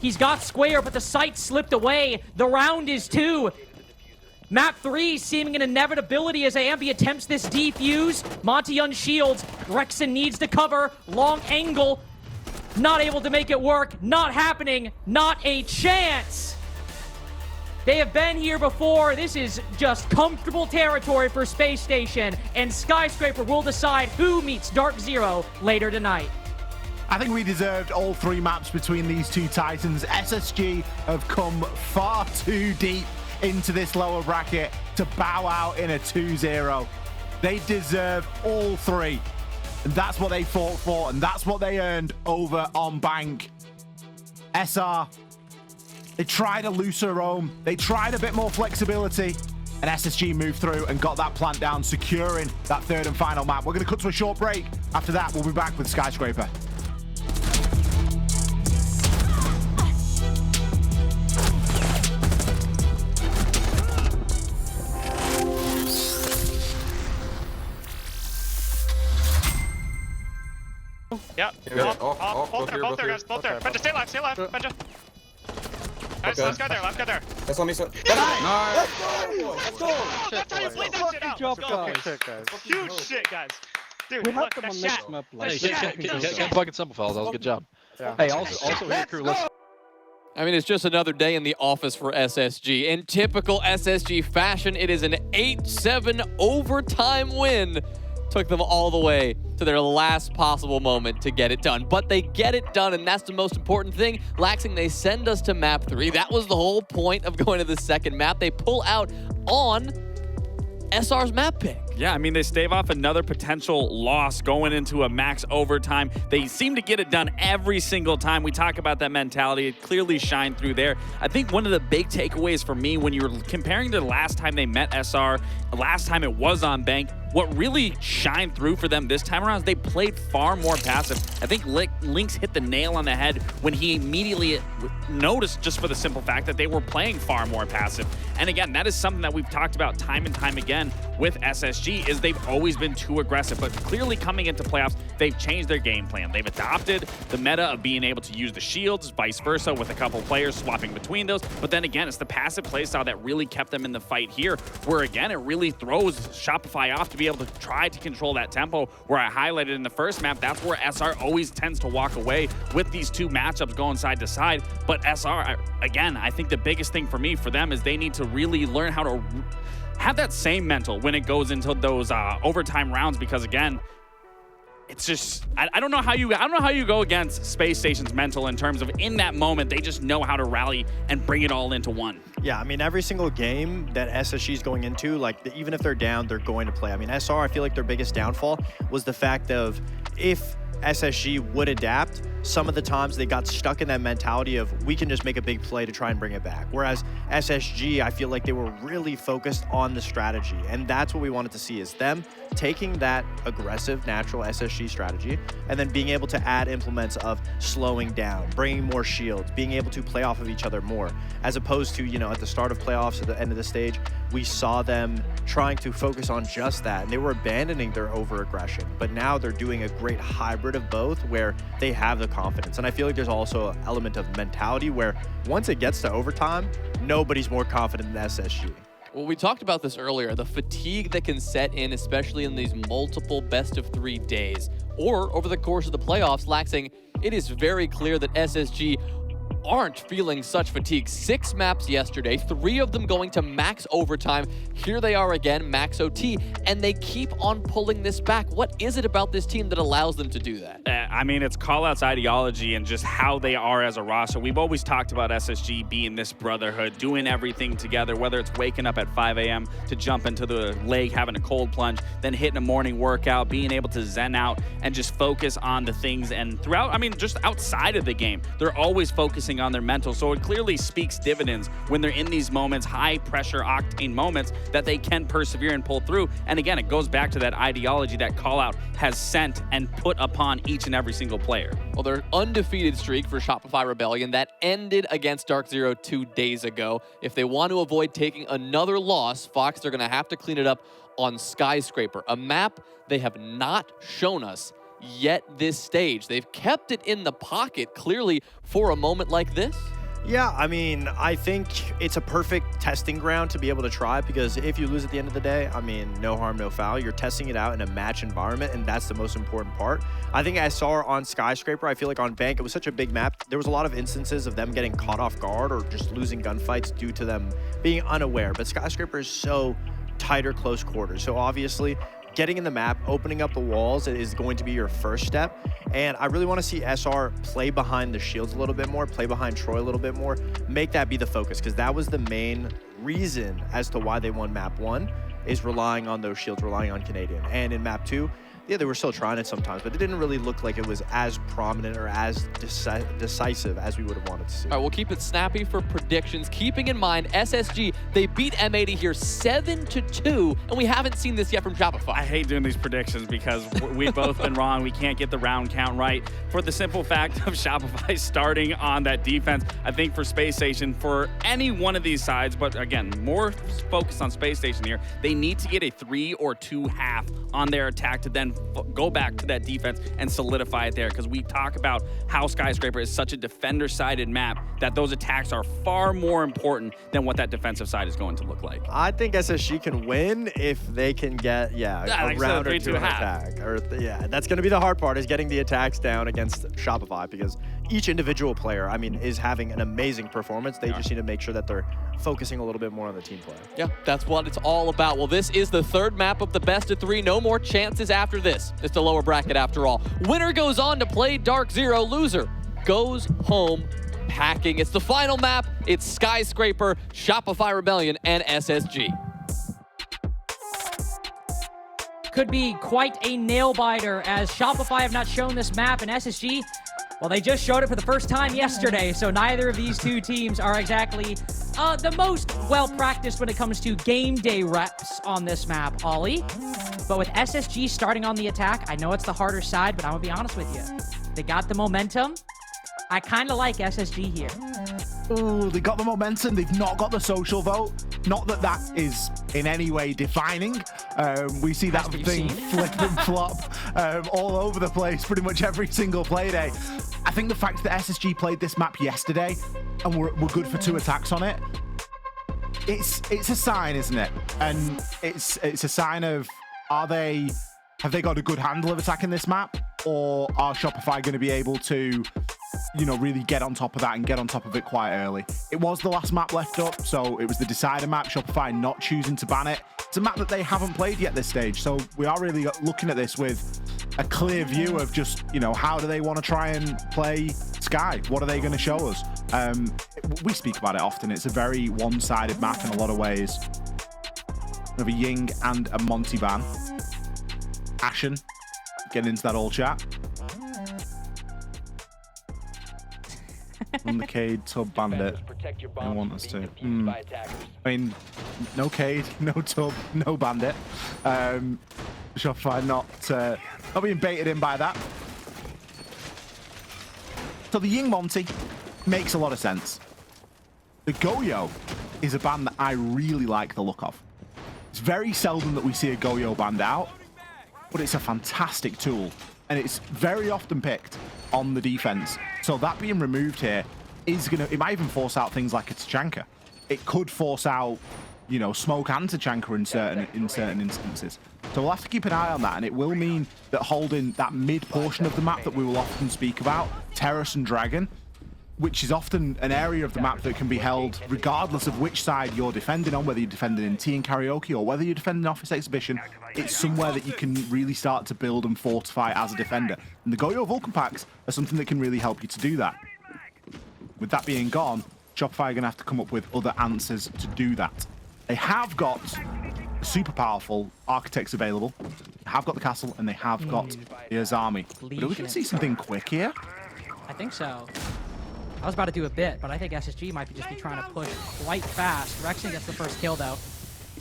He's got square, but the site slipped away. The round is 2. Map 3 seeming an inevitability as Ambi attempts this defuse. Monty unshields. Rexon needs to cover. Long angle. Not able to make it work. Not happening. Not a chance. They have been here before. This is just comfortable territory for Space Station. And Skyscraper will decide who meets Dark Zero later tonight. I think we deserved all 3 maps between these two Titans. SSG have come far too deep into this lower bracket to bow out in a 2-0. They deserve all 3. And that's what they fought for, and that's what they earned over on Bank. SR, they tried a looser roam. They tried a bit more flexibility, and SSG moved through and got that plant down, securing that 3rd and final map. We're going to cut to a short break. After that, we'll be back with Skyscraper. Yep. Both there, guys. Both there. Benja, stay alive, Benja. Guys, let's go there, let's go there. That's on me, sir. Let's go! That's how you play that shit out. Good job, Let's go. guys. Huge shit, guys. Dude, We look, had them that on next shot. map. Get fucking simple, fellas. That was a good job. Yeah. Hey, also here, crew, let's I mean, it's just another day in the office for SSG. In typical SSG fashion, it is an 8-7 overtime win. Took them all the way to their last possible moment to get it done. But they get it done, and that's the most important thing. Laxing, they send us to map 3. That was the whole point of going to the second map. They pull out on SR's map pick. Yeah, I mean, they stave off another potential loss going into a max overtime. They seem to get it done every single time. We talk about that mentality. It clearly shined through there. I think one of the big takeaways for me when you were comparing to the last time they met SR, last time it was on Bank, what really shined through for them this time around is they played far more passive. I think Lynx hit the nail on the head when he immediately noticed, just for the simple fact that they were playing far more passive. And again, that is something that we've talked about time and time again with SSG, is they've always been too aggressive. But clearly coming into playoffs, they've changed their game plan. They've adopted the meta of being able to use the shields, vice versa, with a couple players swapping between those. But then again, it's the passive playstyle that really kept them in the fight here, where again, it really throws Shopify off to be able to try to control that tempo, where I highlighted in the first map. That's where SR always tends to walk away with these two matchups going side to side. But SR, again, I think the biggest thing for me, for them, is they need to really learn how to have that same mental when it goes into those overtime rounds, because again, it's just, I don't know how you go against Space Station's mental in terms of, in that moment, they just know how to rally and bring it all into one. Yeah, I mean, every single game that SSG is going into, like, even if they're down, they're going to play. I mean, SR, I feel like their biggest downfall was the fact of, if SSG would adapt, some of the times they got stuck in that mentality of, we can just make a big play to try and bring it back. Whereas SSG, I feel like they were really focused on the strategy. And that's what we wanted to see, is them taking that aggressive, natural SSG strategy and then being able to add implements of slowing down, bringing more shields, being able to play off of each other more, as opposed to, you know, at the start of playoffs, at the end of the stage, we saw them trying to focus on just that, and they were abandoning their over-aggression. But now they're doing a great hybrid of both, where they have the confidence. And I feel like there's also an element of mentality where once it gets to overtime, nobody's more confident than SSG. Well, we talked about this earlier, the fatigue that can set in, especially in these multiple best-of-3 days, or over the course of the playoffs. Laxing, it is very clear that SSG aren't feeling such fatigue. 6 maps yesterday, 3 of them going to max overtime. Here they are again, max OT, and they keep on pulling this back. What is it about this team that allows them to do that? I mean, it's Callout's ideology and just how they are as a roster. We've always talked about SSG being this brotherhood, doing everything together, whether it's waking up at 5 a.m. to jump into the lake, having a cold plunge, then hitting a morning workout, being able to zen out and just focus on the things. And throughout, I mean, just outside of the game, they're always focusing on their mental. So it clearly speaks dividends when they're in these moments, high pressure octane moments, that they can persevere and pull through. And again, it goes back to that ideology that Callout has sent and put upon each and every single player. Well, their undefeated streak for Shopify Rebellion, that ended against Dark Zero 2 days ago. If they want to avoid taking another loss, Fox, they're going to have to clean it up on Skyscraper, a map they have not shown us yet this stage. They've kept it in the pocket, clearly, for a moment like this. Yeah, I mean, I think it's a perfect testing ground to be able to try, because if you lose at the end of the day, I mean, no harm, no foul. You're testing it out in a match environment, and that's the most important part. I think SR on Skyscraper, I feel like on Bank, it was such a big map. There was a lot of instances of them getting caught off guard or just losing gunfights due to them being unaware. But Skyscraper is so tighter close quarters. So obviously, getting in the map, opening up the walls is going to be your first step. And I really want to see SR play behind the shields a little bit more, play behind Troy a little bit more, make that be the focus, because that was the main reason as to why they won map 1, is relying on those shields, relying on Canadian. And in map 2, yeah, they were still trying it sometimes, but it didn't really look like it was as prominent or as decisive as we would have wanted to see. All right, we'll keep it snappy for predictions. Keeping in mind, SSG, they beat M80 here 7-2, and we haven't seen this yet from Shopify. I hate doing these predictions because we've both been wrong. We can't get the round count right for the simple fact of Shopify starting on that defense. I think for Spacestation, for any one of these sides, but again, more focused on Spacestation here, they need to get a 3 or 2 half on their attack to then go back to that defense and solidify it there, because we talk about how Skyscraper is such a defender-sided map that those attacks are far more important than what that defensive side is going to look like. I think SSG can win if they can get, a round or 2 attack. That's going to be the hard part, is getting the attacks down against Shopify, because each individual player, I mean, is having an amazing performance. They just need to make sure that they're focusing a little bit more on the team play. Yeah, that's what it's all about. Well, this is the 3rd map of the best of 3. No more chances after this. It's the lower bracket after all. Winner goes on to play Dark Zero. Loser goes home packing. It's the final map. It's Skyscraper, Shopify Rebellion, and SSG. Could be quite a nail-biter, as Shopify have not shown this map, and SSG, well, they just showed it for the first time yesterday, so neither of these two teams are exactly the most well-practiced when it comes to game day reps on this map, Ollie. But with SSG starting on the attack, I know it's the harder side, but I'm going to be honest with you. They got the momentum. I kind of like SSG here. Oh, they got the momentum. They've not got the social vote. Not that that is in any way defining. We see that thing flip and flop all over the place pretty much every single play day. I think the fact that SSG played this map yesterday and we're good for 2 attacks on it, it's a sign, isn't it? And it's a sign of, have they got a good handle of attacking this map, or are Shopify going to be able to, really get on top of that and get on top of it quite early? It was the last map left up, so it was the decider map. Shopify not choosing to ban it. It's a map that they haven't played yet this stage, so we are really looking at this with a clear view of just, how do they want to try and play Sky? What are they going to show us? We speak about it often. It's a very one-sided map in a lot of ways. We have a Ying and a Monty ban. Ashen, getting into that old chat. On the Cade, Tub, Bandit. I want us to. I mean, no Cade, no Tub, no Bandit. Shopify not being baited in by that. So the Ying Monty makes a lot of sense. The Goyo is a ban that I really like the look of. It's very seldom that we see a Goyo banned out, but it's a fantastic tool, and it's very often picked on the defense. So that being removed here is it might even force out things like a Tachanka. It could force out, Smoke and Tachanka in certain instances. So we'll have to keep an eye on that, and it will mean that holding that mid portion of the map that we will often speak about, Terrace and Dragon, which is often an area of the map that can be held regardless of which side you're defending on, whether you're defending in T and Karaoke or whether you're defending Office Exhibition. It's somewhere that you can really start to build and fortify as a defender. And the Goyo Vulcan packs are something that can really help you to do that. With that being gone, Shopify are going to have to come up with other answers to do that. They have got super powerful architects available. They have got the castle, and they have got the Azami. But are we going to see something quick here? I think so. I was about to do a bit, but I think SSG might just be trying to push quite fast. Rexon gets the first kill, though.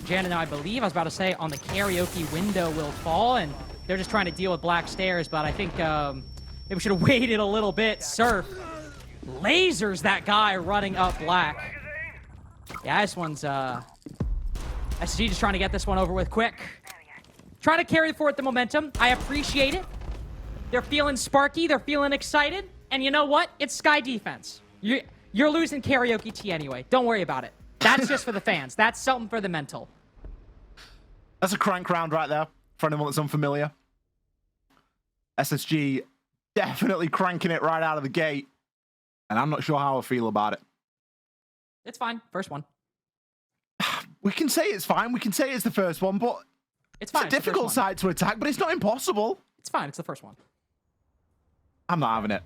Jan and I believe, I was about to say, on the Karaoke window will fall, and they're just trying to deal with black stairs, but I think maybe we should have waited a little bit. Surf lasers that guy running up black. Yeah, this one's, SSG just trying to get this one over with quick. Trying to carry forward the momentum. I appreciate it. They're feeling sparky. They're feeling excited. And you know what? It's Sky defense. You're losing Karaoke T anyway. Don't worry about it. That's just for the fans. That's something for the mental. That's a crank round right there, for anyone that's unfamiliar. SSG definitely cranking it right out of the gate. And I'm not sure how I feel about it. It's fine. First one. We can say it's fine. We can say it's the first one, but it's fine. It's a difficult side to attack, but it's not impossible. It's fine. It's the first one. I'm not having it.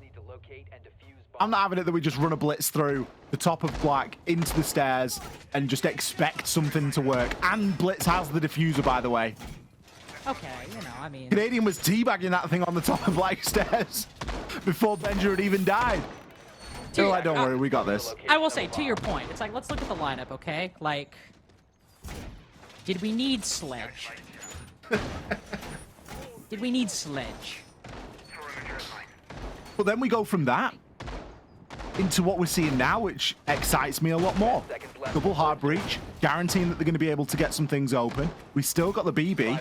I'm not having it that we just run a blitz through the top of black into the stairs and just expect something to work. And Blitz has the diffuser, by the way. Okay, you know, I mean... Canadian was teabagging that thing on the top of black stairs before Benja had even died. They're like, don't worry, we got this. I will say, to your point, it's like, let's look at the lineup, okay? Like, did we need Sledge? Did we need Sledge? Well, then we go from that into what we're seeing now, which excites me a lot more. Double hard breach, guaranteeing that they're going to be able to get some things open. We still got the BB.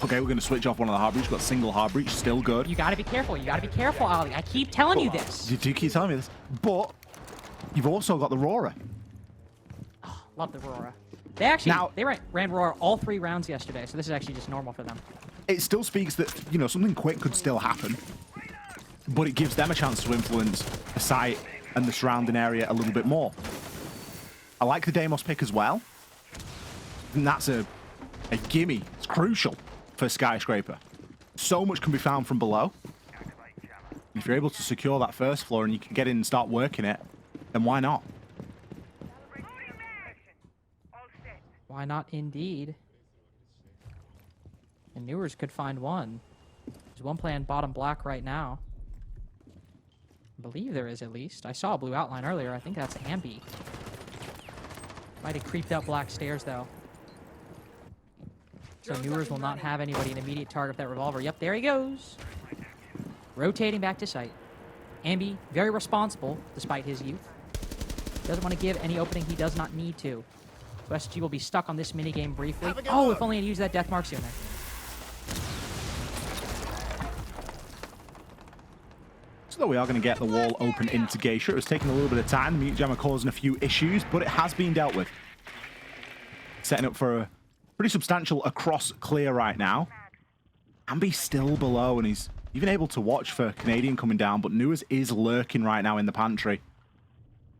Okay, we're going to switch off one of the hard breach. We've got single hard breach, still good. You got to be careful. You got to be careful, Ali. I keep telling you this. You do keep telling me this. But you've also got the Rora. Oh, love the Rora. They actually they ran Rora all 3 rounds yesterday, so this is actually just normal for them. It still speaks that, you know, something quick could still happen. But it gives them a chance to influence the site and the surrounding area a little bit more. I like the Deimos pick as well. And that's a gimme. It's crucial for Skyscraper. So much can be found from below. If you're able to secure that first floor and you can get in and start working it, then why not? Why not indeed? And Newers could find one. There's one playing bottom black right now. I believe there is, at least. I saw a blue outline earlier. I think that's Ambi. Might have creeped up black stairs, though. So Newers will not have anybody an immediate target of that revolver. Yep, there he goes. Rotating back to site. Ambi, very responsible, despite his youth. Doesn't want to give any opening he does not need to. So SG will be stuck on this minigame briefly. Oh, if only I'd used that death mark sooner. So we are going to get the wall open into Geisha. It was taking a little bit of time. The Mute Jammer causing a few issues, but it has been dealt with. Setting up for a pretty substantial across clear right now. Ambi's still below, and he's even able to watch for Canadian coming down, but Newers is lurking right now in the pantry.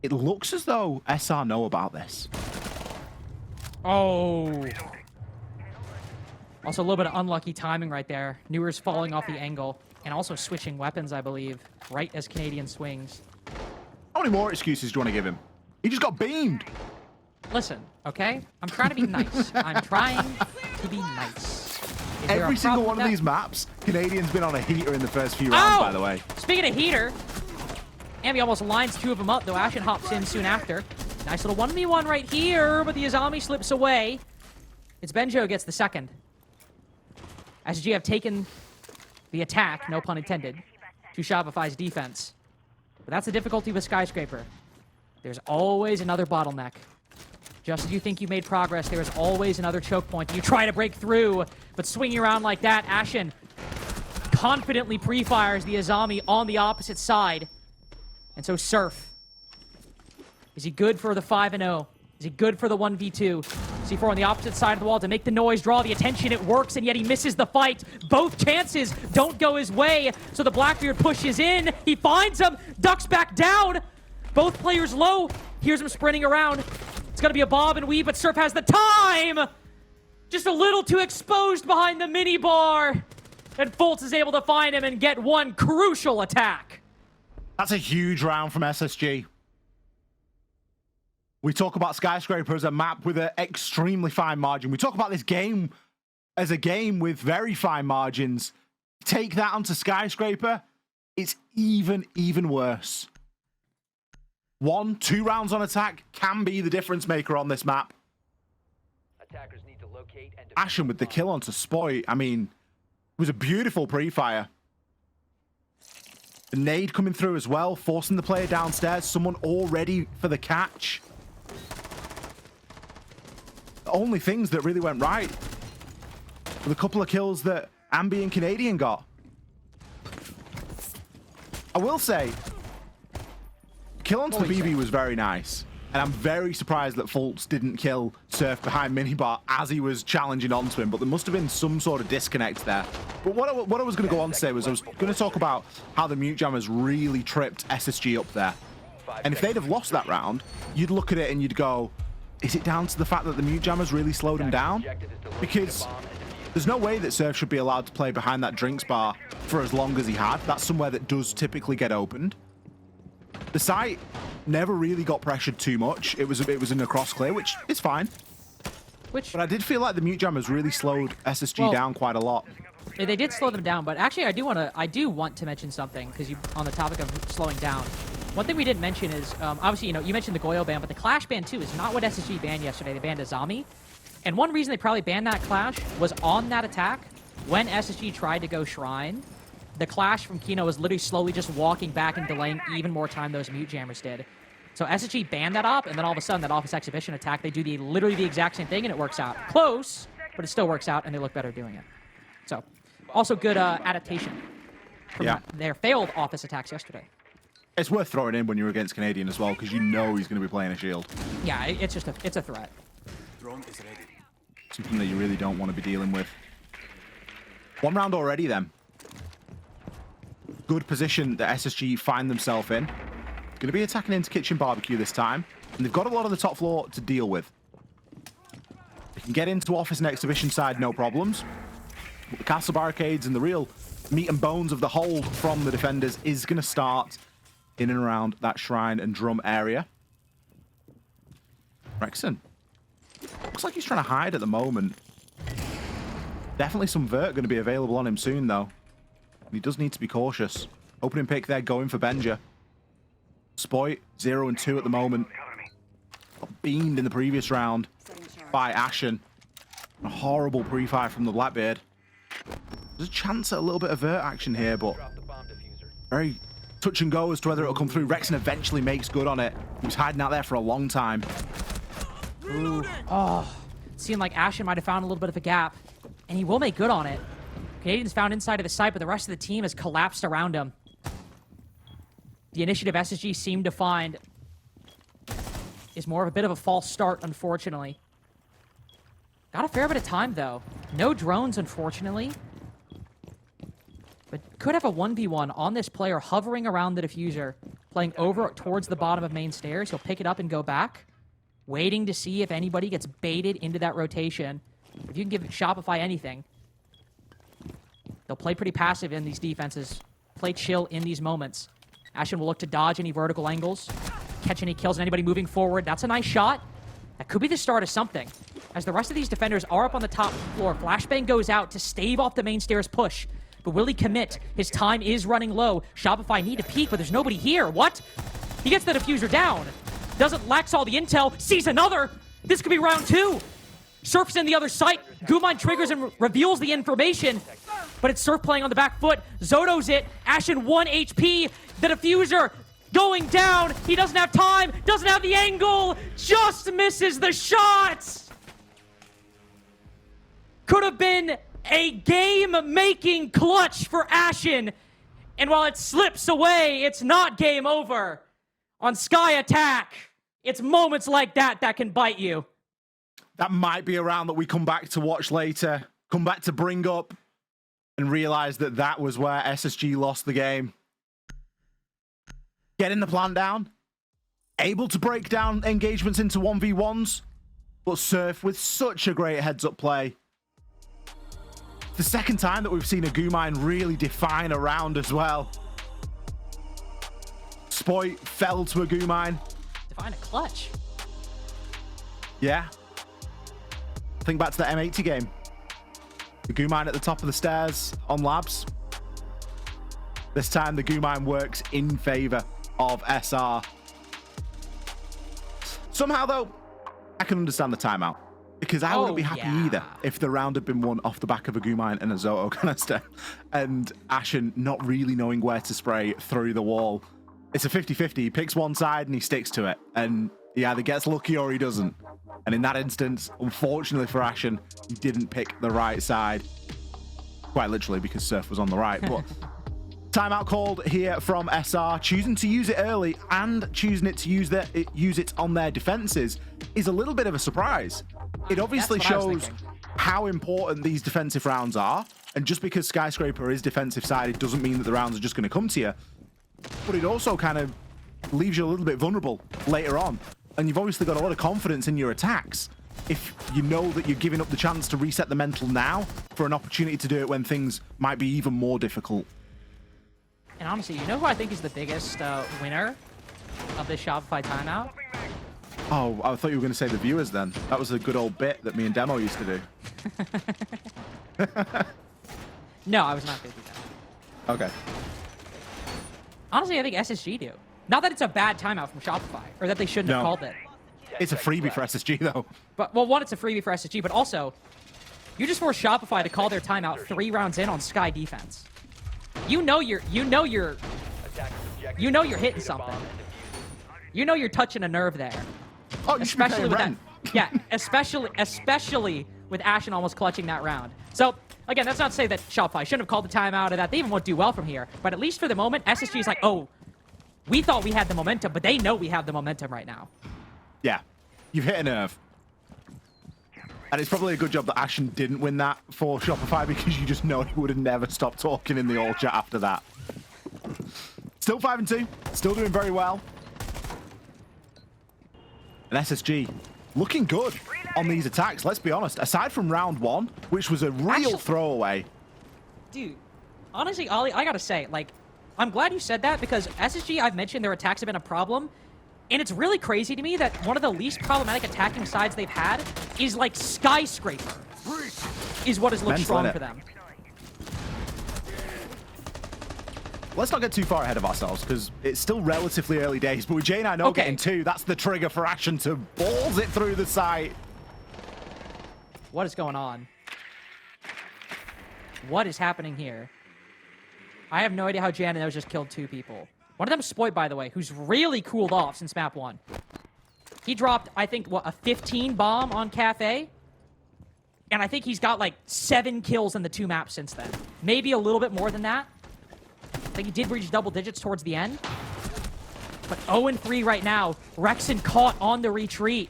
It looks as though SR know about this. Oh. Also a little bit of unlucky timing right there. Newers falling off the angle. And also switching weapons, I believe, right as Canadian swings. How many more excuses do you want to give him? He just got beamed. Listen, okay? I'm trying to be nice. I'm trying to be nice. Every single one of these maps, Canadian's been on a heater in the first few rounds, by the way. Speaking of heater, Ambi almost lines 2 of them up, though Ashen hops in soon after. Nice little 1v1 right here, but the Azami slips away. It's Benjo who gets the second. SG have taken the attack, no pun intended, to Shopify's defense. But that's the difficulty with Skyscraper. There's always another bottleneck. Just as you think you made progress, there is always another choke point. You try to break through, but swinging around like that, Ashen confidently pre-fires the Azami on the opposite side. And so Surf. Is he good for the 5-0? Is he good for the 1v2? C4 on the opposite side of the wall to make the noise, draw the attention. It works, and yet he misses the fight. Both chances don't go his way, so the Blackbeard pushes in. He finds him, ducks back down. Both players low. Here's him sprinting around. It's going to be a bob and weave, but Surf has the time. Just a little too exposed behind the minibar. And Fultz is able to find him and get one crucial attack. That's a huge round from SSG. We talk about Skyscraper as a map with an extremely fine margin. We talk about this game as a game with very fine margins. Take that onto Skyscraper, it's even worse. 1-2 rounds on attack can be the difference maker on this map. Attackers need to locate and Ashen with the kill onto Spoy. I mean, it was a beautiful pre-fire. The nade coming through as well, forcing the player downstairs. Someone all ready for the catch. The only things that really went right were the couple of kills that Ambi and Canadian got. I will say, kill onto the BB was very nice. And I'm very surprised that Fultz didn't kill Surf behind minibar as he was challenging onto him, but there must have been some sort of disconnect there. But what I was going to go on to say was I was going to talk about how the mute jammers really tripped SSG up there. And if they'd have lost that round, you'd look at it and you'd go, is it down to the fact that the mute jammers really slowed him down? Because there's no way that Surf should be allowed to play behind that drinks bar for as long as he had. That's somewhere that does typically get opened. The site never really got pressured too much. It was in a cross clear, which is fine. But I did feel like the mute jammers really slowed SSG down quite a lot. They did slow them down, but actually I do want to mention something, because on the topic of slowing down. One thing we didn't mention is, obviously, you mentioned the Goyo ban, but the Clash ban too is not what SSG banned yesterday. They banned Azami. And one reason they probably banned that Clash was on that attack, when SSG tried to go Shrine, the Clash from Kino was literally slowly just walking back and delaying even more time those mute jammers did. So SSG banned that op, and then all of a sudden that Office Exhibition attack, they do literally the exact same thing, and it works out. Close, but it still works out, and they look better doing it. So, also good adaptation from their failed Office attacks yesterday. It's worth throwing in when you're against Canadian as well, because you know he's going to be playing a shield. Yeah, it's a threat. Drone is ready. Something that you really don't want to be dealing with. One round already then. Good position that SSG find themselves in. Going to be attacking into Kitchen Barbecue this time. And they've got a lot of the top floor to deal with. They can get into Office and Exhibition side, no problems. But the castle barricades and the real meat and bones of the hold from the defenders is going to start in and around that Shrine and Drum area. Rexon. Looks like he's trying to hide at the moment. Definitely some Vert going to be available on him soon, though. And he does need to be cautious. Opening pick there, going for Benja. Spoit, 0 and 2 at the moment. Got beamed in the previous round by Ashen. A horrible pre-fire from the Blackbeard. There's a chance at a little bit of Vert action here, but very touch and go as to whether it'll come through. Rexon eventually makes good on it. He was hiding out there for a long time. Ooh. Oh, it seemed like Ashen might have found a little bit of a gap, and he will make good on it. Canadian's found inside of the site, but the rest of the team has collapsed around him. The initiative SSG seemed to find is more of a bit of a false start, unfortunately. Got a fair bit of time, though. No drones, unfortunately. But could have a 1v1 on this player hovering around the diffuser, playing over towards the bottom of main stairs. He'll pick it up and go back, waiting to see if anybody gets baited into that rotation. If you can give Shopify anything, they'll play pretty passive in these defenses, play chill in these moments. Ashen will look to dodge any vertical angles, catch any kills, and anybody moving forward. That's a nice shot. That could be the start of something. As the rest of these defenders are up on the top floor, Flashbang goes out to stave off the main stairs push. But will he commit? His time is running low. Shopify need to peek, but there's nobody here. What? He gets the diffuser down. Doesn't lax all the intel. Sees another. This could be round 2. Surf's in the other site. Gumine triggers and reveals the information. But it's Surf playing on the back foot. Zoto's it. Ashen 1 HP. The diffuser going down. He doesn't have time. Doesn't have the angle. Just misses the shot. Could have been a game-making clutch for Ashen. And while it slips away, it's not game over. On Sky Attack, it's moments like that that can bite you. that might be a round that we come back to watch later, come back to bring up, and realize that that was where SSG lost the game. Getting the plan down, able to break down engagements into 1v1s, but Surf with such a great heads-up play. The second time that we've seen a Gumine really define a round as well. Spoit fell to a Gumine. Define a clutch. Yeah. Think back to the M80 game. The Gumine at the top of the stairs on labs. This time the Gumine works in favor of SR. Somehow though, I can understand the timeout. Because I wouldn't be happy either if the round had been won off the back of a Gumine and a Zoto canister. And Ashen not really knowing where to spray through the wall. It's a 50-50. He picks one side and he sticks to it. And he either gets lucky or he doesn't. And in that instance, unfortunately for Ashen, he didn't pick the right side. Quite literally because Surf was on the right. But timeout called here from SR. Choosing to use it early and choosing it to use it on their defenses is a little bit of a surprise. It obviously shows how important these defensive rounds are. And just because Skyscraper is defensive sided doesn't mean that the rounds are just going to come to you. But it also kind of leaves you a little bit vulnerable later on. And you've obviously got a lot of confidence in your attacks. If you know that you're giving up the chance to reset the mental now for an opportunity to do it when things might be even more difficult. And honestly, you know who I think is the biggest winner of this Shopify timeout? Oh, I thought you were going to say the viewers then. That was a good old bit that me and Demo used to do. No, I was not going to do that. Okay. Honestly, I think SSG do. Not that it's a bad timeout from Shopify, or that they shouldn't have called it. It's a freebie for SSG, though. But, well, one, it's a freebie for SSG, but also, you just forced Shopify to call their timeout 3 rounds in on Sky defense. You know you're hitting something. You know you're touching a nerve there. Oh, you especially with that. Yeah, especially with Ashen almost clutching that round. So again, that's not to say that Shopify shouldn't have called the timeout or that they even won't do well from here. But at least for the moment, SSG is like, oh, we thought we had the momentum, but they know we have the momentum right now. Yeah, you've hit a nerve. And it's probably a good job that Ashen didn't win that for Shopify because you just know he would have never stopped talking in the all chat after that. Still 5-2, still doing very well. And SSG looking good on these attacks, let's be honest. Aside from round 1, which was a real throwaway. Dude, honestly, Ollie, I gotta say, like, I'm glad you said that because SSG, I've mentioned their attacks have been a problem. And it's really crazy to me that one of the least problematic attacking sides they've had is like Skyscraper, is what has looked strong for them. Let's not get too far ahead of ourselves because it's still relatively early days. But with J9 getting 2, that's the trigger for Ashen to balls it through the site. What is going on? What is happening here? I have no idea how J9 just killed 2 people. One of them is Spoit, by the way, who's really cooled off since map 1. He dropped, I think, what, a 15 bomb on Kafe? And I think he's got like 7 kills in the 2 maps since then. Maybe a little bit more than that. I think he did reach double digits towards the end. But 0-3 right now. Rexon caught on the retreat.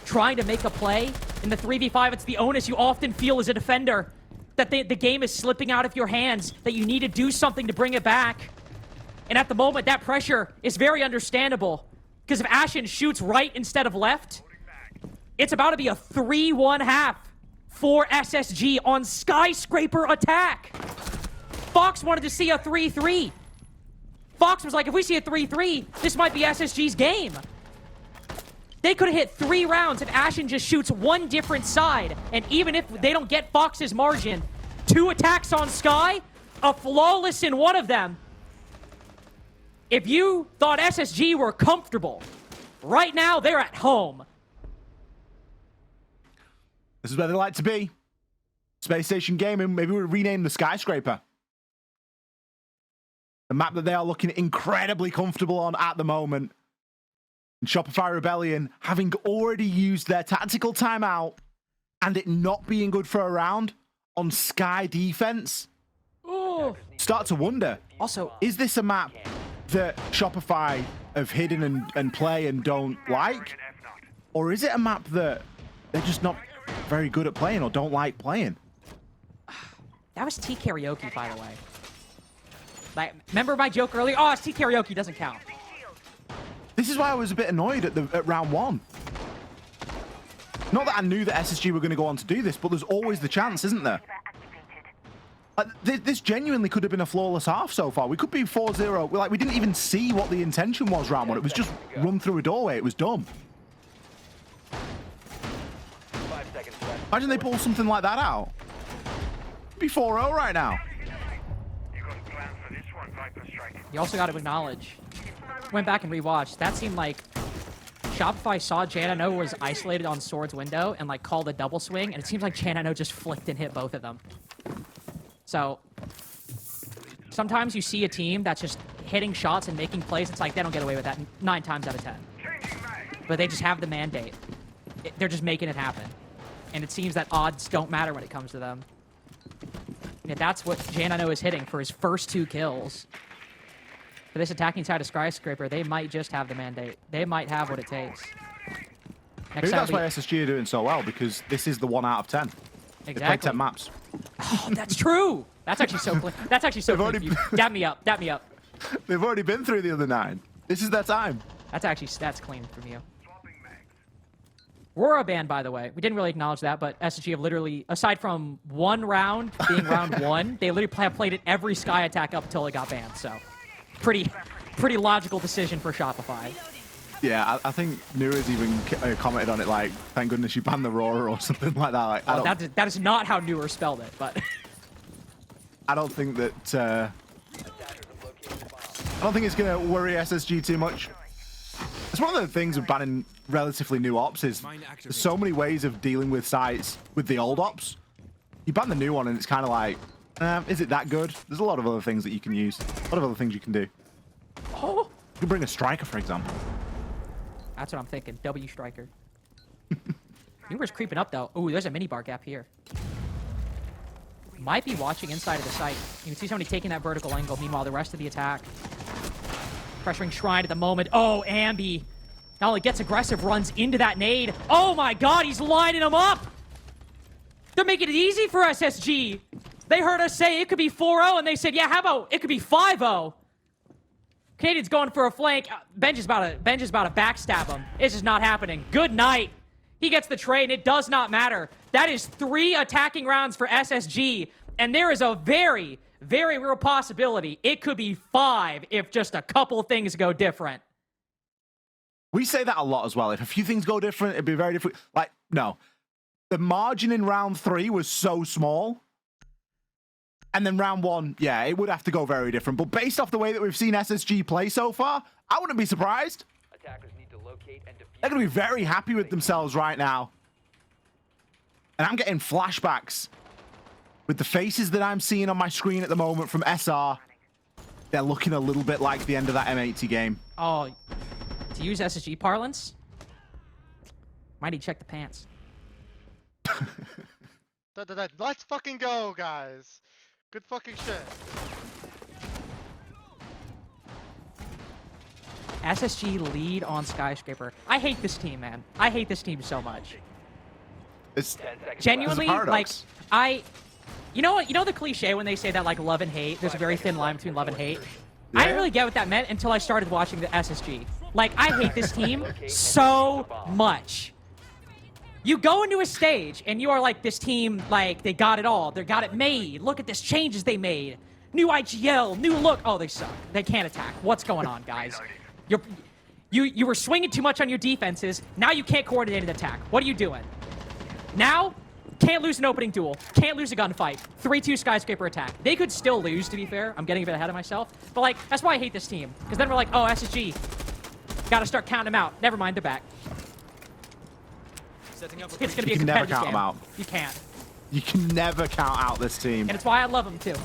Trying to make a play. In the 3v5, it's the onus you often feel as a defender. That the game is slipping out of your hands. That you need to do something to bring it back. And at the moment, that pressure is very understandable. Because if Ashen shoots right instead of left, it's about to be a 3-1-1/2 for SSG on Skyscraper attack. Fox wanted to see a 3-3. Fox was like, if we see a 3-3, this might be SSG's game. They could have hit 3 rounds if Ashen just shoots one different side. And even if they don't get Fox's margin, 2 attacks on Sky, a flawless in one of them. If you thought SSG were comfortable, right now they're at home. This is where they like to be. Spacestation Gaming, maybe we'll rename the Skyscraper. The map that they are looking incredibly comfortable on at the moment. And Shopify Rebellion, having already used their tactical timeout and it not being good for a round on Sky defense, start to wonder, also, is this a map that Shopify have hidden and play and don't like? Or is it a map that they're just not very good at playing or don't like playing. That was T karaoke, by the way. Like, remember my joke earlier? Oh, it's T karaoke, doesn't count. This is why I was a bit annoyed at round 1. Not that I knew that SSG were going to go on to do this, but there's always the chance, isn't there? This genuinely could have been a flawless half so far. We could be 4-0. Like, we didn't even see what the intention was round 1. It was just run through a doorway. It was dumb. 5 seconds left. Imagine they pull something like that out. It'd be 4-0 right now. You also got to acknowledge, went back and rewatched, that seemed like Shopify saw Janano was isolated on Sword's window and like called a double swing, and it seems like Janano just flicked and hit both of them. So sometimes you see a team that's just hitting shots and making plays. It's like they don't get away with that 9 times out of 10. But they just have the mandate. They're just making it happen. And it seems that odds don't matter when it comes to them. And that's what Janano is hitting for his first 2 kills. For this attacking side of Skyscraper, they might just have the mandate. They might have what it takes. Maybe that's why SSG are doing so well, because this is the 1 out of 10. Exactly. They played 10 maps. Oh, that's true. That's actually so clean. That's actually so clean. Dab me up. Dab me up. They've already been through the other 9. This is their time. That's clean from you. Aurora banned, by the way. We didn't really acknowledge that, but SSG have literally, aside from 1 round being round 1, they literally have played it every Sky attack up until it got banned. So, pretty logical decision for Shopify. Yeah, I think Nura's even commented on it like, thank goodness you banned the Aurora or something like that. Like, well, that is not how Nura spelled it, but... I don't think that... I don't think it's going to worry SSG too much. It's one of the things of banning relatively new ops is there's so many ways of dealing with sites with the old ops. You ban the new one and it's kind of like, is it that good? There's a lot of other things that you can use. A lot of other things you can do. Oh! You can bring a striker, for example. That's what I'm thinking. W striker. Nura's creeping up, though. Ooh, there's a minibar gap here. Might be watching inside of the site. You can see somebody taking that vertical angle. Meanwhile, the rest of the attack. Pressuring Shrine at the moment. Oh, Ambi. Not only gets aggressive, runs into that nade. Oh my god, he's lining them up! They're making it easy for SSG. They heard us say it could be 4-0, and they said, yeah, how about it could be 5-0? Canadian's going for a flank. Benj is about to backstab him. It's just not happening. Good night. He gets the trade, and it does not matter. That is 3 attacking rounds for SSG, and there is a very, very real possibility it could be 5 if just a couple things go different. We say that a lot as well. If a few things go different, it'd be very different. Like, no. The margin in round 3 was so small. And then round 1, yeah, it would have to go very different. But based off the way that we've seen SSG play so far, I wouldn't be surprised. Attackers need to locate and defuse. They're going to be very happy with themselves right now. And I'm getting flashbacks with the faces that I'm seeing on my screen at the moment from SR. They're looking a little bit like the end of that M80 game. Oh, to use SSG parlance, might need to check the pants. Let's fucking go, guys. Good fucking shit. SSG lead on Skyscraper. I hate this team, man. I hate this team so much. It's genuinely, like, paradox. you know the cliche when they say that, like, love and hate, there's a very thin line between love and hate? Yeah. I didn't really get what that meant until I started watching the SSG. Like, I hate this team so much. You go into a stage, and you are like, this team, like, they got it all. They got it made. Look at this changes they made. New IGL, new look. Oh, they suck. They can't attack. What's going on, guys? You were swinging too much on your defenses. Now you can't coordinate an attack. What are you doing? Now, can't lose an opening duel. Can't lose a gunfight. 3-2 Skyscraper attack. They could still lose, to be fair. I'm getting a bit ahead of myself. But, like, that's why I hate this team. Because then we're like, oh, SSG. Gotta start counting them out. Never mind, they're back. It's gonna be a competitive game. You can never count them out. You can't. You can never count out this team. And it's why I love them, too.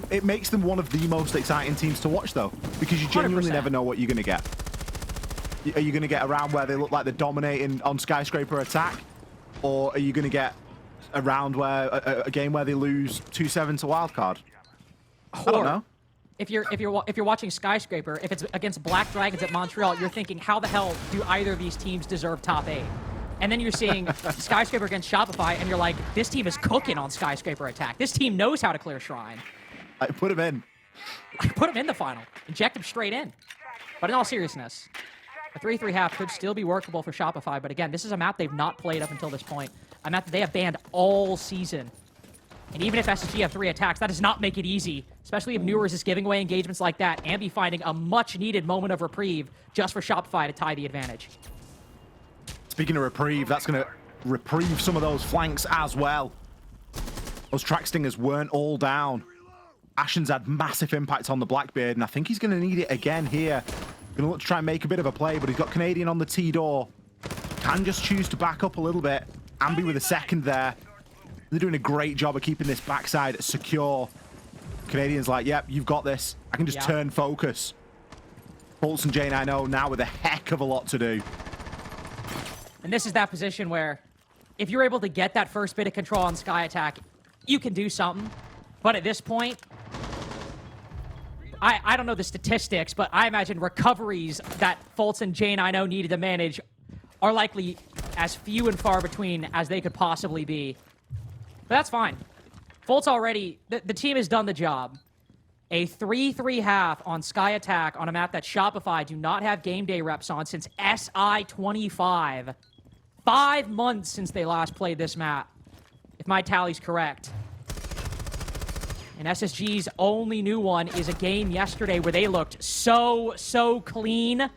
It makes them one of the most exciting teams to watch, though. Because you genuinely 100%. never know what you're going to get. Are you going to get a round where they look like they're dominating on Skyscraper attack? Or are you going to get a round where a game where they lose 2-7 to wildcard? I don't know. If you're watching Skyscraper, if it's against Black Dragons at Montreal, you're thinking, how the hell do either of these teams deserve top 8? And then you're seeing Skyscraper against Shopify, and you're like, this team is cooking on Skyscraper attack. This team knows how to clear Shrine. I put him in. Put him in the final. Inject him straight in. But in all seriousness, a 3-3 half could still be workable for Shopify. But again, this is a map they've not played up until this point. A map that they have banned all season. And even if SSG have 3 attacks, that does not make it easy, especially if Newers is giving away engagements like that and be finding a much-needed moment of reprieve just for Shopify to tie the advantage. Speaking of reprieve, that's going to reprieve some of those flanks as well. Those track stingers weren't all down. Ashen's had massive impact on the Blackbeard, and I think he's going to need it again here. Going to look to try and make a bit of a play, but he's got Canadian on the T-door. Can just choose to back up a little bit. Ambi with a second there. They're doing a great job of keeping this backside secure. Canadian's like, yep, you've got this. I can just turn focus. Fultz and J9O now with a heck of a lot to do. And this is that position where if you're able to get that first bit of control on Sky Attack, you can do something. But at this point, I don't know the statistics, but I imagine recoveries that Fultz and J9O needed to manage are likely as few and far between as they could possibly be. But that's fine. Fultz already, the team has done the job. A 3-3 half on Sky Attack on a map that Shopify do not have game day reps on since SI25. 5 months since they last played this map, if my tally's correct. And SSG's only new one is a game yesterday where they looked so clean.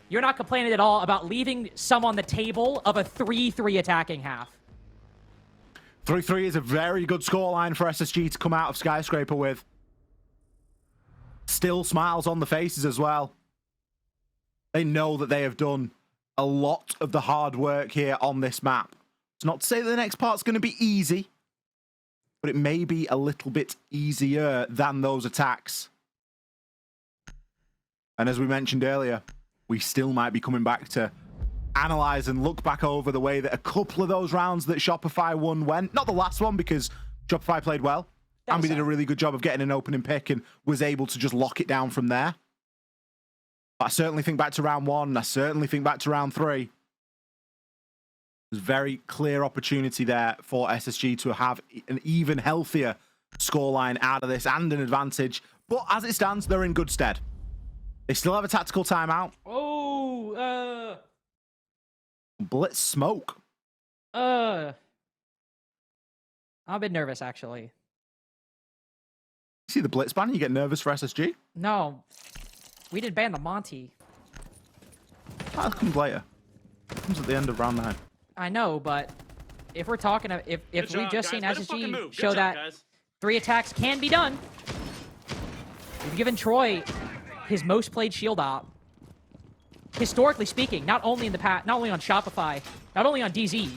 You're not complaining at all about leaving some on the table of a 3-3 attacking half. 3-3 is a very good scoreline for SSG to come out of Skyscraper with. Still smiles on the faces as well. They know that they have done a lot of the hard work here on this map. It's not to say that the next part's going to be easy, but it may be a little bit easier than those attacks. And as we mentioned earlier, we still might be coming back to analyze and look back over the way that a couple of those rounds that Shopify won went. Not the last one, because Shopify played well. Ambi did a really good job of getting an opening pick and was able to just lock it down from there. But I certainly think back to round 1, and I certainly think back to round 3. There's very clear opportunity there for SSG to have an even healthier scoreline out of this and an advantage. But as it stands, they're in good stead. They still have a tactical timeout. Blitz smoke. I'm a bit nervous, actually. You see the blitz ban, you get nervous for SSG? No. We did ban the Monty. That comes later. It comes at the end of round 9. I know, but if we're talking, if we just seen SSG show that 3 attacks can be done, we've given Troy his most played shield op. Historically speaking, not only in the past, not only on Shopify, not only on DZ,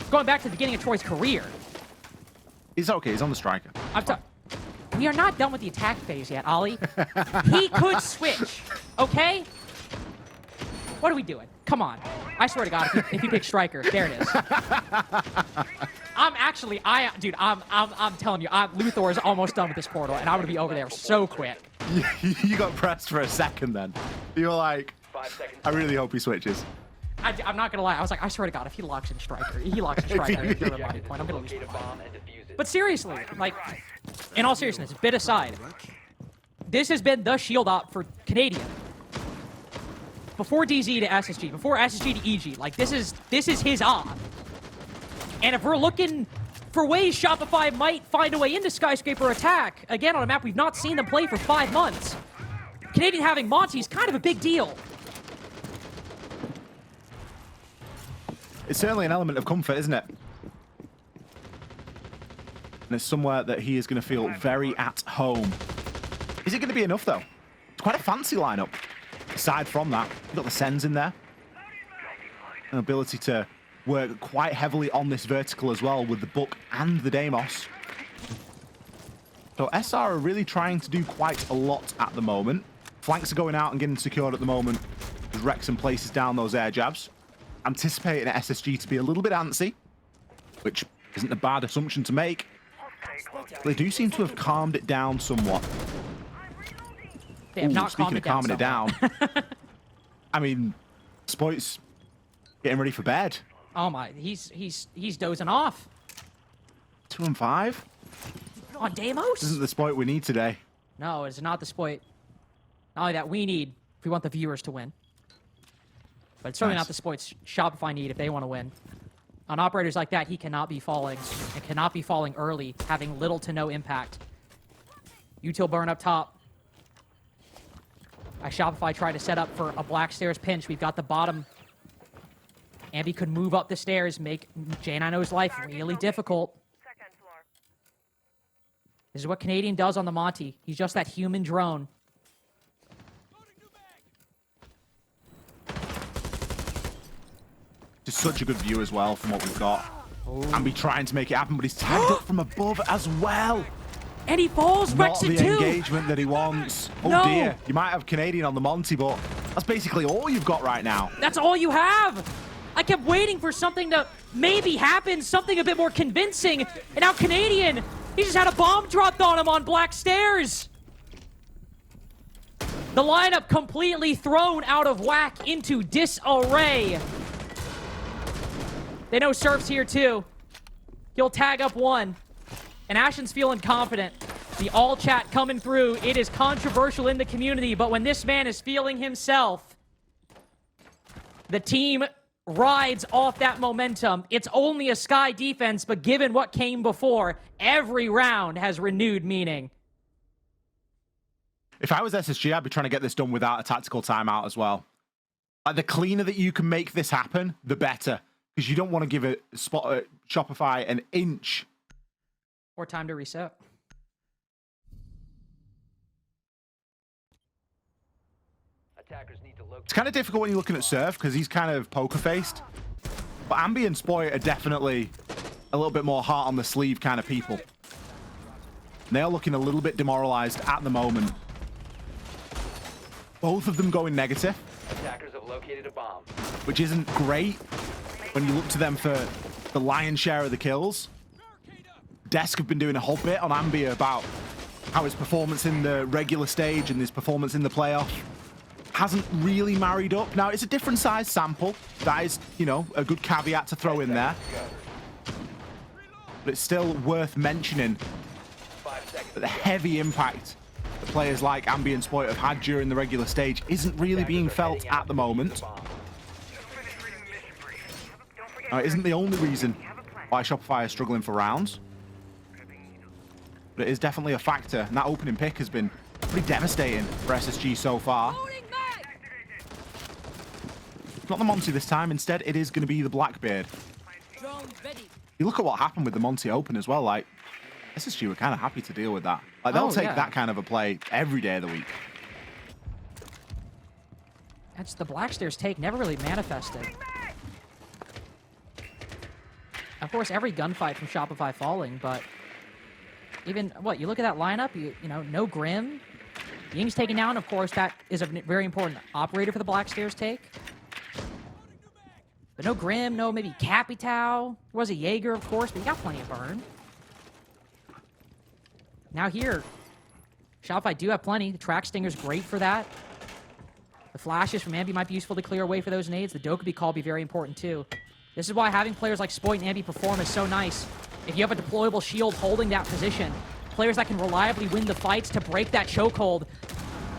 going back to the beginning of Troy's career. He's okay. He's on the striker. We are not done with the attack phase yet, Ollie. He could switch, okay? What are we doing? Come on. I swear to God, if you pick striker, there it is. I'm telling you, Luthor is almost done with this portal, and I'm going to be over there so quick. You got pressed for a second then. You were like, I really hope he switches. I'm not going to lie. I was like, I swear to God, if he locks in striker, I'm going to lose my mind. But seriously, like, in all seriousness, bit aside, this has been the shield op for Canadian. Before DZ to SSG, before SSG to EG, like, this is his op. And if we're looking for ways Shopify might find a way into Skyscraper attack, again, on a map we've not seen them play for 5 months, Canadian having Monty is kind of a big deal. It's certainly an element of comfort, isn't it? And it's somewhere that he is going to feel very at home. Is it going to be enough, though? It's quite a fancy lineup. Aside from that, you've got the Sens in there. An ability to work quite heavily on this vertical as well with the Book and the Deimos. So SR are really trying to do quite a lot at the moment. Flanks are going out and getting secured at the moment as Wrexham places down those air jabs. Anticipating SSG to be a little bit antsy, which isn't a bad assumption to make. They do seem to have calmed it down somewhat. They have not speaking calmed of calming it down, I mean, getting ready for bed. Oh my, he's dozing off. 2 and 5. On Deimos? This isn't the sport we need today. No, it's not the sport. Not only that we need if we want the viewers to win. But it's certainly not the sports Shopify need if they want to win. On operators like that, he cannot be falling. And cannot be falling early, having little to no impact. Util burn up top. As Shopify tried to set up for a black stairs pinch, we've got the bottom. Ambi could move up the stairs, make J9O's life really difficult. This is what Canadian does on the Monty. He's just that human drone. Just such a good view as well from what we've got. Ambi trying to make it happen, but he's tagged up from above as well. And he falls, Not wrecks the it too. engagement that he wants. Oh No. dear, you might have Canadian on the Monty, but that's basically all you've got right now. That's all you have. I kept waiting for something to maybe happen, something a bit more convincing. And now Canadian, he just had a bomb dropped on him on black stairs. The lineup completely thrown out of whack into disarray. They know Surf's here too. He'll tag up one. And Ashen's feeling confident. The all chat coming through. It is controversial in the community, but when this man is feeling himself, the team rides off that momentum. It's only a Sky defense, but given what came before, every round has renewed meaning. If I was SSG, I'd be trying to get this done without a tactical timeout as well. Like, the cleaner that you can make this happen, the better. Because you don't want to give a Shopify an inch. Or time to reset. Attackers need to locate. It's kind of difficult when you're looking at Surf because he's kind of poker-faced. But Ambi and Spoy are definitely a little bit more heart on the sleeve kind of people. They are looking a little bit demoralized at the moment. Both of them going negative. Attackers have located a bomb. Which isn't great when you look to them for the lion's share of the kills. Desk have been doing a whole bit on Ambi about how his performance in the regular stage and his performance in the playoff hasn't really married up. Now, it's a different size sample. That is, you know, a good caveat to throw in there. But it's still worth mentioning that the heavy impact that players like Ambi and Spoit have had during the regular stage isn't really being felt at the moment. Now, it isn't the only reason why Shopify is struggling for rounds. But it is definitely a factor, and that opening pick has been pretty devastating for SSG so far. Not the Monty this time. Instead, it is going to be the Blackbeard. You look at what happened with the Monty Open as well. Like, SSG were kind of happy to deal with that. Like, they'll take that kind of a play every day of the week. That's the Blackstairs take never really manifested. Of course, every gunfight from Shopify falling, but even, what, you look at that lineup, you know, no Grim. Ying's taken down, of course, that is a very important operator for the Blackstairs take. But no Grim, no maybe Capitao. There was a Jaeger, of course, but you got plenty of burn. Now here, Shopify do have plenty. The Track Stinger's great for that. The flashes from Ambi might be useful to clear away for those nades. The Dokubi call will be very important too. This is why having players like Spoit and Ambi perform is so nice. If you have a deployable shield holding that position, players that can reliably win the fights to break that chokehold,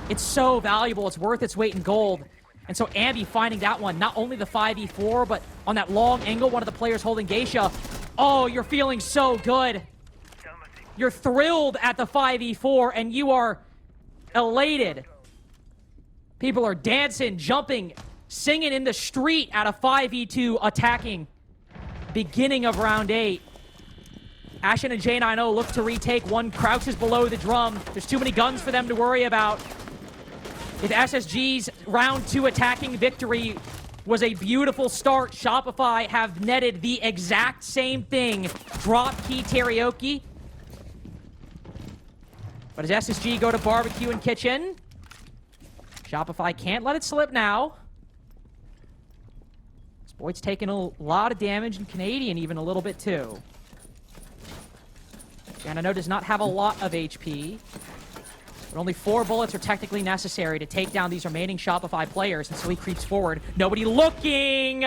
it's so valuable. It's worth its weight in gold. And so Ambi finding that one, not only the 5v4, but on that long angle, one of the players holding Geisha. Oh, you're feeling so good. You're thrilled at the 5v4, and you are elated. People are dancing, jumping, singing in the street at a 5v2 attacking. Beginning of round 8. Ashen and J9O look to retake. One crouches below the drum. There's too many guns for them to worry about. If SSG's round 2 attacking victory was a beautiful start, Shopify have netted the exact same thing. Drop key Teriyuki. But as SSG go to barbecue and kitchen, Shopify can't let it slip now. Spoit's taking a lot of damage, and Canadian even a little bit too. J9O does not have a lot of HP, but only 4 bullets are technically necessary to take down these remaining Shopify players, and so he creeps forward. Nobody looking!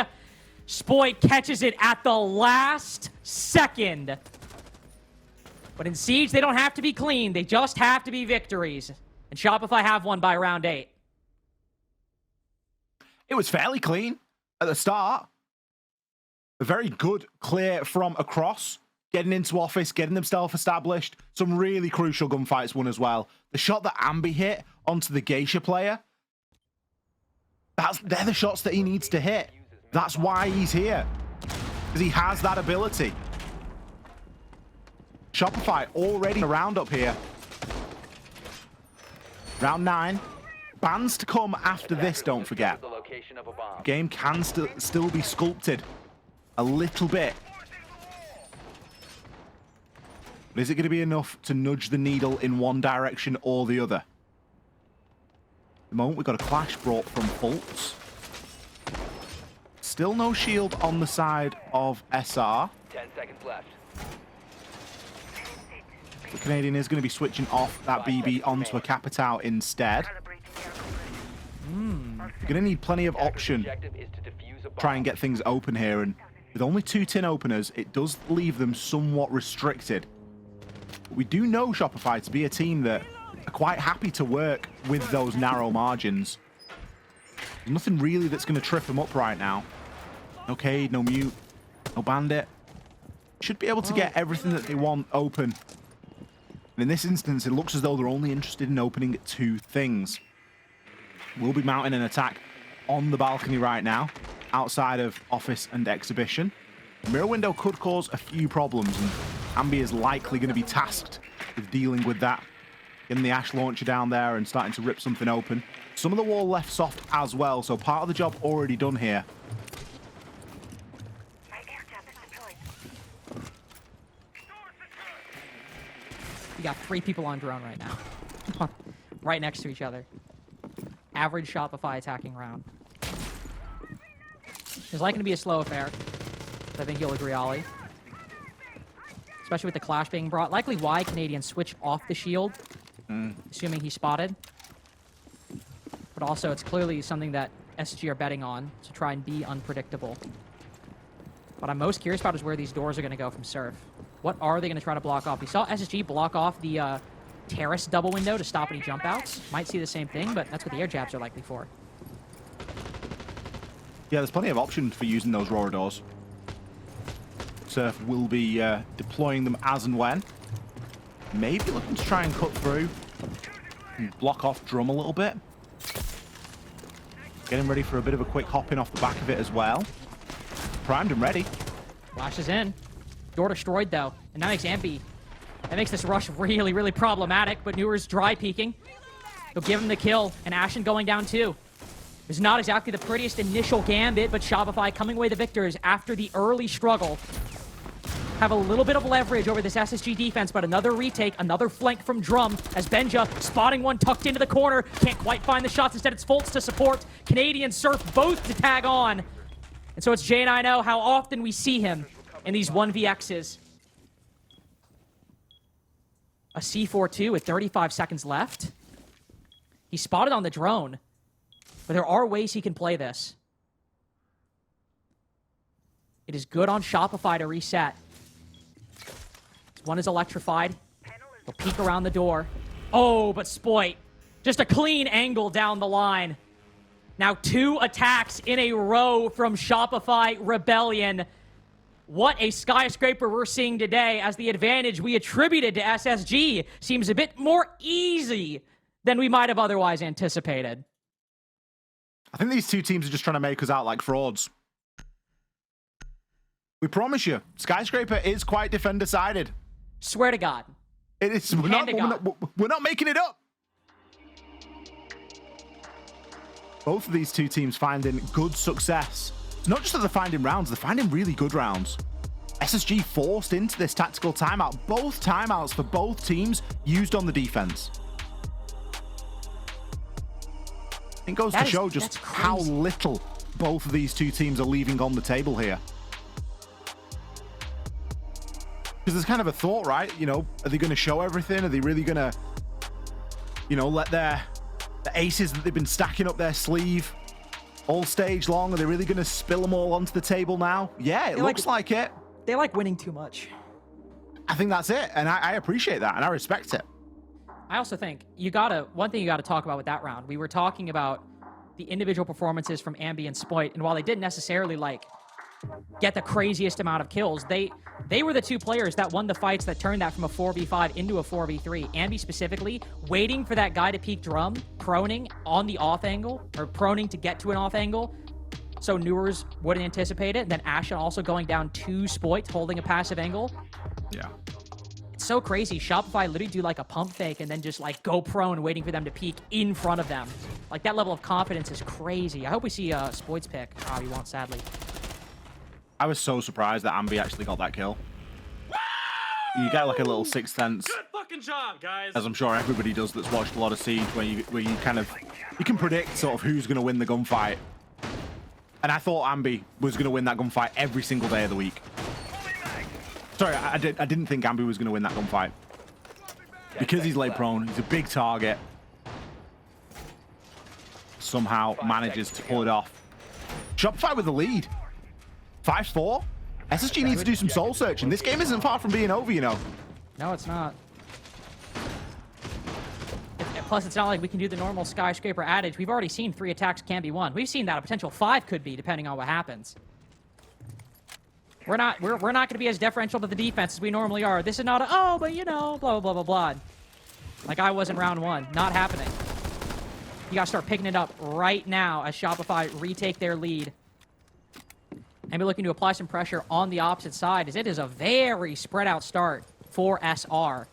Spoit catches it at the last second. But in Siege, they don't have to be clean. They just have to be victories. And Shopify have won by round 8. It was fairly clean at the start. A very good clear from across. Getting into office, getting themselves established. Some really crucial gunfights won as well. The shot that Ambi hit onto the Geisha player, they're the shots that he needs to hit. That's why he's here. Because he has that ability. Shopify already a round up here. Round 9. Bans to come after this, don't forget. The game can still be sculpted a little bit. But is it going to be enough to nudge the needle in one direction or the other? At the moment, we've got a clash brought from Fultz. Still no shield on the side of SR. 10 seconds left. The Canadian is going to be switching off that BB onto a Capitao instead. You're going to need plenty of option. Try and get things open here. And with only 2 tin openers, it does leave them somewhat restricted. But we do know Shopify to be a team that are quite happy to work with those narrow margins. There's nothing really that's going to trip them up right now. No Cade, no Mute, no Bandit. Should be able to get everything that they want open. And in this instance, it looks as though they're only interested in opening 2 things. We'll be mounting an attack on the balcony right now, outside of office and exhibition. Mirror window could cause a few problems, and Ambi is likely going to be tasked with dealing with that. Getting the Ash launcher down there and starting to rip something open. Some of the wall left soft as well, so part of the job already done here. We got 3 people on drone right now. Right next to each other. Average Shopify attacking round. It's likely to be a slow affair. I think you'll agree, Ollie. Especially with the clash being brought. Likely why Canadians switch off the shield. Assuming he's spotted. But also, it's clearly something that SG are betting on to try and be unpredictable. What I'm most curious about is where these doors are going to go from Surf. What are they going to try to block off? We saw SSG block off the terrace double window to stop any jump outs. Might see the same thing, but that's what the air jabs are likely for. Yeah, there's plenty of options for using those Roar doors. Surf will be deploying them as and when. Maybe looking to try and cut through and block off Drum a little bit. Getting ready for a bit of a quick hop in off the back of it as well. Primed and ready. Flashes in. Door destroyed, though. And that makes Ambi. That makes this rush really, really problematic, but Newer's dry peeking. He'll give him the kill, and Ashen going down, too. It's not exactly the prettiest initial gambit, but Shopify coming away the victors after the early struggle. Have a little bit of leverage over this SSG defense, but another retake, another flank from Drum, as Benja spotting one tucked into the corner. Can't quite find the shots. Instead, it's Fultz to support. Canadian Surf both to tag on. And so it's Jay and I know how often we see him in these 1vx's. A C4-2 with 35 seconds left. He's spotted on the drone, but there are ways he can play this. It is good on Shopify to reset. One is electrified. He'll peek around the door. Oh, but Spoit. Just a clean angle down the line. Now 2 attacks in a row from Shopify Rebellion. What a skyscraper we're seeing today, as the advantage we attributed to SSG seems a bit more easy than we might have otherwise anticipated. I think these 2 teams are just trying to make us out like frauds. We promise you, Skyscraper is quite defender-sided. Swear to God. It is. We're not making it up. Both of these 2 teams finding good success. Not just that they're finding rounds, they're finding really good rounds. SSG forced into this tactical timeout. Both timeouts for both teams used on the defense. It goes to show just how little both of these 2 teams are leaving on the table here. Because there's kind of a thought, right? You know, are they going to show everything? Are they really going to, you know, let the aces that they've been stacking up their sleeve all stage long. Are they really going to spill them all onto the table now? Yeah, it looks like it. They like winning too much. I think that's it, and I appreciate that, and I respect it. I also think one thing you gotta talk about with that round. We were talking about the individual performances from Ambi and Spoit, and while they didn't necessarily like get the craziest amount of kills, they were the two players that won the fights that turned that from a 4v5 into a 4v3. Ambi specifically, waiting for that guy to peek drum, proning on the off angle, or proning to get to an off angle, so Newers wouldn't anticipate it, and then Ashen also going down 2 Spoits, holding a passive angle. Yeah. It's so crazy. Shopify literally do like a pump fake and then just like go prone waiting for them to peek in front of them. Like that level of confidence is crazy. I hope we see Spoit's pick. Oh, we won't, sadly. I was so surprised that Ambi actually got that kill. You get like a little sixth sense. Good fucking job, guys. As I'm sure everybody does that's watched a lot of Siege, where you can predict sort of who's going to win the gunfight. And I thought Ambi was going to win that gunfight every single day of the week. Sorry, I didn't think Ambi was going to win that gunfight. Because he's laid prone, he's a big target. Somehow manages to pull it off. Shopify with the lead. 5-4. SSG needs to do some soul searching. This game isn't far from being over, you know. No, it's not. Plus, it's not like we can do the normal Skyscraper adage. We've already seen 3 attacks can be won. We've seen that a potential 5 could be, depending on what happens. We're not going to be as deferential to the defense as we normally are. This is not a, oh, but you know, blah, blah, blah, blah, blah. Like I was in round 1. Not happening. You got to start picking it up right now as Shopify retake their lead. And be looking to apply some pressure on the opposite side, as it is a very spread out start for SR.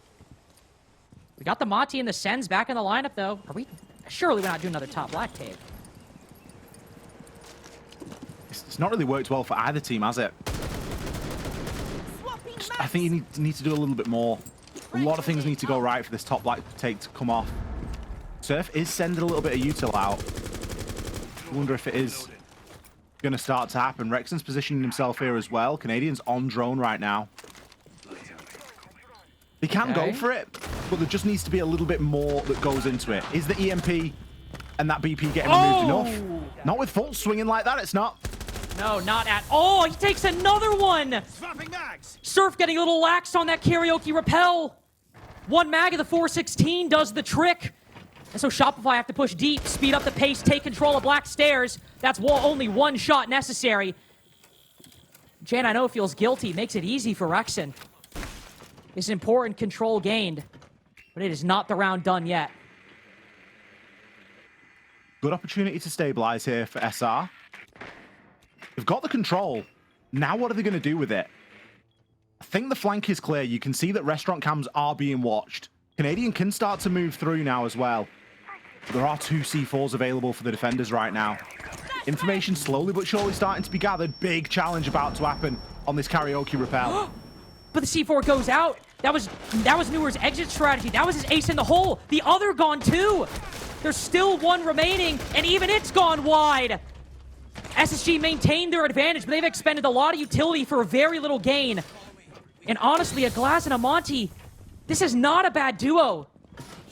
We got the Monty and the Sens back in the lineup, though. Surely we're not doing another top black tape. It's not really worked well for either team, has it? I think you need to do a little bit more. A lot of things need to go right for this top black take to come off. Surf is sending a little bit of util out. I wonder if it is going to start to happen. Rexon's positioning himself here as well. Canadian's on drone right now. They can go for it, but there just needs to be a little bit more that goes into it. Is the EMP and that BP getting removed enough? Not with full swinging like that, it's not. No, not at all. He takes another one. Surf getting a little lax on that karaoke rappel. 1 mag of the 416 does the trick. And so Shopify have to push deep, speed up the pace, take control of Black Stairs. That's only 1 shot necessary. Jan, I know it feels guilty. Makes it easy for Rexon. It's important control gained, but it is not the round done yet. Good opportunity to stabilize here for SR. They've got the control. Now what are they going to do with it? I think the flank is clear. You can see that restaurant cams are being watched. Canadian can start to move through now as well. There are 2 C4s available for the defenders right now. Information slowly but surely starting to be gathered. Big challenge about to happen on this karaoke rappel. But the C4 goes out. That was Newer's exit strategy. That was his ace in the hole. The other gone too. There's still 1 remaining, and even it's gone wide. SSG maintained their advantage, but they've expended a lot of utility for very little gain. And honestly, a Glass and a Monty, this is not a bad duo.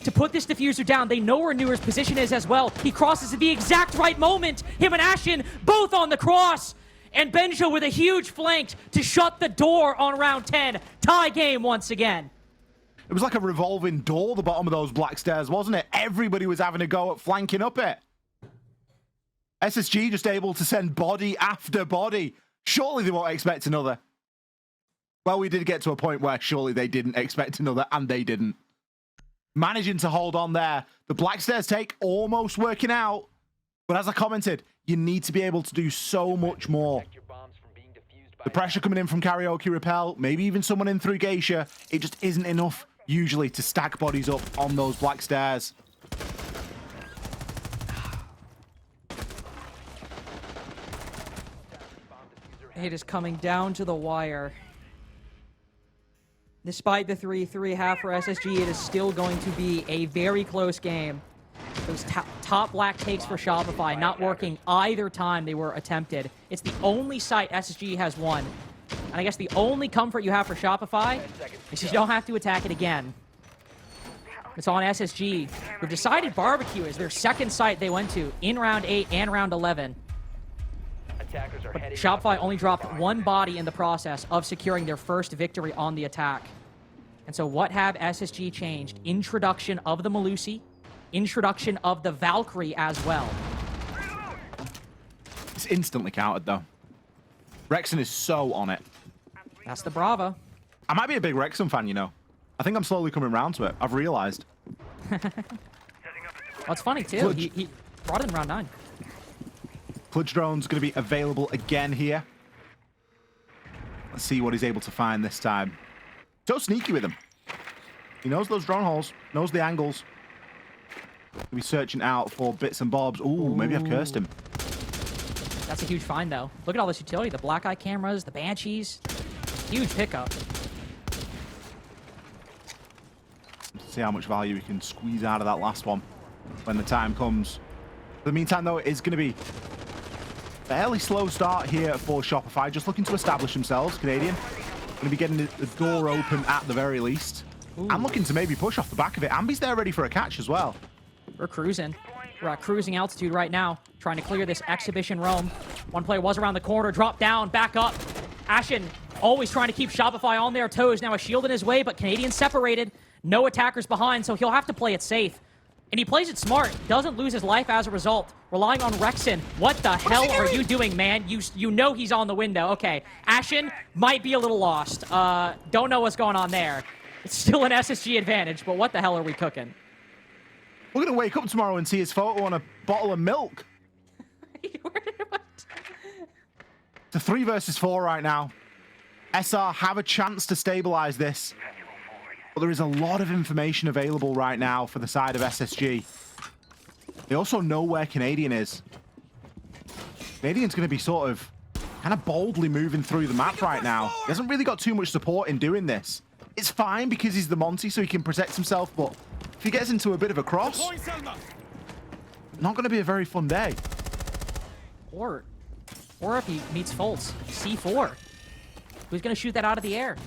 To put this diffuser down, they know where Newer's position is as well. He crosses at the exact right moment. Him and Ashen both on the cross. And Benjo with a huge flank to shut the door on round 10. Tie game once again. It was like a revolving door, the bottom of those black stairs, wasn't it? Everybody was having a go at flanking up it. SSG just able to send body after body. Surely they won't expect another. Well, we did get to a point where surely they didn't expect another, and they didn't. Managing to hold on there. The black stairs take almost working out. But as I commented, you need to be able to do so much more. The pressure coming in from karaoke rappel, maybe even someone in through Geisha, it just isn't enough usually to stack bodies up on those black stairs. It is coming down to the wire. Despite the 3-3 half for SSG, it is still going to be a very close game. Those top black takes for Shopify not working either time they were attempted. It's the only site SSG has won. And I guess the only comfort you have for Shopify is you don't have to attack it again. It's on SSG, who've decided barbecue is their second site they went to in round 8 and round 11. Attackers are But heading Shopify up. only dropped one body in the process of securing their first victory on the attack. And so what have SSG changed? Introduction of the Melusi, introduction of the Valkyrie as well. It's instantly countered, though. Rexon is so on it. That's the Brava. I might be a big Rexon fan, you know. I think I'm slowly coming around to it. I've realized. What's funny, too, he brought it in round 9. Clutch Drone's going to be available again here. Let's see what he's able to find this time. So sneaky with him. He knows those drone holes, knows the angles. He'll be searching out for bits and bobs. Ooh, maybe I've cursed him. That's a huge find, though. Look at all this utility. The black eye cameras, the Banshees. Huge pickup. Let's see how much value we can squeeze out of that last one when the time comes. In the meantime, though, it is going to be fairly slow start here for Shopify. Just looking to establish themselves. Canadian going to be getting the door open at the very least. Ooh. I'm looking to maybe push off the back of it. Ambi's there ready for a catch as well. We're cruising. We're at cruising altitude right now, trying to clear this exhibition roam. One player was around the corner, dropped down, back up. Ashen always trying to keep Shopify on their toes. Now a shield in his way, but Canadian separated. No attackers behind, so he'll have to play it safe. And he plays it smart. Doesn't lose his life as a result. Relying on Rexon. What the hell are you doing, man? You know he's on the window. Okay, Ashen might be a little lost. Don't know what's going on there. It's still an SSG advantage, but what the hell are we cooking? We're going to wake up tomorrow and see his photo on a bottle of milk. It's a 3 versus 4 right now. SR have a chance to stabilize this. But there is a lot of information available right now for the side of SSG. They also know where Canadian is. Canadian's going to be sort of kind of boldly moving through the map right now. He hasn't really got too much support in doing this. It's fine because he's the Monty, so he can protect himself, but if he gets into a bit of a cross, not going to be a very fun day. Or if he meets Fultz, C4. Who's going to shoot that out of the air?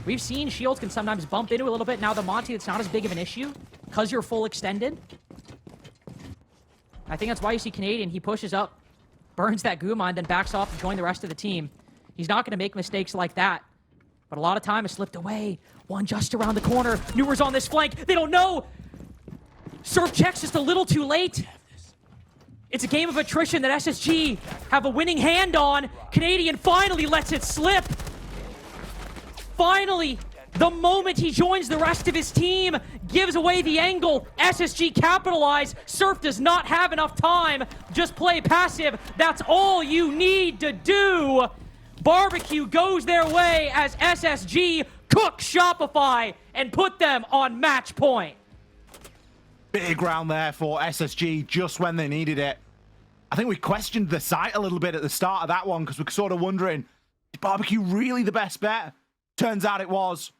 We've seen shields can sometimes bump into a little bit. Now the Monty, it's not as big of an issue because you're full extended. I think that's why you see Canadian. He pushes up, burns that goo mine, then backs off to join the rest of the team. He's not going to make mistakes like that. But a lot of time has slipped away. One just around the corner. Newer's on this flank. They don't know. Surf checks just a little too late. It's a game of attrition that SSG have a winning hand on. Canadian finally lets it slip. Finally, the moment he joins the rest of his team, gives away the angle. SSG capitalize. Surf does not have enough time. Just play passive. That's all you need to do. Barbecue goes their way as SSG cooks Shopify and put them on match point. Big round there for SSG just when they needed it. I think we questioned the site a little bit at the start of that one because we're sort of wondering, is Barbecue really the best bet? Turns out it was.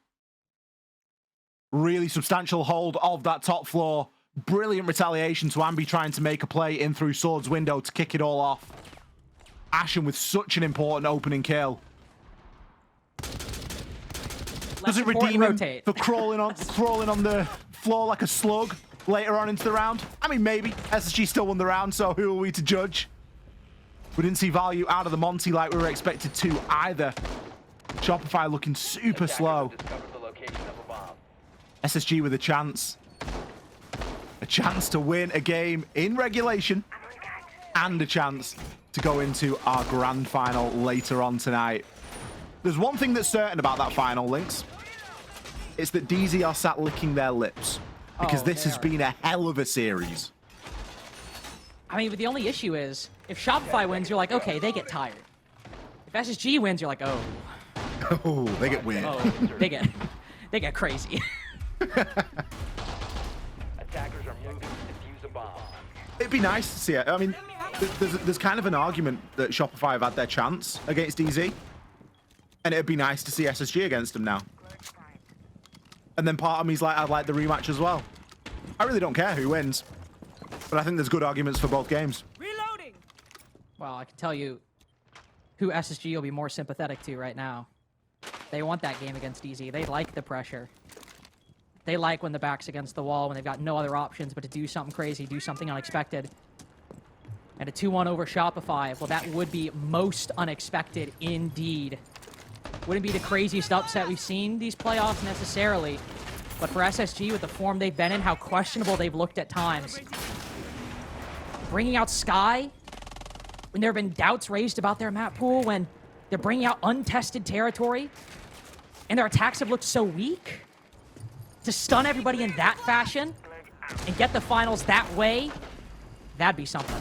Really substantial hold of that top floor. Brilliant retaliation to Ambi trying to make a play in through Sword's window to kick it all off. Ashen with such an important opening kill. Does it redeem him for crawling on the floor like a slug later on into the round? I mean, maybe. SSG still won the round, so who are we to judge? We didn't see value out of the Monty like we were expected to either. Shopify looking super slow. SSG with a chance. A chance to win a game in regulation and a chance to go into our grand final later on tonight. There's one thing that's certain about that final, Lynx. It's that DZ are sat licking their lips because this has been a hell of a series. I mean, but the only issue is if Shopify wins, you're like, okay, they get tired. If SSG wins, you're like, oh. Oh, they get weird. Oh, they get crazy. Attackers are moving to defuse a bomb. It'd be nice to see it. I mean, there's kind of an argument that Shopify have had their chance against DZ. And it'd be nice to see SSG against them now. And then part of me's like, I'd like the rematch as well. I really don't care who wins. But I think there's good arguments for both games. Reloading! Well, I can tell you who SSG will be more sympathetic to right now. They want that game against DZ. They like the pressure. They like when the back's against the wall, when they've got no other options but to do something crazy, do something unexpected. And a 2-1 over Shopify. Well, that would be most unexpected indeed. Wouldn't be the craziest upset we've seen these playoffs necessarily. But for SSG, with the form they've been in, how questionable they've looked at times. Bringing out Sky, when there have been doubts raised about their map pool, when they're bringing out untested territory, and their attacks have looked so weak. To stun everybody in that fashion, and get the finals that way, that'd be something.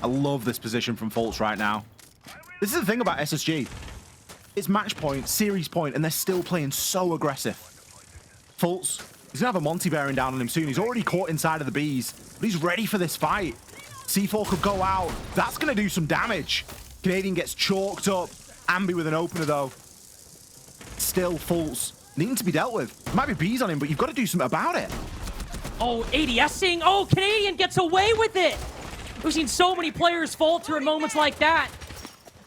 I love this position from Fultz right now. This is the thing about SSG. It's match point, series point, and they're still playing so aggressive. Fultz, he's going to have a Monty bearing down on him soon. He's already caught inside of the bees, but he's ready for this fight. C4 could go out. That's going to do some damage. Canadian gets chalked up. Ambi with an opener, though. Still, Fultz needing to be dealt with. There might be bees on him, but you've got to do something about it. Oh, ADSing. Oh, Canadian gets away with it. We've seen so many players falter in moments like that.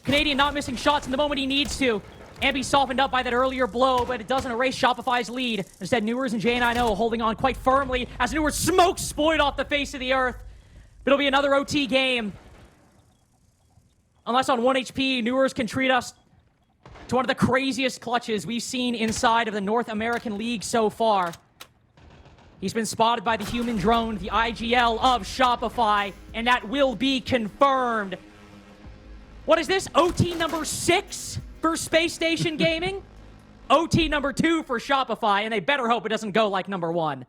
Canadian not missing shots in the moment he needs to. Ambi softened up by that earlier blow, but it doesn't erase Shopify's lead. Instead, Newers and J9O holding on quite firmly as Newers smokes Spoiled off the face of the earth. It'll be another OT game. Unless on 1 HP, Newers can treat us to one of the craziest clutches we've seen inside of the North American League so far. He's been spotted by the human drone, the IGL of Shopify, and that will be confirmed. What is this? OT number 6 for Space Station Gaming? OT number 2 for Shopify, and they better hope it doesn't go like number 1.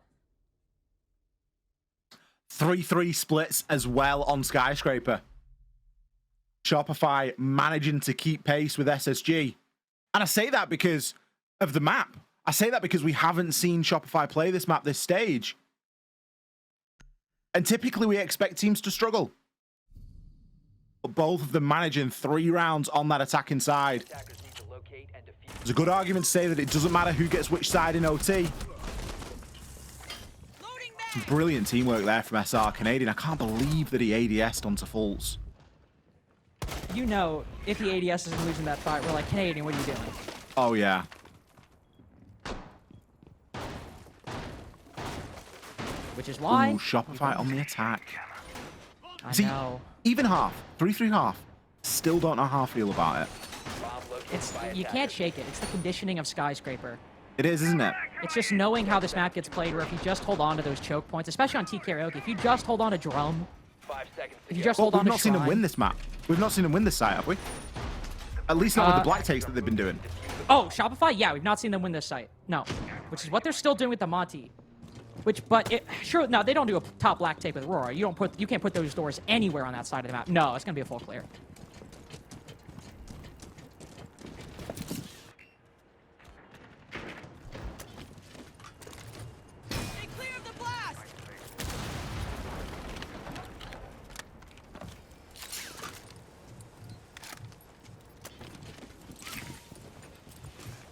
3-3 splits as well on Skyscraper. Shopify managing to keep pace with SSG. And I say that because of the map. I say that because we haven't seen Shopify play this map this stage. And typically we expect teams to struggle. But both of them managing 3 rounds on that attacking side. There's a good argument to say that it doesn't matter who gets which side in OT. Some brilliant teamwork there from SR Canadian. I can't believe that he ADS'd onto Fultz. You know, if he ADS isn't losing that fight, we're like, Canadian, what are you doing? Oh, yeah. Which is why... Ooh, Shopify on the attack. I See, know. even half. 3-3 half. Still don't know how I feel about it. You can't shake it. It's the conditioning of Skyscraper. It is, isn't it? It's just knowing how this map gets played, where if you just hold on to those choke points, especially on T Karaoke, if you just hold on to Drum, if you just hold on to We've not seen them Shrine- win this map. We've not seen them win this site, have we? At least not with the black takes that they've been doing. Oh, Shopify? Yeah, we've not seen them win this site. No. Which is what they're still doing with the Monty. Sure, no, they don't do a top black take with Aurora. You can't put those doors anywhere on that side of the map. No, it's gonna be a full clear.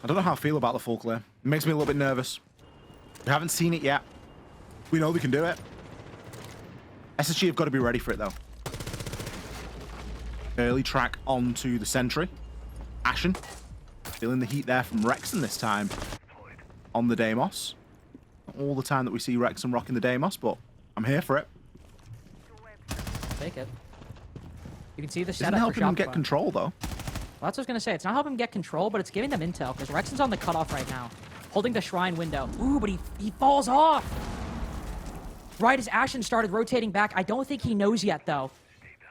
I don't know how I feel about the full clear. It makes me a little bit nervous. We haven't seen it yet. We know they can do it. SSG have got to be ready for it, though. Early track onto the sentry. Ashen. Feeling the heat there from Rexon this time on the Deimos. Not all the time that we see Rexon rocking the Deimos, but I'm here for it. Take it. You can see the Isn't setup for helping them Shopify. get control, though. Well, that's what I was going to say. It's not helping them get control, but it's giving them intel, because Rexon's on the cutoff right now, holding the Shrine window. Ooh, but he falls off! Right as Ashen started rotating back. I don't think he knows yet, though.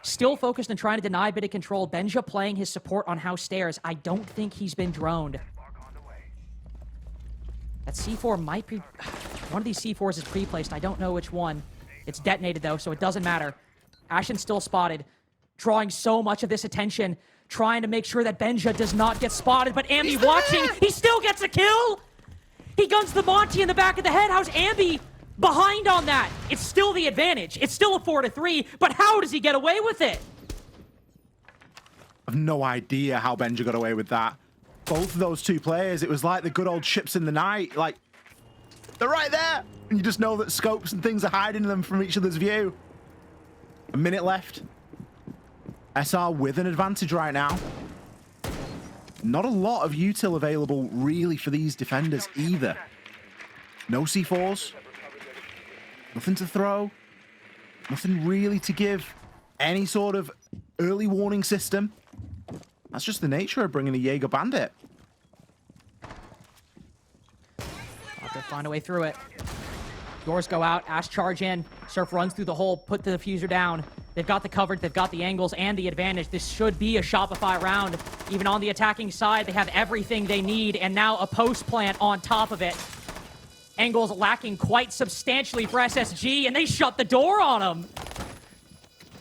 Still focused on trying to deny a bit of control. Benja playing his support on house stairs. I don't think he's been droned. That C4 might be... One of these C4s is pre-placed. I don't know which one. It's detonated, though, so it doesn't matter. Ashen still spotted, drawing so much of this attention, trying to make sure that Benja does not get spotted, but Ambi watching, he still gets a kill! He guns the Monty in the back of the head. How's Ambi behind on that? It's still the advantage. It's still a 4-3, but how does he get away with it? I have no idea how Benja got away with that. Both of those two players, it was like the good old ships in the night. Like, they're right there. And you just know that scopes and things are hiding them from each other's view. A minute left. SR with an advantage right now. Not a lot of util available really for these defenders either. No C4s. Nothing to throw. Nothing really to give any sort of early warning system. That's just the nature of bringing a Jaeger Bandit. Have to find a way through it. Doors go out, Ash charge in, Surf runs through the hole, put the diffuser down. They've got the coverage, they've got the angles and the advantage. This should be a Shopify round. Even on the attacking side, they have everything they need, and now a post plant on top of it. Angles lacking quite substantially for SSG, and they shut the door on them.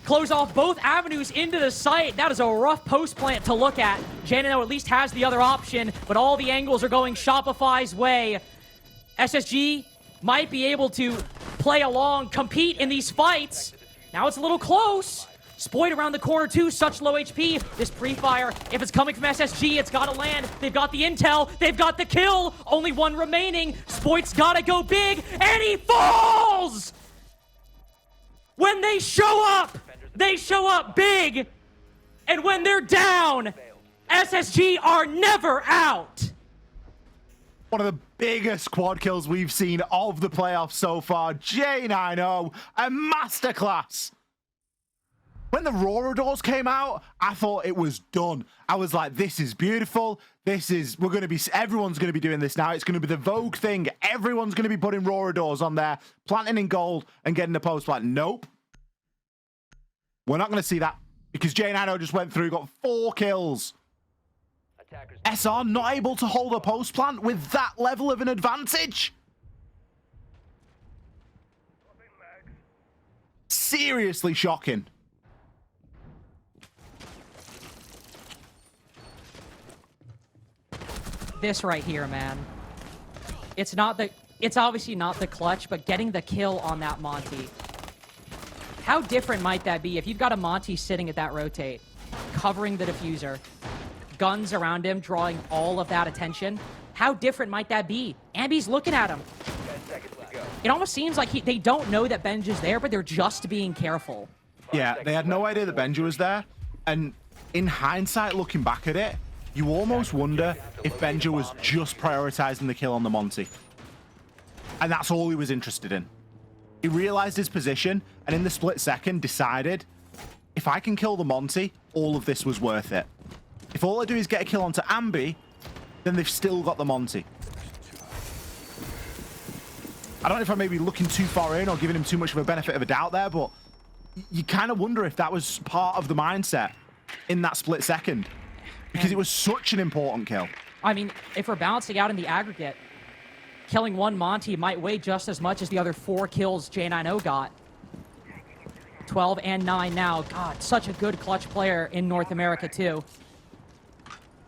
Close off both avenues into the site. That is a rough post plant to look at. Janino at least has the other option, but all the angles are going Shopify's way. SSG might be able to play along, compete in these fights. Now it's a little close. Spoit around the corner too, such low HP. This pre-fire, if it's coming from SSG, it's gotta land. They've got the intel, they've got the kill. Only one remaining. Spoit's gotta go big, and he falls! When they show up big. And when they're down, SSG are never out. One of the biggest quad kills we've seen of the playoffs so far. J90, a masterclass. When the Aurora doors came out, I thought it was done. I was like, this is beautiful. Everyone's going to be doing this now. It's going to be the Vogue thing. Everyone's going to be putting Aurora doors on there, planting in gold and getting the post plant. Nope. We're not going to see that because J90 just went through, got 4 kills. SR not able to hold a post plant with that level of an advantage. Seriously shocking. This right here, man. It's obviously not the clutch, but getting the kill on that Monty. How different might that be if you've got a Monty sitting at that rotate, covering the diffuser, guns around him, drawing all of that attention? How different might that be? Ambi's looking at him. It almost seems like they don't know that Benj is there, but they're just being careful. Yeah, they had no idea that Benja was there. And in hindsight, looking back at it, you almost wonder if Benja was just prioritizing the kill on the Monty. And that's all he was interested in. He realized his position, and in the split second decided, if I can kill the Monty, all of this was worth it. If all I do is get a kill onto Ambi, then they've still got the Monty. I don't know if I may be looking too far in or giving him too much of a benefit of a doubt there, but you kind of wonder if that was part of the mindset in that split second, because it was such an important kill. I mean, if we're balancing out in the aggregate, killing one Monty might weigh just as much as the other 4 kills J90 got. 12 and 9 now. God, such a good clutch player in North America, too.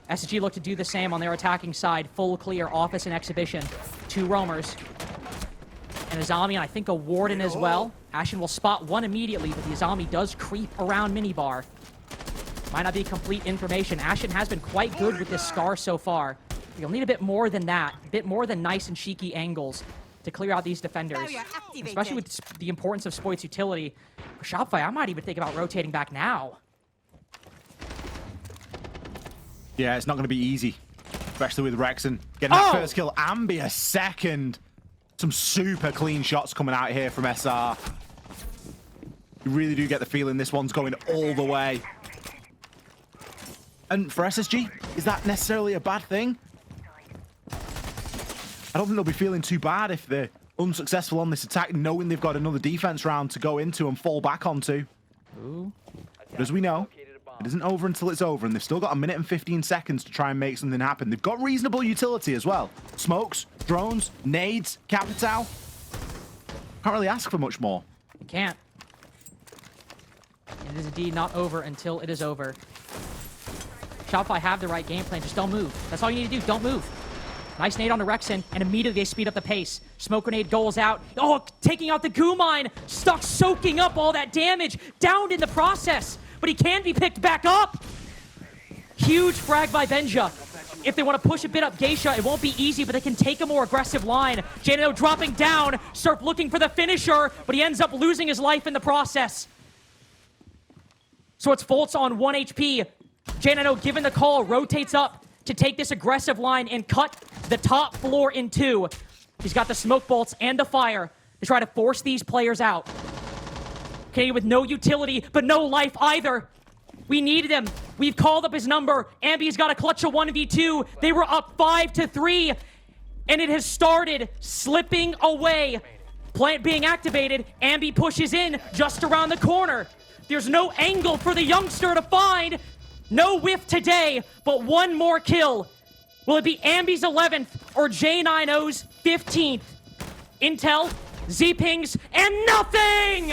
SSG look to do the same on their attacking side. Full clear, office and exhibition. 2 roamers. And Azami, and I think a Warden as well. Ashen will spot one immediately, but the Azami does creep around minibar. Might not be complete information. Ashen has been quite good with this Scar so far. You'll need a bit more than that. A bit more than nice and cheeky angles to clear out these defenders. Especially with the importance of Spoit's utility. For Shopify, I might even think about rotating back now. Yeah, it's not going to be easy. Especially with Rexon getting that first kill. Ambi a second. Some super clean shots coming out here from SR. You really do get the feeling this one's going all the way. And for SSG, is that necessarily a bad thing? I don't think they'll be feeling too bad if they're unsuccessful on this attack, knowing they've got another defense round to go into and fall back onto. Ooh. But as we know, it isn't over until it's over, and they've still got 1 minute and 15 seconds to try and make something happen. They've got reasonable utility as well. Smokes, drones, nades, Capital. Can't really ask for much more. You can't. It is indeed not over until it is over. Shopify have the right game plan. Just don't move. That's all you need to do. Don't move. Nice nade on the Rexon, and immediately they speed up the pace. Smoke grenade goes out. Oh, taking out the goo mine. Stuck soaking up all that damage. Downed in the process, but he can be picked back up. Huge frag by Benja. If they want to push a bit up Geisha, it won't be easy, but they can take a more aggressive line. Janino dropping down. Surf looking for the finisher, but he ends up losing his life in the process. So it's Foltz on 1 HP. Janino, given the call, rotates up to take this aggressive line and cut the top floor in 2. He's got the smoke bolts and the fire to try to force these players out. Canadian with no utility, but no life either. We needed him. We've called up his number. Ambi's got a clutch of 1v2. They were up 5-3, and it has started slipping away. Plant being activated. Ambi pushes in just around the corner. There's no angle for the youngster to find. No whiff today, but one more kill. Will it be Ambi's 11th or J90's 15th? Intel, Z-pings, and nothing!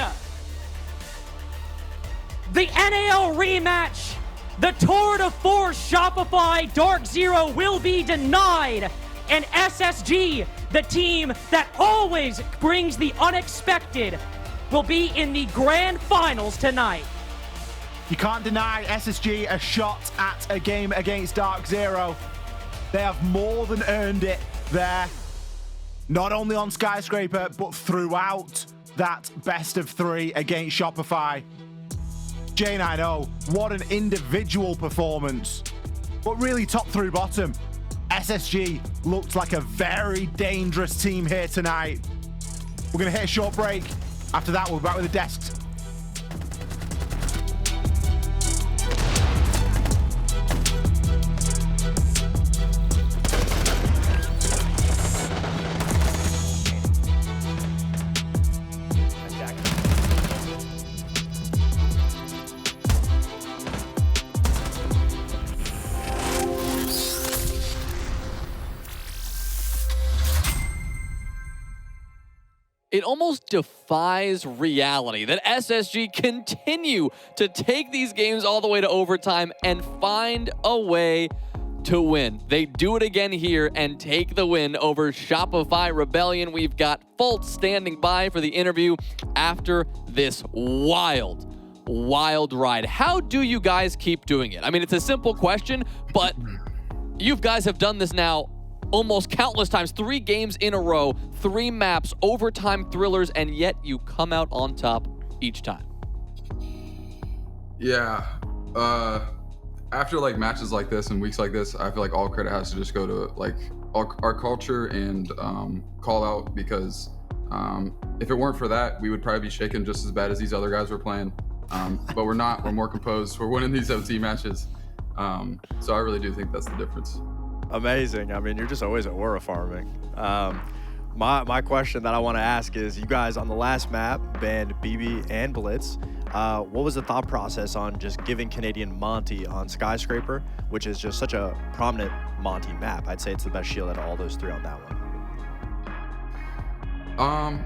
The NAL rematch. The tour de force Shopify Dark Zero will be denied. And SSG, the team that always brings the unexpected, will be in the grand finals tonight. You can't deny SSG a shot at a game against Dark Zero. They have more than earned it there. Not only on Skyscraper, but throughout that best of 3 against Shopify. J90, what an individual performance. But really top through bottom, SSG looked like a very dangerous team here tonight. We're gonna hit a short break. After that, we'll be back with the desks. It almost defies reality that SSG continue to take these games all the way to overtime and find a way to win. They do it again here and take the win over Shopify Rebellion. We've got Fultz standing by for the interview after this wild ride. How do you guys keep doing it? I mean, it's a simple question, but you guys have done this now almost countless times, 3 games in a row, 3 maps, overtime thrillers, and yet you come out on top each time. Yeah. After like matches like this and weeks like this, I feel like all credit has to just go to like our culture and call out, because if it weren't for that, we would probably be shaken just as bad as these other guys were playing. But we're not. We're more composed. We're winning these MT matches. So I really do think that's the difference. Amazing. I mean, you're just always at Aura farming. My question that I want to ask is, you guys on the last map banned BB and Blitz. What was the thought process on just giving Canadian Monty on Skyscraper, which is just such a prominent Monty map? I'd say it's the best shield out of all those 3 on that one.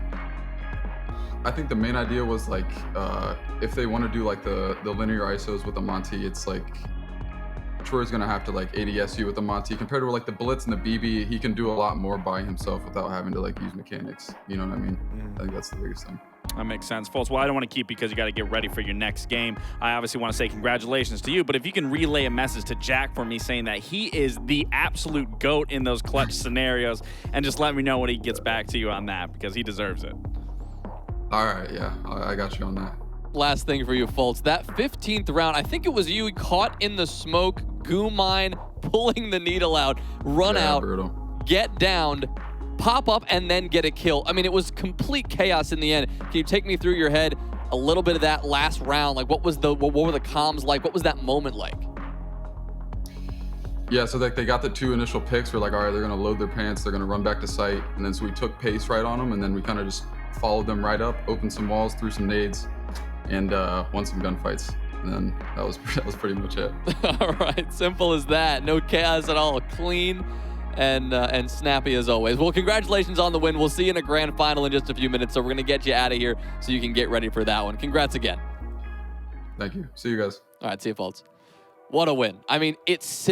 I think the main idea was like, if they want to do like the linear ISOs with the Monty, it's like Troy's gonna have to like ADS you with the Monty compared to like the Blitz and the BB. He can do a lot more by himself without having to like use mechanics. You know what I mean? I think that's the biggest thing. That makes sense. Fultz, well, I don't want to keep you because you got to get ready for your next game. I obviously want to say congratulations to you, but if you can relay a message to Jack for me saying that he is the absolute GOAT in those clutch scenarios, and just let me know when he gets back to you on that, because he deserves it. All right, yeah, I got you on that. Last thing for you, Fultz. That 15th round, I think it was you caught in the smoke, goo mine, pulling the needle out, run out, brutal. Get downed, pop up, and then get a kill. I mean, it was complete chaos in the end. Can you take me through your head a little bit of that last round? Like, what were the comms like? What was that moment like? Yeah, so like they got the 2 initial picks. We're like, all right, they're gonna load their pants, they're gonna run back to site, and then so we took pace right on them, and then we kind of just followed them right up, opened some walls, threw some nades, and won some gunfights. And then that was pretty much it. All right, simple as that. No chaos at all. Clean and snappy as always. Well, congratulations on the win. We'll see you in a grand final in just a few minutes, so we're gonna get you out of here so you can get ready for that one. Congrats again. Thank you. See you guys. All right, see you, Fultz. What a win. I mean, it's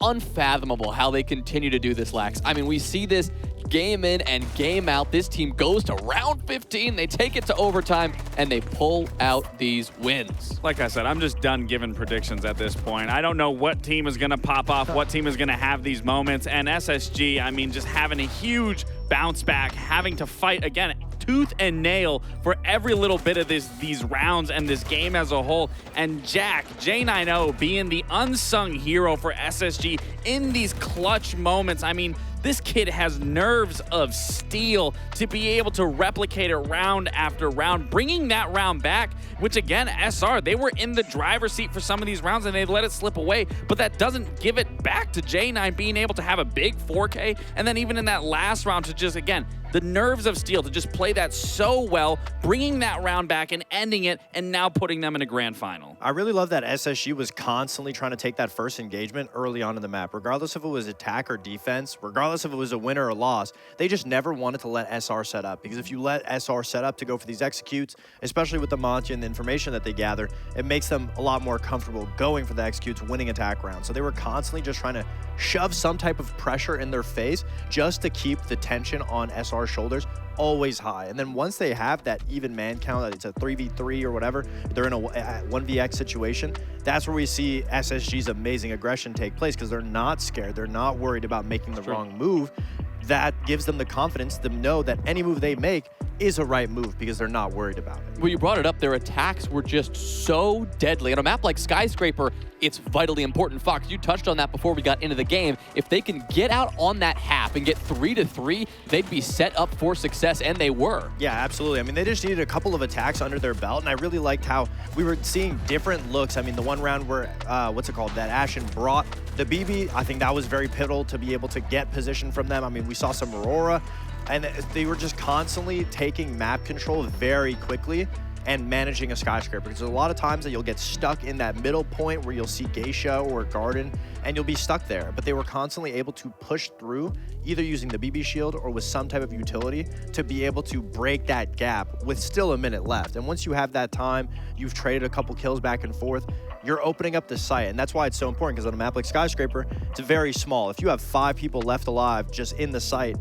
unfathomable how they continue to do this, Lax. I mean, we see this game in and game out. This team goes to round 15, they take it to overtime, and they pull out these wins. Like I said, I'm just done giving predictions at this point. I don't know what team is going to pop off, what team is going to have these moments. And SSG, I mean, just having a huge bounce back, having to fight again. tooth and nail for every little bit of these rounds and this game as a whole. And Jack, J90, being the unsung hero for SSG in these clutch moments. I mean, this kid has nerves of steel to be able to replicate it round after round, bringing that round back, which again, SR, they were in the driver's seat for some of these rounds and they let it slip away, but that doesn't give it back to J9 being able to have a big 4K, and then even in that last round to just, again, the nerves of steel to just play that so well, bringing that round back and ending it, and now putting them in a grand final. I really love that SSG was constantly trying to take that first engagement early on in the map, regardless if it was attack or defense, regardless if it was a win or a loss. They just never wanted to let SR set up, because if you let SR set up to go for these executes, especially with the Monty and the information that they gather, it makes them a lot more comfortable going for the executes, winning attack rounds. So they were constantly just trying to shove some type of pressure in their face just to keep the tension on SR's shoulders always high. And then once they have that even man count, that it's a 3v3 or whatever, they're in a 1vx situation, that's where we see SSG's amazing aggression take place, because they're not scared. They're not worried about making the wrong move. That gives them the confidence to know that any move they make is a right move, because they're not worried about it. Well, you brought it up. Their attacks were just so deadly. On a map like Skyscraper, it's vitally important. Fox, you touched on that before we got into the game. If they can get out on that half and get 3-3, they'd be set up for success, and they were. Yeah, absolutely. I mean, they just needed a couple of attacks under their belt, and I really liked how we were seeing different looks. I mean, the one round where, that Ashen brought the BB, I think that was very pivotal to be able to get position from them. I mean, we saw some Aurora, and they were just constantly taking map control very quickly and managing a Skyscraper. Because there's a lot of times that you'll get stuck in that middle point where you'll see Geisha or Garden, and you'll be stuck there. But they were constantly able to push through, either using the BB shield or with some type of utility, to be able to break that gap with still a minute left. And once you have that time, you've traded a couple kills back and forth, you're opening up the site. And that's why it's so important, because on a map like Skyscraper, it's very small. If you have 5 people left alive just in the site,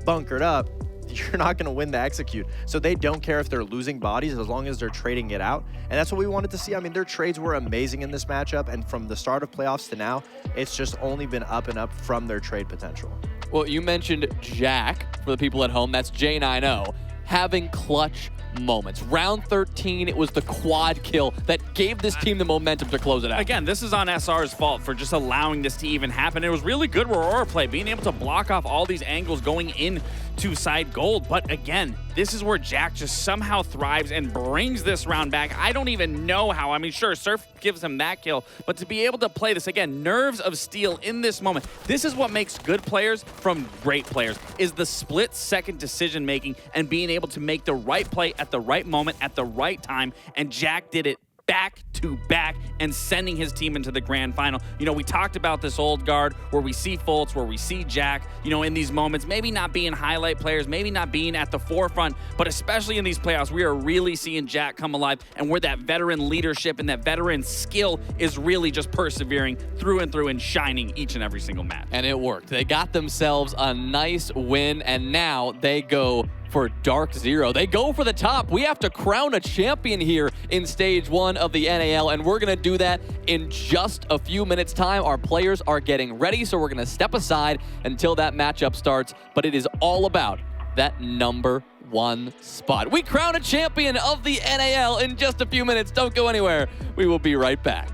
bunkered up, you're not going to win the execute. So they don't care if they're losing bodies as long as they're trading it out. And that's what we wanted to see. I mean, their trades were amazing in this matchup. And from the start of playoffs to now, it's just only been up and up from their trade potential. Well, you mentioned Jack, for the people at home. That's J90, having clutch moments. Round 13, it was the quad kill that gave this team the momentum to close it out. Again, this is on SR's fault for just allowing this to even happen. It was really good Aurora play, being able to block off all these angles going in to side gold. But again, this is where Jack just somehow thrives and brings this round back. I don't even know how. I mean, sure, Surf gives him that kill, but to be able to play this, again, nerves of steel in this moment. This is what makes good players from great players, is the split-second decision-making and being able to make the right play at the right moment, at the right time, and Jack did it back to back and sending his team into the grand final. You know, we talked about this old guard where we see Fultz, where we see Jack, you know, in these moments, maybe not being highlight players, maybe not being at the forefront, but especially in these playoffs, we are really seeing Jack come alive, and where that veteran leadership and that veteran skill is really just persevering through and through and shining each and every single match. And it worked. They got themselves a nice win, and now they go for Dark Zero. They go for the top. We have to crown a champion here in stage 1 of the NAL, and we're going to do that in just a few minutes' time. Our players are getting ready, so we're going to step aside until that matchup starts, but it is all about that number 1 spot. We crown a champion of the NAL in just a few minutes. Don't go anywhere. We will be right back.